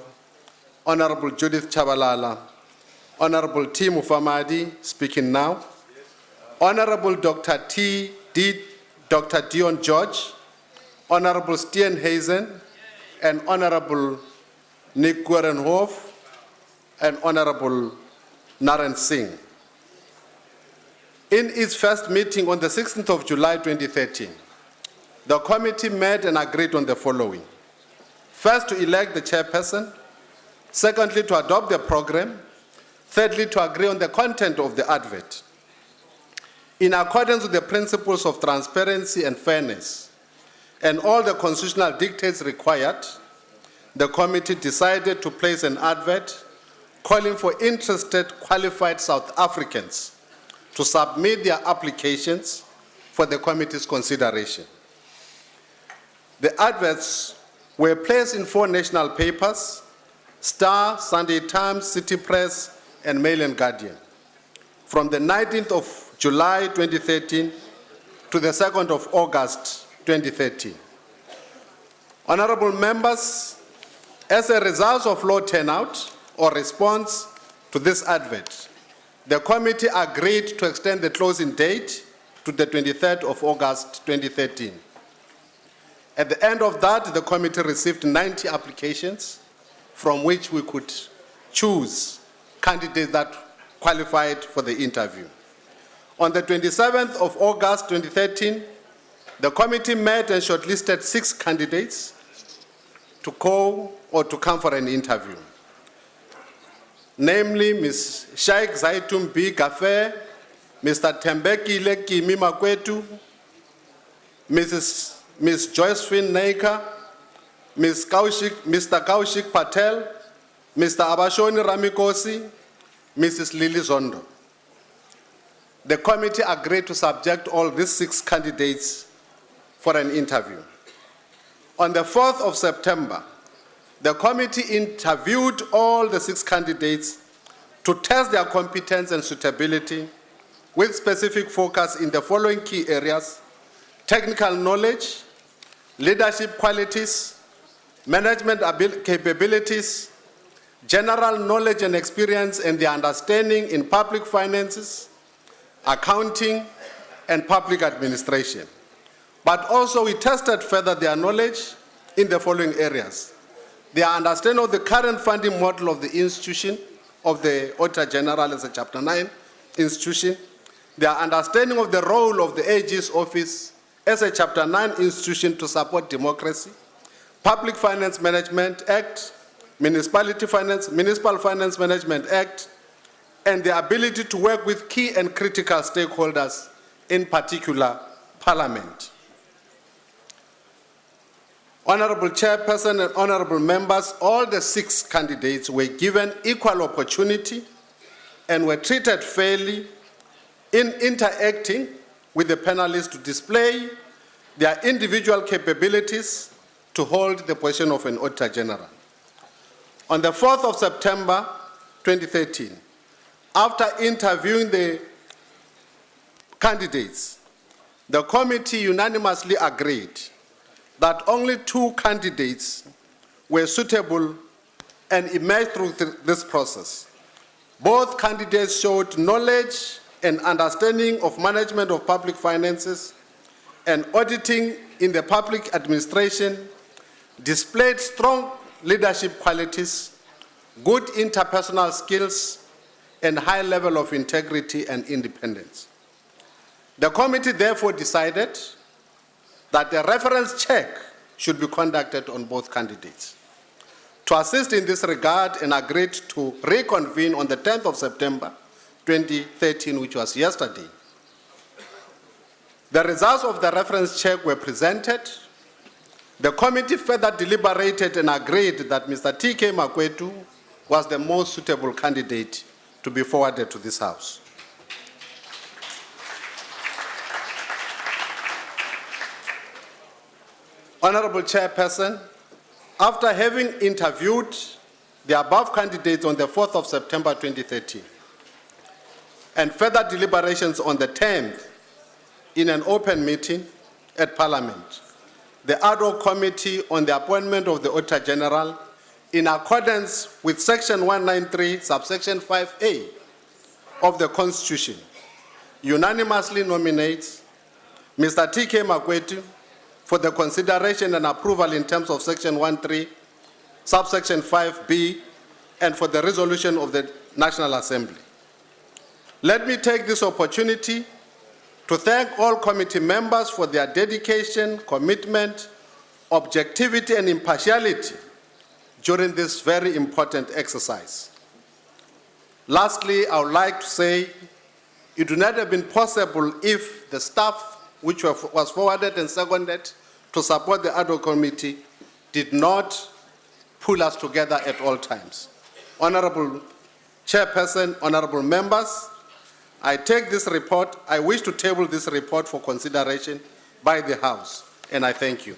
Honorable Judith Chabalala, Honorable T. Mufamadi, speaking now, Honorable Dr. Dr. Dion George, Honorable Stian Hazen, and Honorable Nick Guerenhoff, and Honorable Naren Singh. In its first meeting on the 16th of July 2013, the committee met and agreed on the following. First, to elect the chairperson. Secondly, to adopt the program. Thirdly, to agree on the content of the advert. In accordance with the principles of transparency and fairness and all the constitutional dictates required, the committee decided to place an advert calling for interested qualified South Africans to submit their applications for the committee's consideration. The adverts were placed in 4 national papers: Star, Sunday Times, City Press, and Mail and Guardian, from the 19th of July 2013 to the 2nd of August 2013. Honorable members, as a result of low turnout or response to this advert, the committee agreed to extend the closing date to the 23rd of August 2013. At the end of that, the committee received 90 applications from which we could choose candidates that qualified for the interview. On the 27th of August 2013, the committee met and shortlisted 6 candidates to go or to come for an interview. Namely, Ms. Sheikh Zaitun B. Gafe, Mr. Tembekile Kimi Makwetu, Ms. Josephine Naika, Mr. Kaushik Patel, Mr. Abashoni Ramikosi, Mrs. Lily Zondo. The committee agreed to subject all these 6 candidates for an interview. On the 4th of September, the committee interviewed all the 6 candidates to test their competence and suitability with specific focus in the following key areas: technical knowledge, leadership qualities, management capabilities, general knowledge and experience, and their understanding in public finances, accounting, and public administration. But also we tested further their knowledge in the following areas: their understanding of the current funding model of the institution, of the Auditor General as a Chapter 9 institution, their understanding of the role of the AG's office as a Chapter 9 institution to support democracy, Public Finance Management Act, Municipal Finance Management Act, and the ability to work with key and critical stakeholders, in particular Parliament. Honorable Chairperson and honorable members, all the 6 candidates were given equal opportunity and were treated fairly in interacting with the panelists to display their individual capabilities to hold the position of an Auditor General. On the 4th of September 2013, after interviewing the candidates, the committee unanimously agreed that only 2 candidates were suitable and emerged through this process. Both candidates showed knowledge and understanding of management of public finances and auditing in the public administration, displayed strong leadership qualities, good interpersonal skills, and high level of integrity and independence. The committee therefore decided that a reference check should be conducted on both candidates. To assist in this regard, and agreed to reconvene on the 10th of September 2013, which was yesterday. The results of the reference check were presented. The committee further deliberated and agreed that Mr. T.K. Makwetu was the most suitable candidate to be forwarded to this House. Honorable Chairperson, after having interviewed the above candidates on the 4th of September 2013, and further deliberations on the 10th in an open meeting at Parliament, the ad hoc committee on the appointment of the Auditor General, in accordance with Section 193, subsection 5A of the Constitution, unanimously nominates Mr. T.K. Makwetu for the consideration and approval in terms of Section 13, subsection 5B, and for the resolution of the National Assembly. Let me take this opportunity to thank all committee members for their dedication, commitment, objectivity, and impartiality during this very important exercise. Lastly, I would like to say it would not have been possible if the staff which was forwarded and seconded to support the ad hoc committee did not pull us together at all times. Honorable Chairperson, honorable members, I take this report, I wish to table this report for consideration by the House, and I thank you.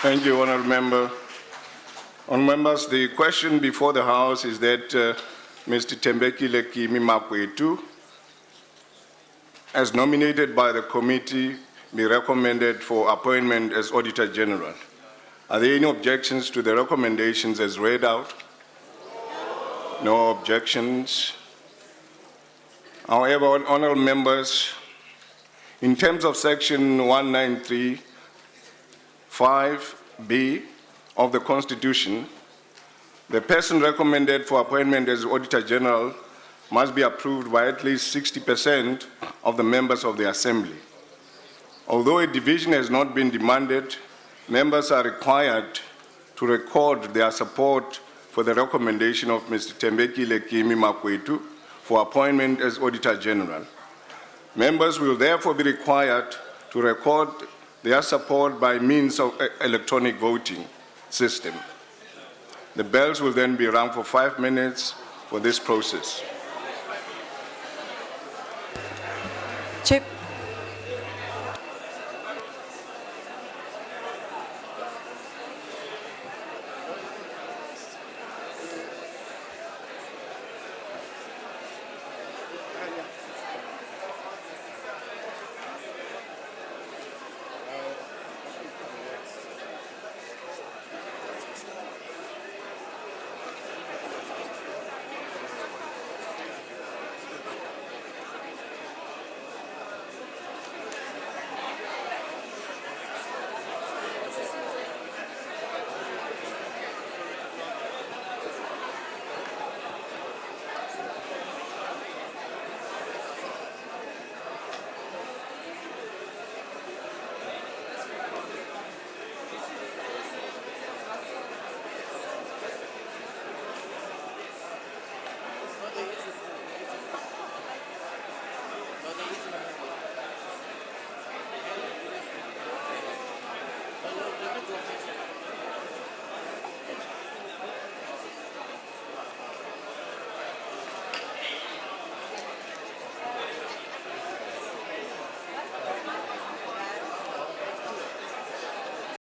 Thank you, honorable member. Honorable members, the question before the House is that Mr. Tembekile Kimi Makwetu, as nominated by the committee, be recommended for appointment as Auditor General. Are there any objections to the recommendations as read out? No objections. However, honorable members, in terms of section 193(5)(b) of the Constitution, the person recommended for appointment as Auditor General must be approved by at least 60% of the members of the Assembly. Although a division has not been demanded, members are required to record their support for the recommendation of Mr. Tembekile Kimi Makwetu for appointment as Auditor General. Members will therefore be required to record their support by means of electronic voting system. The bells will then be rung for 5 minutes for this process.